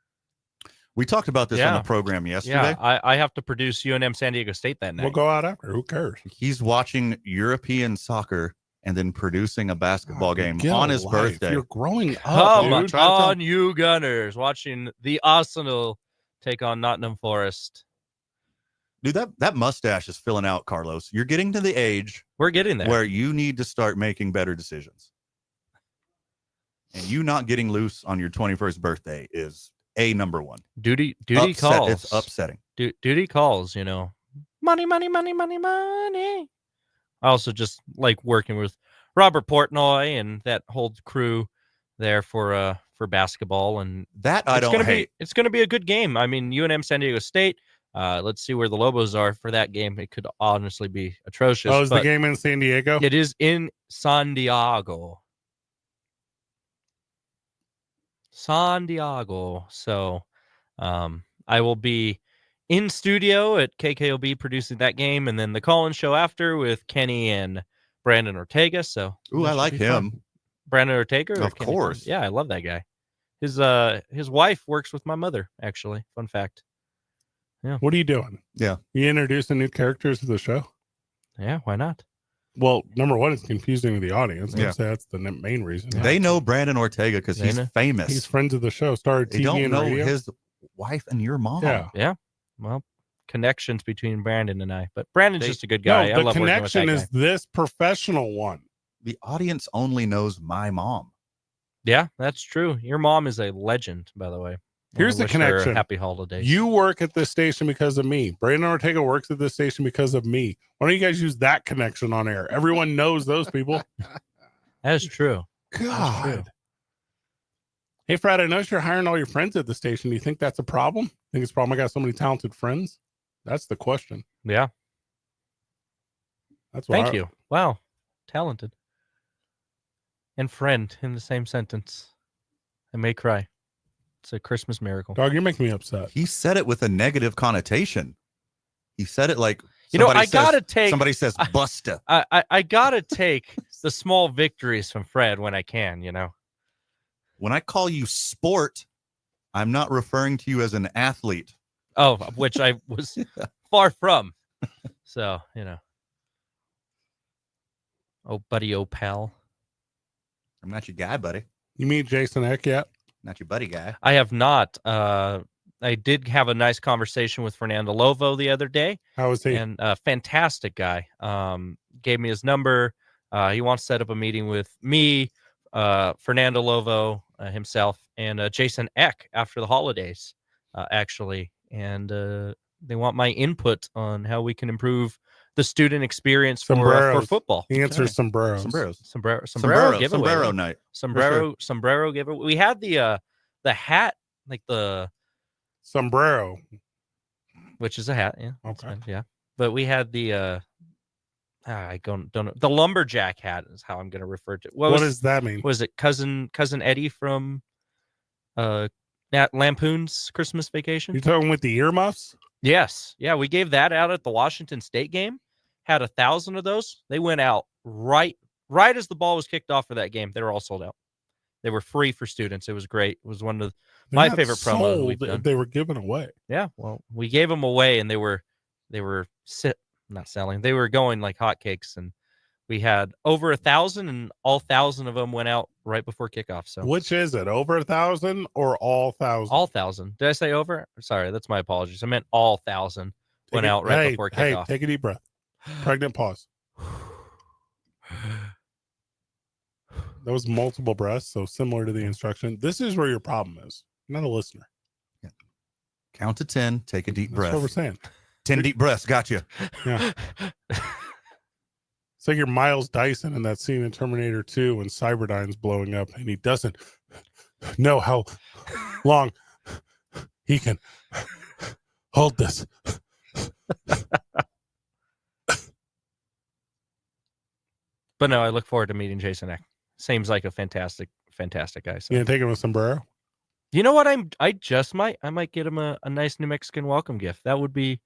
We talked about this on the program yesterday. Yeah, I have to produce UNM San Diego State that night. We'll go out after. Who cares? He's watching European soccer and then producing a basketball game on his birthday. You're growing up. Come on, you Gunners. Watching the Arsenal take on Nottingham Forest. Dude, that mustache is filling out, Carlos. You're getting to the age we're getting there where you need to start making better decisions. And you not getting loose on your 21st birthday is number one. Duty calls. It's upsetting. Duty calls, you know. Money, money, money, money, money. I also just like working with Robert Portnoy and that whole crew there for basketball, and that I don't hate. It's going to be a good game. I mean, UNM San Diego State. Let's see where the Lobos are for that game. It could honestly be atrocious. Oh, is the game in San Diego? It is in San Diego. So I will be in studio at KKOB producing that game, and then the call-in show after with Kenny and Brandon Ortega. So I like him. Brandon Ortega? Of course. Yeah, I love that guy. His wife works with my mother, actually. Fun fact. Yeah. What are you doing? Yeah. You introducing new characters to the show? Yeah, why not? Well, number one, it's confusing to the audience. Yeah. I'd say that's the main reason. They know Brandon Ortega because he's famous. He's friends of the show. Started TV they don't and know radio. his wife and your mom. Yeah. Well, connections between Brandon and I. But Brandon's just a good guy. No, I love the working with that connection guy. is this professional one. The audience only knows my mom. Yeah, that's true. Your mom is a legend, by the way. Here's the connection. Happy holidays. You work at this station because of me. Brandon Ortega works at this station because of me. Why don't you guys use that connection on air? Everyone knows those people. That is true. God. Hey, Fred, I noticed you're hiring all your friends at the station. Do you think that's a problem? Think it's a problem I got so many talented friends? That's the question. Yeah. That's why. Thank you. Wow. Talented. And friend in the same sentence. I may cry. It's a Christmas miracle. Dog, you're making me upset. He said it with a negative connotation. He said it like I gotta take. Somebody says "busta." I gotta take the small victories from Fred when I can. You know, when I call you sport, I'm not referring to you as an athlete. Oh, which I was far from. So oh buddy, oh pal. I'm not your guy, buddy. You meet Jason Eck yet? Not your buddy guy. I have not. I did have a nice conversation with Fernando Lovo the other day. How was he? And fantastic guy. Gave me his number. He wants to set up a meeting with me, Fernando Lovo himself, and Jason Eck after the holidays, actually. And they want my input on how we can improve the student experience for Sombreros. football. The answer is sombreros. Sombrero giveaway. Sombrero night. Sombrero giveaway. We had the hat, like the sombrero, which is a hat. Yeah. Okay. Yeah. But we had the I don't know. The lumberjack hat is how I'm going to refer to it. What does that mean? Was it cousin Eddie from Lampoon's Christmas Vacation? You talking with the earmuffs? Yes. Yeah, we gave that out at the Washington State game. Had 1,000 of those. They went out right as the ball was kicked off for that game. They were all sold out. They were free for students. It was great. It was one of my favorite promos we've done. They were given away. Yeah, well, we gave them away, and they were not selling. They were going like hotcakes, and we had over 1,000, and all 1,000 of them went out right before kickoff. So, which is it? Over 1,000 or all 1,000? All 1,000. Did I say over? Sorry, that's my apologies. I meant all 1,000 went out right before kickoff. Take a deep breath. Pregnant pause. That was multiple breaths, so similar to the instruction. This is where your problem is. You're not a listener. Yeah. Count to 10. Take a deep breath. That's what we're saying. 10 deep breaths. Gotcha. Yeah. It's like you're Miles Dyson in that scene in Terminator 2 when Cyberdyne's blowing up, and he doesn't know how long he can hold this. But no, I look forward to meeting Jason Eck. Seems like a fantastic guy. So. You gonna take him a sombrero? You know what? I might get him a nice New Mexican welcome gift. That would be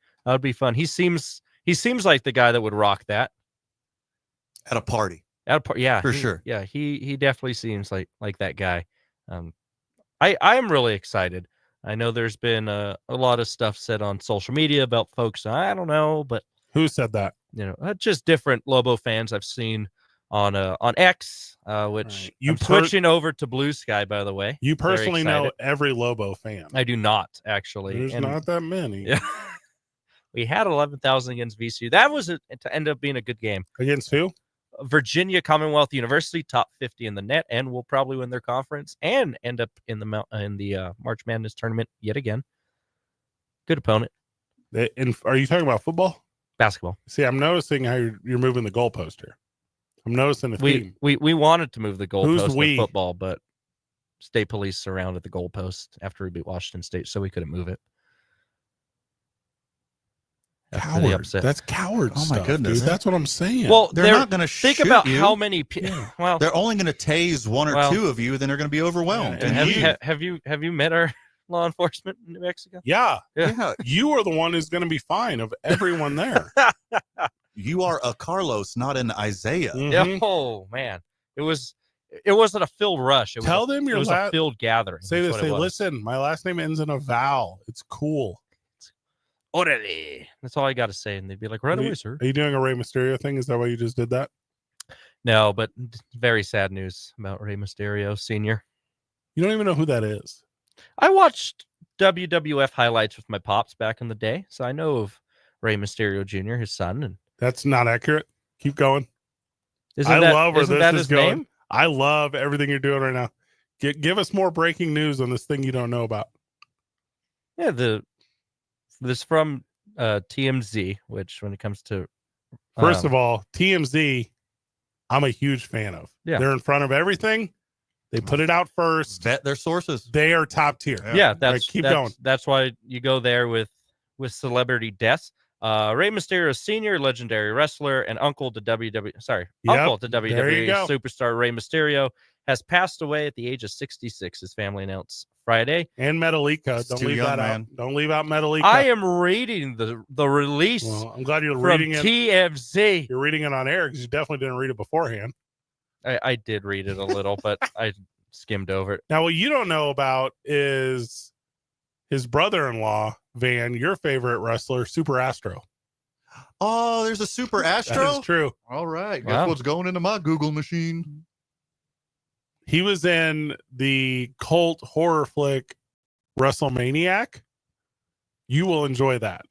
fun. He seems like the guy that would rock that at a party. Yeah, for sure. Yeah, he definitely seems like that guy. I am really excited. I know there's been a lot of stuff said on social media about folks. I don't know, but who said that? You know, just different Lobo fans I've seen on X, which I'm switching over to Blue Sky, by the way. You personally know every Lobo fan. I do not, actually. There's not that many. Yeah. We had 11,000 against VCU. That was to end up being a good game. Against who? Virginia Commonwealth University, top 50 in the net, and will probably win their conference and end up in the March Madness tournament yet again. Good opponent. Are you talking about football? Basketball. See, I'm noticing how you're moving the goalpost here. I'm noticing the theme. We wanted to move the goalpost in football, but state police surrounded the goalpost after we beat Washington State, so we couldn't move it. Coward. That's coward Oh stuff, my goodness. dude. That's what I'm saying. Well, they're not going to think shoot about you. how many people. Well, they're only going to tase one or two of you, then they're going to be overwhelmed. And have you met our law enforcement in New Mexico? Yeah. You are the one who's going to be fine of everyone there. You are a Carlos, not an Isaiah. Mm-hmm. Oh man, it wasn't a filled rush. It was a filled gathering. Say this. Say, listen, my last name ends in a vowel. It's cool. Orale. That's all I got to say, and they'd be like, "Right away, sir." Are you doing a Rey Mysterio thing? Is that why you just did that? No, but very sad news about Rey Mysterio Sr. You don't even know who that is. I watched WWF highlights with my pops back in the day, so I know of Rey Mysterio Jr., his son. And that's not accurate. Keep going. I love where this is going. Name? I love everything you're doing right now. Give us more breaking news on this thing you don't know about. Yeah, this from TMZ, which when it comes to first of all, TMZ, I'm a huge fan of. Yeah, they're in front of everything. They put it out first. Vet their sources. They are top tier. Yeah, keep going. That's why you go there with celebrity deaths. Rey Mysterio Sr., legendary wrestler and uncle to WWE superstar Rey Mysterio, has passed away at the age of 66. His family announced Friday. And Metallica. Don't leave that out. Don't leave out Metallica. I am reading the release. Well, I'm glad you're from reading it. TMZ. You're reading it on air because you definitely didn't read it beforehand. I did read it a little, but I skimmed over it. Now, what you don't know about is his brother-in-law, Van, your favorite wrestler, Super Astro. Oh, there's a Super Astro? That is true. All right. Guess what's going into my Google machine? He was in the cult horror flick WrestleManiac. You will enjoy that.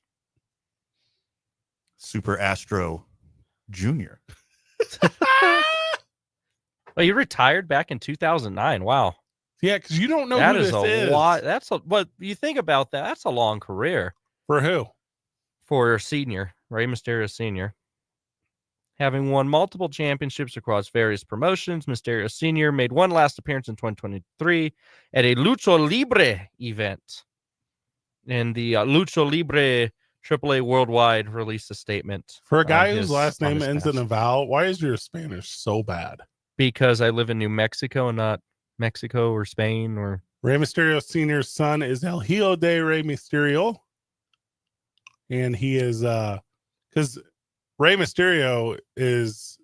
Super Astro Jr. Well, you retired back in 2009. Wow. Yeah, because you don't know that who is this a lot. But you think about that. That's a long career. For who? For Senior, Rey Mysterio Sr. Having won multiple championships across various promotions, Mysterio Sr. made one last appearance in 2023 at a Lucha Libre event. And the Lucha Libre AAA Worldwide released a statement. For a guy whose last name ends in a vowel, why is your Spanish so bad? Because I live in New Mexico and not Mexico or Spain or... Rey Mysterio Sr.'s son is El Hijo de Rey Mysterio. And he is... because Rey Mysterio is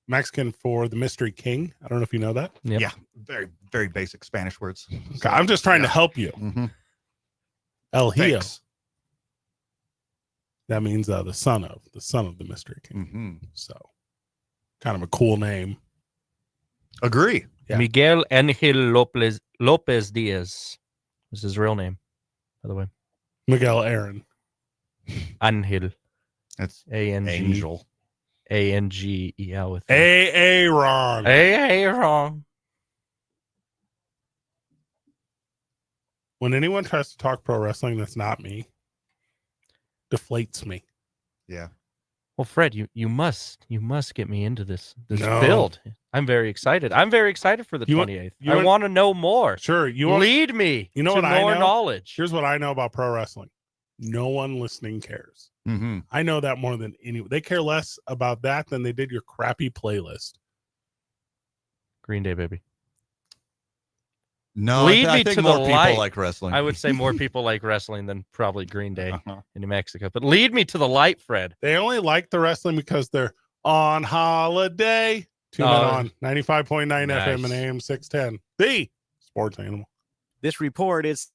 Mexican for the Mystery King. I don't know if you know that. Yep. Yeah, very, very basic Spanish words. Okay, I'm just trying to help you. Mm-hmm. El Hijo. Thanks. That means the son of the Mystery King. Mm-hmm. So, kind of a cool name. Agree. Yeah. Miguel Angel Lopez Diaz is his real name, by the way. Miguel Aaron. Angel. That's A-N-G. Angel. A-N-G-E-L with Aaron. Aaron. When anyone tries to talk pro wrestling that's not me, deflates me. Yeah. Well, Fred, you must get me into this No. build. I'm very excited. I'm very excited for the 28th. I want to know more. Sure, lead me. You know to what I more know? knowledge. Here's what I know about pro wrestling. No one listening cares. Mm-hmm. I know that more than anyone. They care less about that than they did your crappy playlist. Green Day, baby. No, Lead I me think to more the people light. like wrestling. I would say more people like wrestling than probably Green Day in New Mexico. But lead me to the light, Fred. They only like the wrestling because they're on holiday. Tune in on 95.9 FM and AM 610. The Sports Animal. This report is...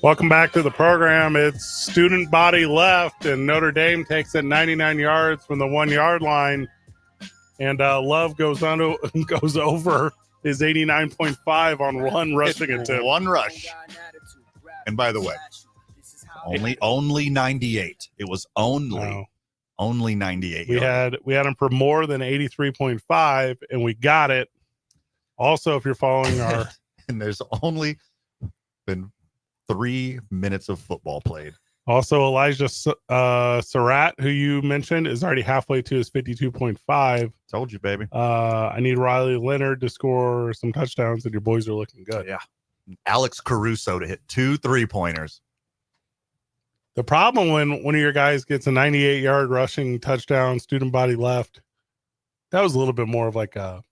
Welcome back to the program. It's student body left, and Notre Dame takes it 99 yards from the 1 yard line. And Love goes over his 89.5 on one rushing attempt. One rush. And by the way, only 98. It was only 98. We had him for more than 83.5, and we got it. Also, if you're following our and there's only been 3 minutes of football played. Also, Elijah Surratt, who you mentioned, is already halfway to his 52.5. Told you, baby. I need Riley Leonard to score some touchdowns, and your boys are looking good. Yeah. Alex Caruso to hit 2 3-pointers. The problem when one of your guys gets a 98-yard rushing touchdown, student body left, that was a little bit more of like a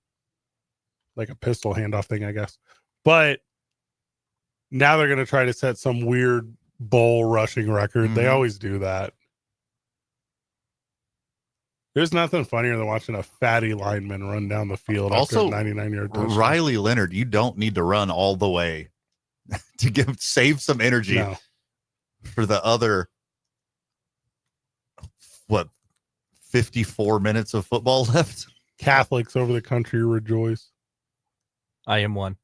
pistol handoff thing, I guess. But now they're going to try to set some weird bowl rushing record. They always do that. There's nothing funnier than watching a fatty lineman run down the field Also, after a 99-yard touchdown. Riley Leonard, you don't need to run all the way to save some energy for the other 54 minutes of football left. Catholics over the country rejoice. I am one.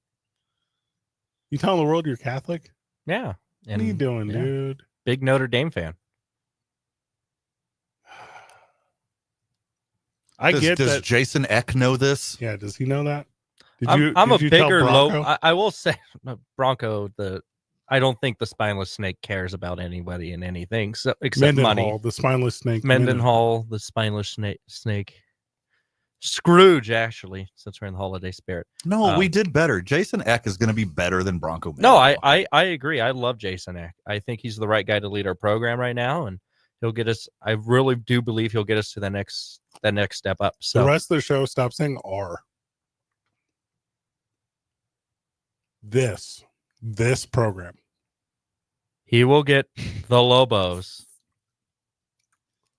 You telling the world you're Catholic? Yeah. What are you doing, dude? Big Notre Dame fan. Does Jason Eck know this? Yeah, does he know that? I'm a bigger low. I will say, Bronco. I don't think the spineless snake cares about anybody and anything, so except money. The spineless snake. Mendenhall, the spineless snake. Scrooge, actually, since we're in the holiday spirit. No, we did better. Jason Eck is going to be better than Bronco. No, I agree. I love Jason Eck. I think he's the right guy to lead our program right now, and he'll get us. I really do believe he'll get us to that next step up. So the rest of the show, stop saying R. This program, he will get the Lobos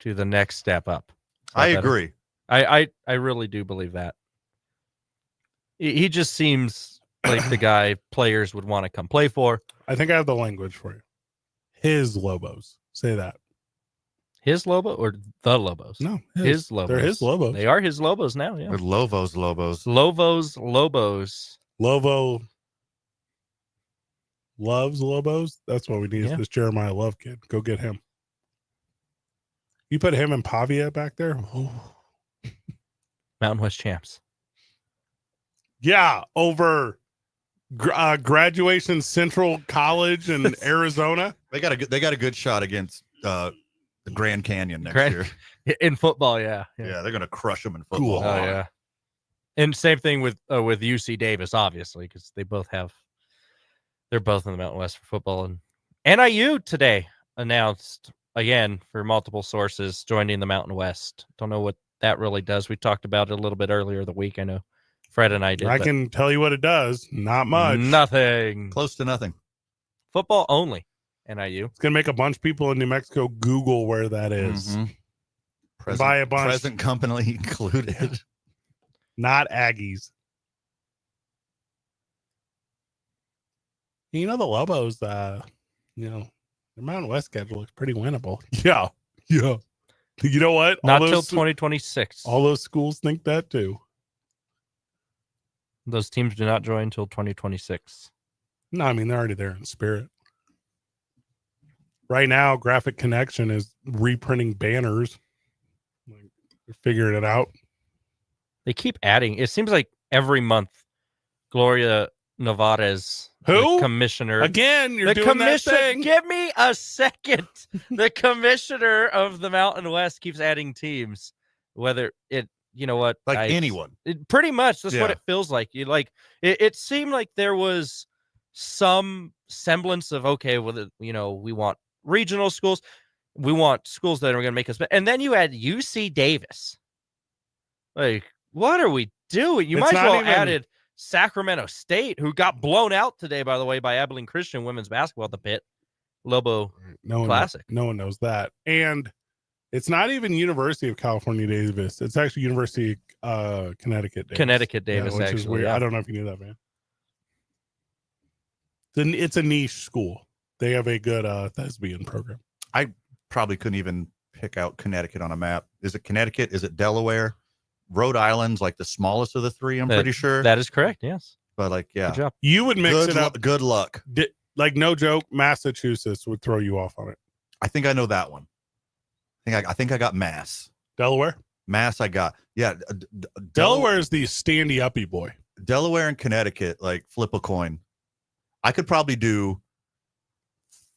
to the next step up. I agree. I really do believe that. He just seems like the guy players would want to come play for. I think I have the language for you. His Lobos. Say that. His Lobo or the Lobos? No, his Lobos. They're his Lobos. They are his Lobos now. Yeah. They're Lobos. Lobos. Lovo loves Lobos. That's what we need. Is this Jeremiah Love kid? Go get him. You put him and Pavia back there. Oh. Mountain West champs. Yeah, over Graduation Central College in Arizona. They got a good shot against the Grand Canyon next year in football. Yeah, they're gonna crush them in football. Cool. Oh yeah, and same thing with UC Davis, obviously, because they're both in the Mountain West for football. And NIU today announced again for multiple sources joining the Mountain West. Don't know what that really does. We talked about it a little bit earlier the week. I know Fred and I did. I can tell you what it does. Not much. Nothing. Close to nothing. Football only. NIU. It's gonna make a bunch of people in New Mexico Google where that is. Buy a bunch. Present company included. Not Aggies. You know the Lobos. Their Mountain West schedule looks pretty winnable. Yeah. You know what? Not till 2026. All those schools think that too. Those teams do not join until 2026. No, I mean, they're already there in spirit. Right now, Graphic Connection is reprinting banners. They're figuring it out. They keep adding. It seems like every month, Gloria Nevarez, who commissioner again? You're doing that thing. Give me a second. The commissioner of the Mountain West keeps adding teams. Whether it, anyone. Pretty much. That's what it feels like. It seemed like there was some semblance of we want regional schools, we want schools that are going to make us better, and then you add UC Davis. Like, what are we doing? You might as well added Sacramento State, who got blown out today, by the way, by Abilene Christian women's basketball at the Pit Lobo Classic. No one knows that. And it's not even University of California Davis. It's actually University of Connecticut Davis. Connecticut Davis, which actually. Is weird. Yeah. I don't know if you knew that, man. It's a niche school. They have a good thespian program. I probably couldn't even pick out Connecticut on a map. Is it Connecticut? Is it Delaware? Rhode Island's like the smallest of the three, I'm pretty sure. That is correct, yes. But like, yeah. Good job. You would mix it up. Good luck. Like, no joke, Massachusetts would throw you off on it. I think I know that one. I think I got Mass. Delaware? Mass I got. Yeah. Delaware is the standy-uppy boy. Delaware and Connecticut, like, flip a coin. I could probably do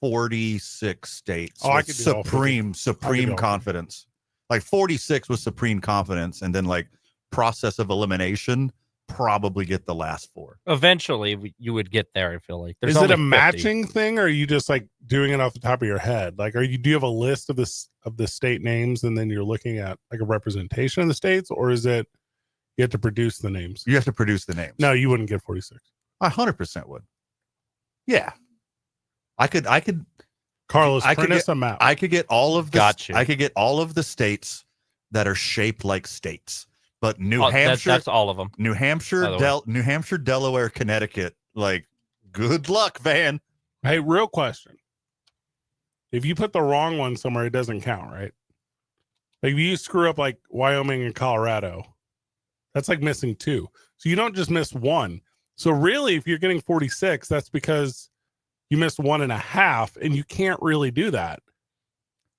46 states. Oh, I could do supreme confidence. Like 46 with supreme confidence, and then like process of elimination, probably get the last 4. Eventually, you would get there. I feel like. There's Is it a 50. matching thing, or are you just like doing it off the top of your head? Like, do you have a list of the state names, and then you're looking at like a representation of the states, or is it you have to produce the names? You have to produce the names. No, you wouldn't get 46. I 100% would. Yeah, I could. Carlos, I print could us a map. I could get all of the. Got you. I could get all of the states that are shaped like states, but New Hampshire. That's all of them. New Hampshire, New Hampshire, Delaware, Connecticut. Like, good luck, Van. Hey, real question. If you put the wrong one somewhere, it doesn't count, right? Like, if you screw up like Wyoming and Colorado, that's like missing 2. So you don't just miss 1. So really, if you're getting 46, that's because you missed 1.5, and you can't really do that.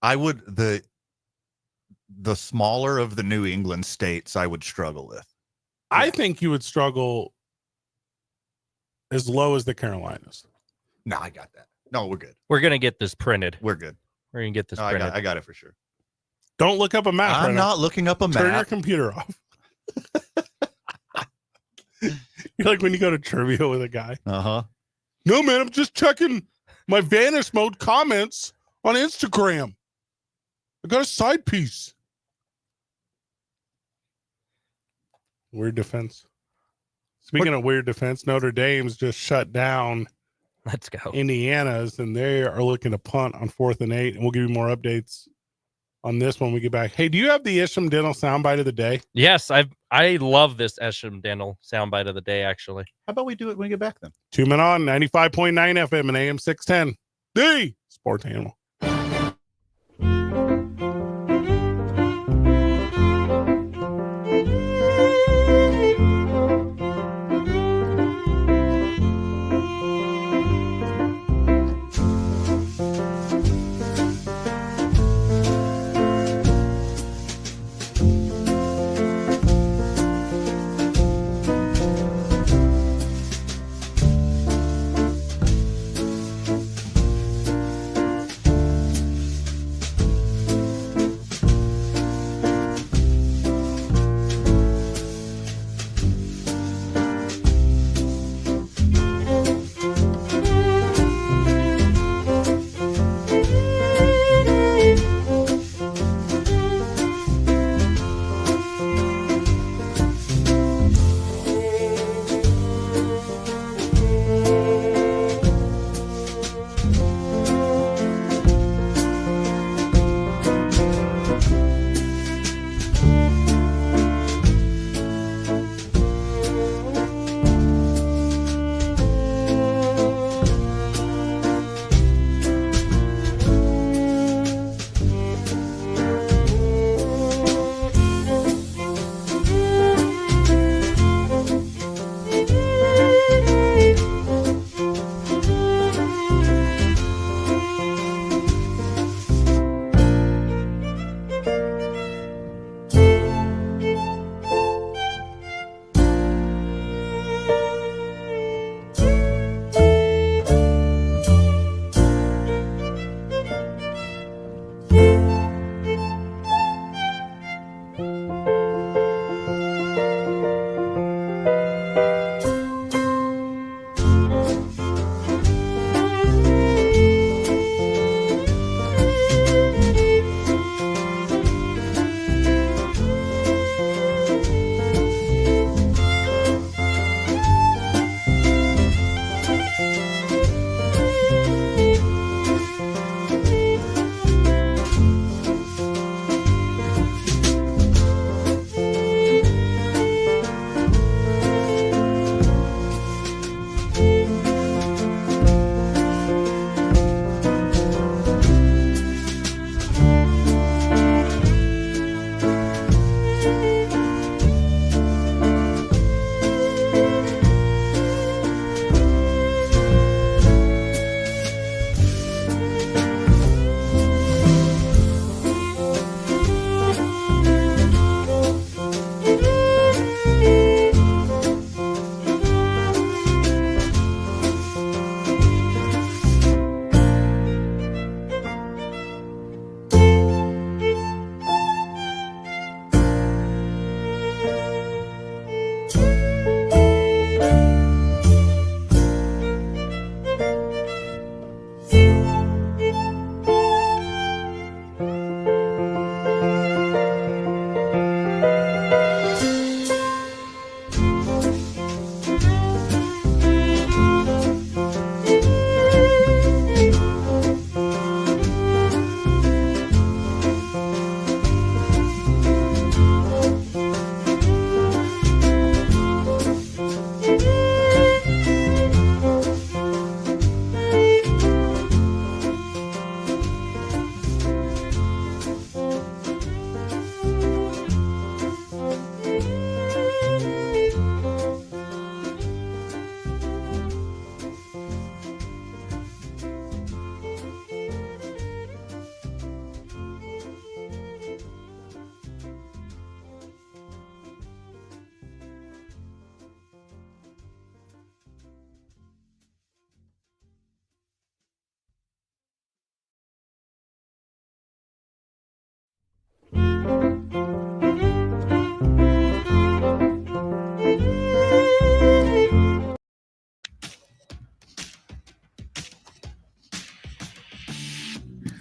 I would the smaller of the New England states I would struggle with. I think you would struggle as low as the Carolinas. No, I got that. No, we're good. We're gonna get this printed. We're good. We're gonna get this No, printed. I got it for sure. Don't look up a map. I'm right not now. looking up a Turn your map. computer off. You're like when you go to trivia with a guy. Uh-huh. No, man, I'm just checking my vanish mode comments on Instagram. I got a side piece. Weird defense. Speaking of weird defense, Notre Dame's just shut down. Let's go. Indiana's, and they are looking to punt on 4th and 8, and we'll give you more updates on this when we get back. Hey, do you have the Isham Dental soundbite of the day? Yes, I love this Esham Dental soundbite of the day, actually. How about we do it when we get back then? 2 Men On, 95.9 FM and AM 610. The Sports Animal.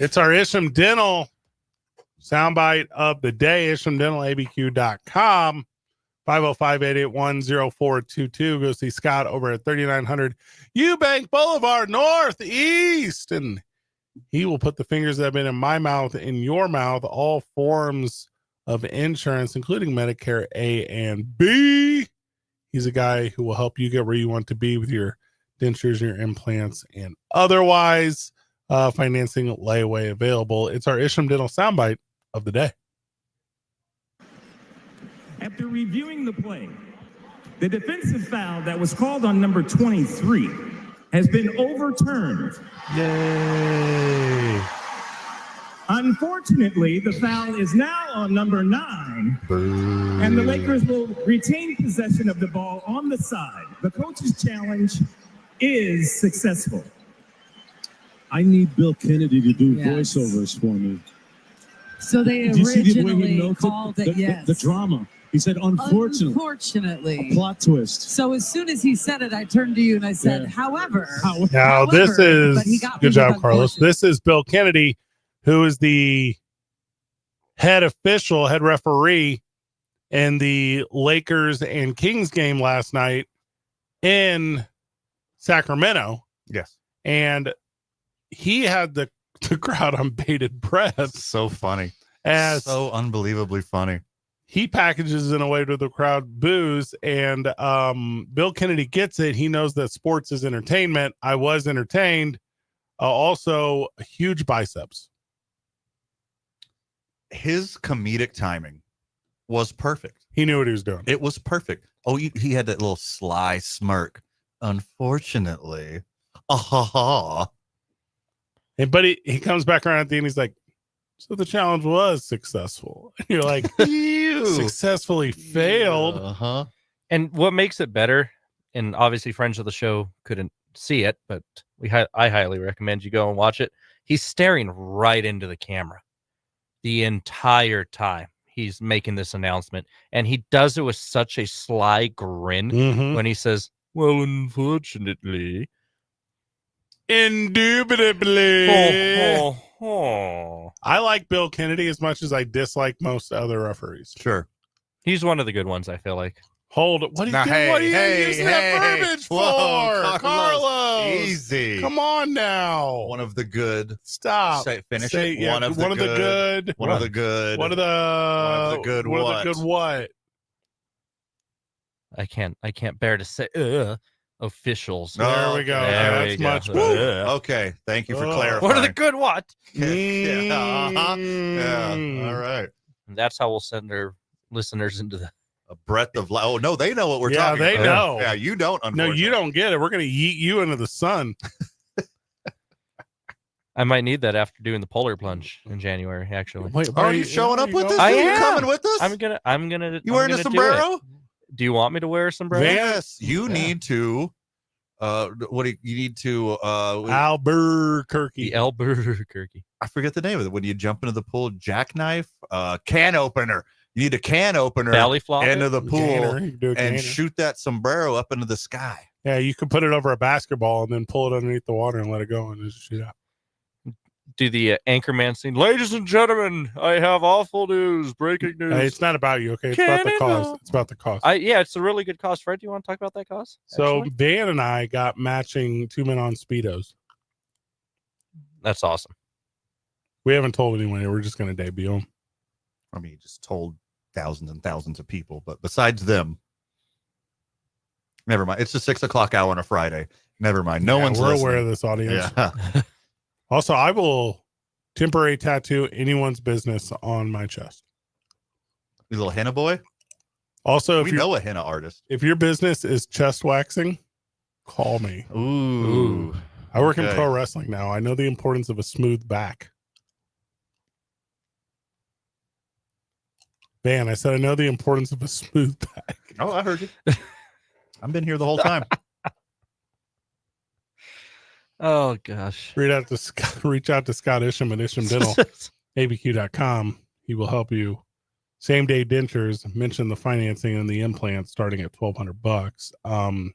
It's our Isham Dental soundbite of the day. IshamDentalABQ.com. 505-881-0422. Go see Scott over at 3900 Eubank Boulevard Northeast, and he will put the fingers that have been in my mouth in your mouth. All forms of insurance, including Medicare A and B. He's a guy who will help you get where you want to be with your dentures, your implants, and otherwise. Financing layaway available. It's our Isham Dental soundbite of the day. After reviewing the play, the defensive foul that was called on number 23 has been overturned. Yay. Unfortunately, the foul is now on number 9, and the Lakers will retain possession of the ball on the side. The coach's challenge is successful. I need Bill Kennedy to do voiceovers for me. So they Did you see the way he originally noted called it, yes. the drama? He said, unfortunately. Unfortunately. A plot twist. So as soon as he said it, I turned to you and I said, however. Now, this is, but he got good me job, with Carlos. This is Bill Kennedy, who is the head official, head referee in the Lakers and Kings game last night in Sacramento. Yes. And he had the crowd on bated breath. So funny. So unbelievably funny. He packages in a way to the crowd boos, and Bill Kennedy gets it. He knows that sports is entertainment. I was entertained. Also, huge biceps. His comedic timing was perfect. He knew what he was doing. It was perfect. Oh, he had that little sly smirk. Unfortunately. And but he comes back around at the end. He's like, so the challenge was successful. And you're like, successfully failed. Uh-huh. And what makes it better, and obviously friends of the show couldn't see it, but I highly recommend you go and watch it. He's staring right into the camera the entire time he's making this announcement. And he does it with such a sly grin when he says, well, unfortunately. Indubitably. I like Bill Kennedy as much as I dislike most other referees. Sure. He's one of the good ones, I feel like. Hold it. What are you Now, doing? What are you hey, using that verbiage for? Whoa, Carlos. Easy. Come on now. One of the good. Stop. Finish Say, it. Yeah, One of the good. One of the good. One of the good One what? of the good what? I can't bear to say officials. There we go. There That's we go. much Okay. Thank you for clarifying. What are the good what? Yeah. All right. And that's how we'll send our listeners into the a breath of life. Oh no, they know what we're Yeah, talking they about. know. Yeah, you don't. No, you don't get it. We're gonna yeet you into the sun. I might need that after doing the polar plunge in January. Actually, Wait, are you showing up with us? I Are you am coming with us? I'm gonna. You wearing a sombrero? Do you want me to wear a sombrero? Yes, you need to. What do you need to? Albuquerque. The Albuquerque. I forget the name of it. When you jump into the pool, jackknife, can opener. You need a can opener Belly flop into it? the pool Gainer. You can do a gainer. and shoot that sombrero up into the sky. Yeah, you can put it over a basketball and then pull it underneath the water and let it go and just shoot out. Do the anchorman scene. Ladies and gentlemen, I have awful news. Breaking news. Hey, it's not about you, okay? It's about the cause. It's about the cause. Yeah, it's a really good cause. Fred, do you want to talk about that cause? So actually? Van and I got matching 2 men on Speedos. That's awesome. We haven't told anyone. We're just going to debut them. I mean, you just told thousands and thousands of people, but besides them, never mind. It's the 6 o'clock hour on a Friday. Never mind. No one's we're listening. aware of this audience. Yeah. Also, I will temporary tattoo anyone's business on my chest. You little henna boy. Also, we know a henna artist. If your business is chest waxing, call me. Ooh. I work in Okay. pro wrestling now. I know the importance of a smooth back. Man, I said I know the importance of a smooth back. Oh, I heard you. I've been here the whole time. Oh gosh. Reach out to Scott Isham at Isham Dental, abq.com. He will help you. Same day dentures. Mention the financing and the implants starting at $1,200.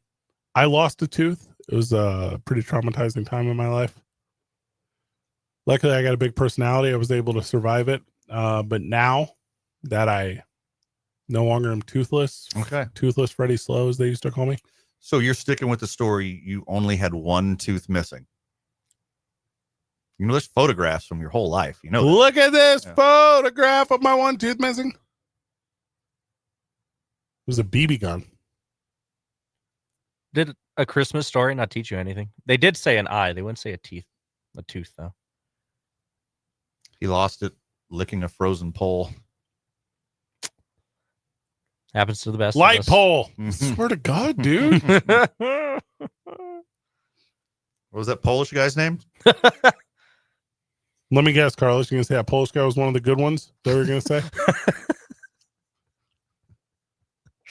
I lost a tooth. It was a pretty traumatizing time in my life. Luckily, I got a big personality. I was able to survive it. But now that I no longer am toothless, toothless Freddy Slow, as they used to call me. So you're sticking with the story. You only had one tooth missing. You know, there's photographs from your whole life. You know, look at this photograph of my one tooth missing. It was a BB gun. Did A Christmas Story not teach you anything? They did say an eye. They wouldn't say a tooth, though. He lost it licking a frozen pole. Happens to the best. Light pole. Swear to God, dude. What was that Polish guy's name? Let me guess, Carlos. You're going to say that Polish guy was one of the good ones? That we're going to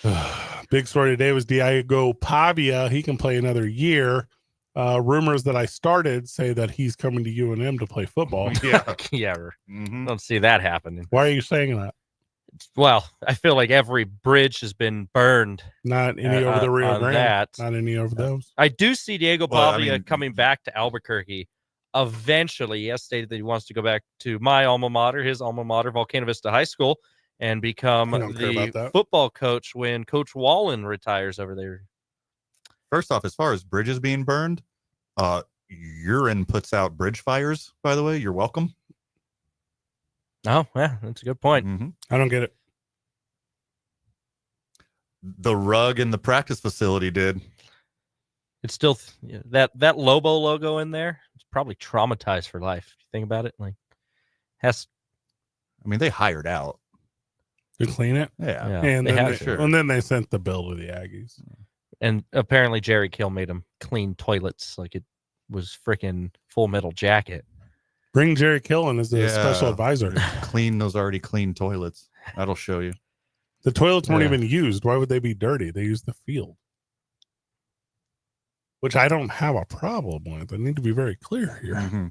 say? Big story today was Diego Pavia. He can play another year. Rumors that I started say that he's coming to UNM to play football. Yeah. Don't see that happening. Why are you saying that? Well, I feel like every bridge has been burned. Not any over the Rio Grande. That. Not any over those. I do see Diego Pavia coming back to Albuquerque. Eventually, he has stated that he wants to go back to my alma mater, his alma mater, Volcano Vista High School, and become the football coach when Coach Wallen retires over there. First off, as far as bridges being burned, urine puts out bridge fires, by the way. You're welcome. Oh, yeah, that's a good point. I don't get it. The rug in the practice facility did. It's still that Lobo logo in there. It's probably traumatized for life. If you think about it, I mean, they hired out to clean it. Yeah. And then they sent the bill to the Aggies. And apparently Jerry Kill made them clean toilets like it was freaking Full Metal Jacket. Bring Jerry Kill in as a special advisor. Clean those already clean toilets. That'll show you. The toilets weren't even used. Why would they be dirty? They used the field. Which I don't have a problem with. I need to be very clear here.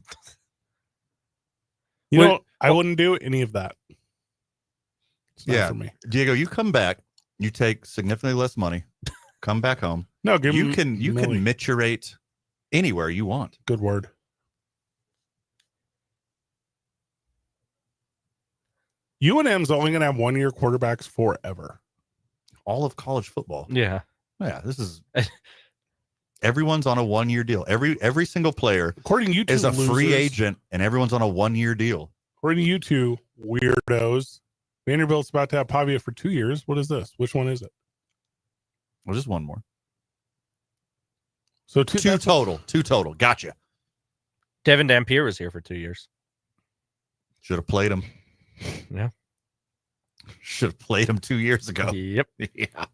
You know, I wouldn't do any of that. It's not for me. Diego, you come back, you take significantly less money, come back home. No, you can maturate anywhere you want. Good word. UNM's only going to have 1-year quarterbacks forever. All of college football. Yeah. Yeah, this is everyone's on a 1-year deal. Every single player, according to you two, is a free agent, and everyone's on a 1-year deal. According to you two weirdos, Vanderbilt's about to have Pavia for 2 years. What is this? Which one is it? Well, just one more. So two total. Gotcha. Devin Dampier was here for 2 years. Should have played him. Yeah. Should have played him 2 years ago. Yep. Yeah.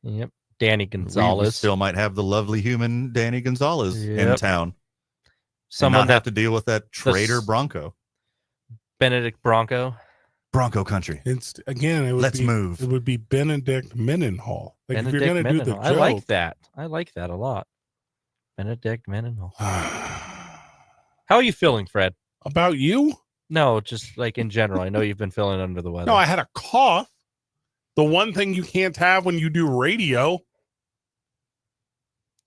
Yep. Danny Gonzalez. We still might have the lovely human Danny Gonzalez in town. Someone have to deal with that traitor Bronco. Benedict Bronco country. It's again. Let's move. It would be Benedict Mendenhall. Like Benedict if you're going to do the Mendenhall. joke, I like that a lot. Benedict Mendenhall. How are you feeling, Fred? About you? No, just like in general. I know you've been feeling under the weather. No, I had a cough. The one thing you can't have when you do radio.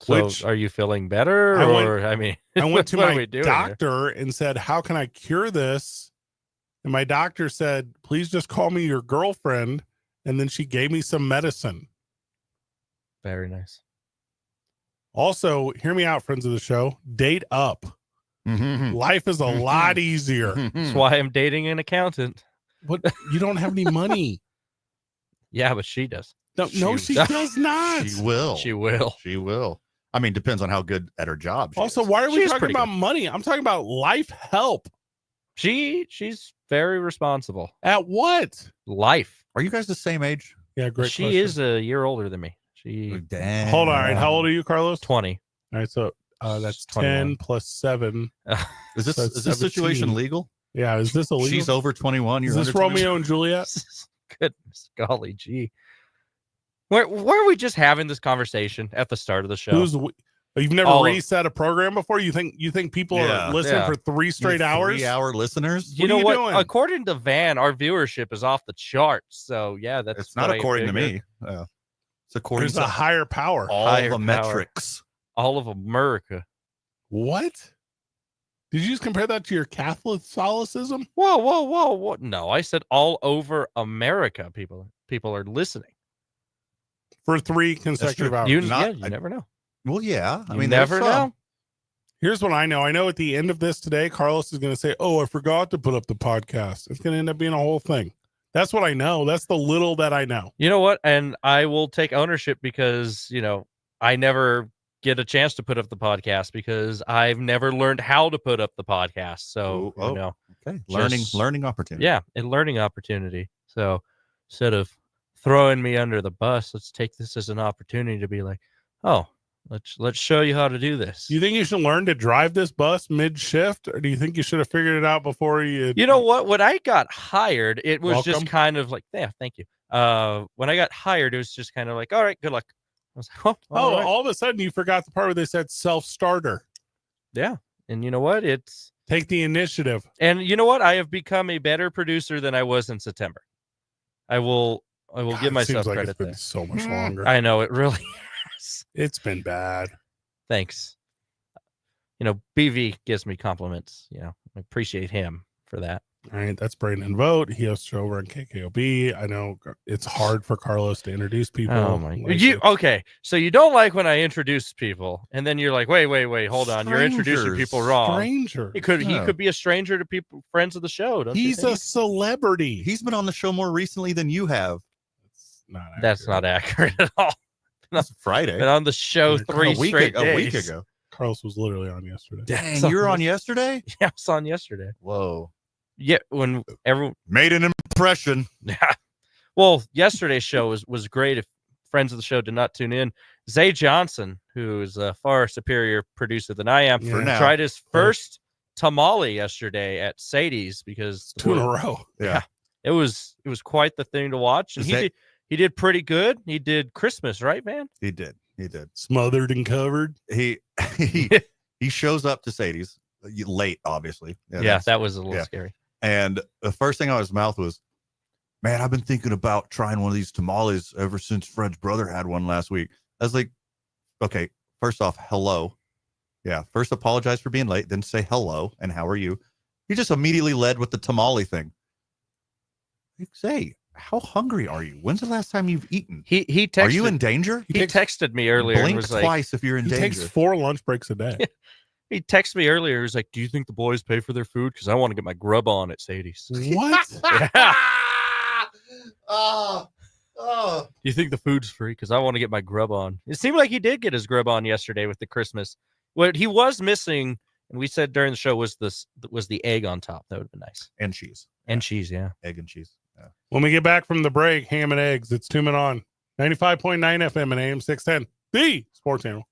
So are you feeling better? I went to my doctor and said, how can I cure this? And my doctor said, please just call me your girlfriend. And then she gave me some medicine. Very nice. Also, hear me out, friends of the show. Date up. Life is a lot easier. That's why I'm dating an accountant. What? You don't have any money. Yeah, but she does. No, she does not. She will. She will. She will. I mean, depends on how good at her job she also, is. why are we talking about money? I'm talking about life help. She's very responsible. At what? Life. Are you guys the same age? Yeah, great She question. is a year older than me. Damn. Hold on. All right. How old are you, Carlos? 20. All right. So that's 21. 10 plus 7. Is this situation legal? Yeah. Is this illegal? She's over 21. Is this Romeo and Juliet? Goodness golly gee. Where were we just having this conversation at the start of the show? You've never reset a program before? You think people are listening for 3 straight hours? 3-hour listeners? You know what? According to Van, our viewership is off the charts. So yeah, it's not according to me. It's according to a higher power. All the metrics. All of America. What? Did you just compare that to your Catholicism? Whoa. No, I said all over America, people are listening. For 3 consecutive hours. You never know. Well, yeah. I You mean, never there's some. know. Here's what I know. I know at the end of this today, Carlos is going to say, "Oh, I forgot to put up the podcast." It's going to end up being a whole thing. That's what I know. That's the little that I know. You know what? And I will take ownership because, I never get a chance to put up the podcast because I've never learned how to put up the podcast. So, okay. Learning opportunity. Yeah, a learning opportunity. So instead of throwing me under the bus, let's take this as an opportunity to be like, oh, let's show you how to do this. You think you should learn to drive this bus mid-shift, or do you think you should have figured it out before you? You know what? When I got hired, it was Welcome. just kind of like, yeah, thank you. When I got hired, it was just kind of like, all right, good luck. I was like, all right. All of a sudden you forgot the part where they said self-starter. Yeah. And you know what? It's take the initiative. And you know what? I have become a better producer than I was in September. I will give myself credit. It's been so much longer. I know it really has. It's been bad. Thanks. BV gives me compliments. I appreciate him for that. All right, that's Brandon Vogt. He hosts over on KKOB. I know it's hard for Carlos to introduce people. Oh my! Okay, so you don't like when I introduce people, and then you're like, wait, hold on, you're introducing people wrong. Stranger. He could be a stranger to people, friends of the show. He's a celebrity. He's been on the show more recently than you have. That's not accurate at all. It's Friday. Been on the show a week ago. Carlos was literally on yesterday. Dang, you were on yesterday? Yeah, I was on yesterday. Whoa. Yeah, when everyone made an impression. Yeah. Well, yesterday's show was great. If friends of the show did not tune in, Zay Johnson, who is a far superior producer than I am, tried his first tamale yesterday at Sadie's because 2 in a row. Yeah. It was quite the thing to watch. And he did pretty good. He did Christmas, right, man? He did. Smothered and covered. He shows up to Sadie's late, obviously. Yeah, that was a little scary. And the first thing out of his mouth was, "Man, I've been thinking about trying one of these tamales ever since Fred's brother had one last week." I was like, okay, first off, hello. Yeah, first apologize for being late, then say hello and how are you. He just immediately led with the tamale thing. Like, say, how hungry are you? When's the last time you've eaten? He texted, are you in danger? He texted me earlier. Blink and was twice if you're in danger. He takes 4 lunch breaks a day. He texted me earlier. He was like, "Do you think the boys pay for their food? Because I want to get my grub on at Sadie's." What? Yeah. Oh. Do you think the food's free? Because I want to get my grub on. It seemed like he did get his grub on yesterday with the Christmas. What he was missing, and we said during the show, was the egg on top. That would have been nice. And cheese. And cheese, yeah. Egg and cheese. Yeah. When we get back from the break, ham and eggs. It's 2 Men On 95.9 FM and AM 610, the Sports Channel.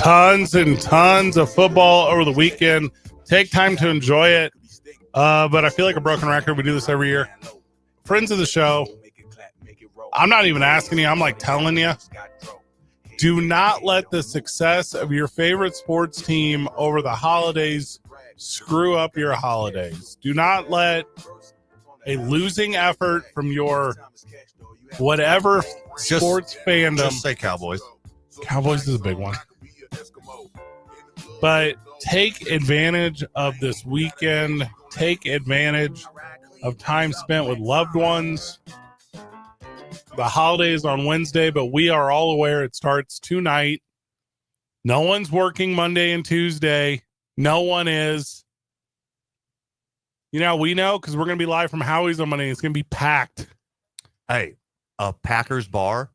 Tons and tons of football over the weekend. Take time to enjoy it. But I feel like a broken record. We do this every year. Friends of the show, I'm not even asking you. I'm like telling you. Do not let the success of your favorite sports team over the holidays screw up your holidays. Do not let a losing effort from your whatever sports fandom. Just say Cowboys. Cowboys is a big one. But take advantage of this weekend. Take advantage of time spent with loved ones. The holiday is on Wednesday, but we are all aware it starts tonight. No one's working Monday and Tuesday. No one is. You know, we know because we're going to be live from Howie's on Monday. It's going to be packed. Hey, a Packers bar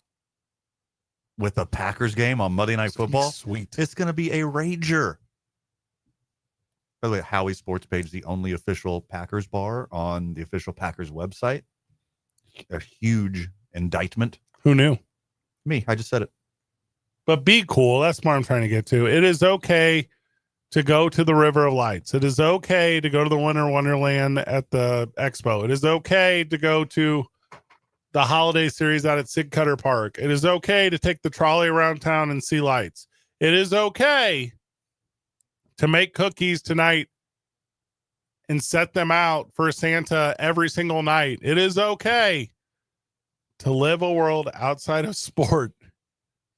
with a Packers game on Monday Night Football. Sweet. It's going to be a rager. By the way, Howie's Sports Page is the only official Packers bar on the official Packers website. A huge indictment. Who knew? Me. I just said it. But be cool. That's what I'm trying to get to. It is okay to go to the River of Lights. It is okay to go to the Winter Wonderland at the Expo. It is okay to go to the holiday series out at Sig Cutter Park. It is okay to take the trolley around town and see lights. It is okay to make cookies tonight and set them out for Santa every single night. It is okay to live a world outside of sport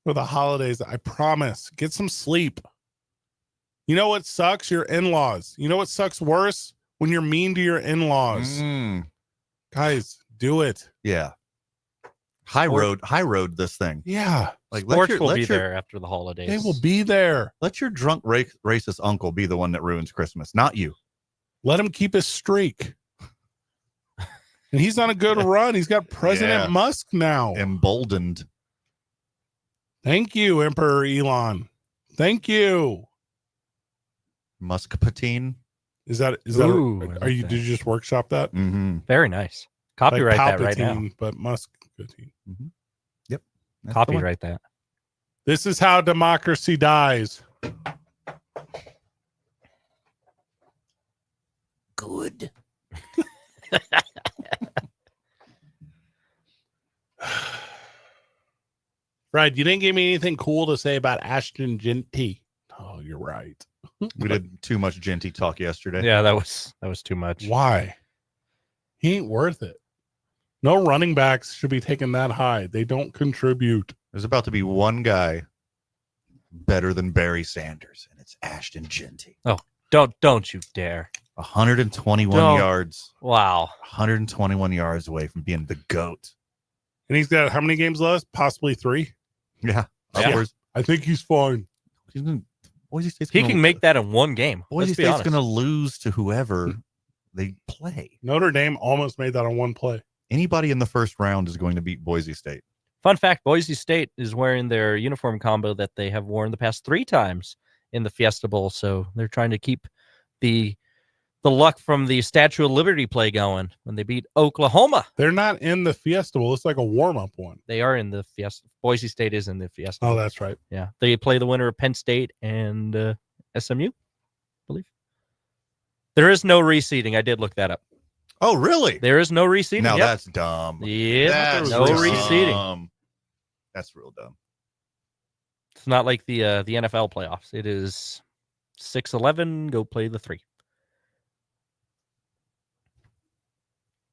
for the holidays. I promise. Get some sleep. You know what sucks? Your in-laws. You know what sucks worse? When you're mean to your in-laws. Guys, do it. Yeah. High road this thing. Yeah. Like Sports will be there after the holidays. They will be there. Let your drunk racist uncle be the one that ruins Christmas, not you. Let him keep his streak. And he's on a good run. He's got President Musk now. Emboldened. Thank you, Emperor Elon. Thank you. Musk patine. Is that Ooh, did you just workshop that? Mm-hmm. Very nice. Copyright like that right now. Palpatine, but Musk patine. Mm-hmm. Yep. Copyright that. This is how democracy dies. Good. Right. You didn't give me anything cool to say about Ashton Genty. Oh, you're right. We did too much Genty talk yesterday. Yeah, that was too much. Why? He ain't worth it. No running backs should be taken that high. They don't contribute. There's about to be one guy better than Barry Sanders, and it's Ashton Genty. Oh, don't you dare. 121 yards. Wow. 121 yards away from being the GOAT. And he's got how many games left? Possibly 3. Yeah. Upwards. I think he's fine. He's gonna, Boise State's He can make that in one game. Boise State's going to lose to whoever they play. Notre Dame almost made that on one play. Anybody in the first round is going to beat Boise State. Fun fact, Boise State is wearing their uniform combo that they have worn the past 3 times in the Fiesta Bowl. So they're trying to keep the luck from the Statue of Liberty play going when they beat Oklahoma. They're not in the Fiesta Bowl. It's like a warm-up one. They are in the Fiesta. Boise State is in the Fiesta Oh, Bowl. that's right. Yeah. They play the winner of Penn State and SMU, I believe. There is no reseeding. I did look that up. Oh, really? There is no reseeding. Now Yep. that's dumb. Yeah, That's no dumb. reseeding. That's real dumb. It's not like the NFL playoffs. It is 6-11. Go play the 3.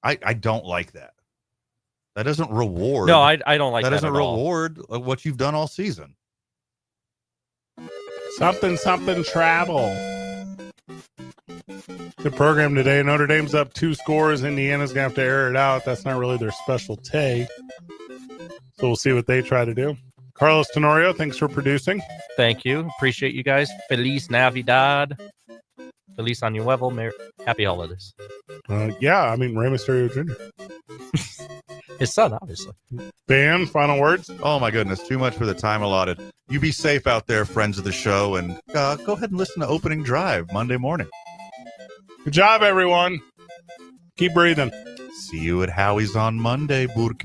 I don't like that. That doesn't reward. No, I don't like that. That doesn't at all. reward what you've done all season. Something travel. Good program today. Notre Dame's up 2 scores. Indiana's gonna have to air it out. That's not really their specialty. So we'll see what they try to do. Carlos Tenorio, thanks for producing. Thank you. Appreciate you guys. Feliz Navidad. Feliz Año Nuevo. Happy holidays. Yeah, I mean, Rey Mysterio Jr. His son, obviously. Ben, final words? Oh, my goodness. Too much for the time allotted. You be safe out there, friends of the show, and go ahead and listen to Opening Drive Monday morning. Good job, everyone. Keep breathing. See you at Howie's on Monday, Burke.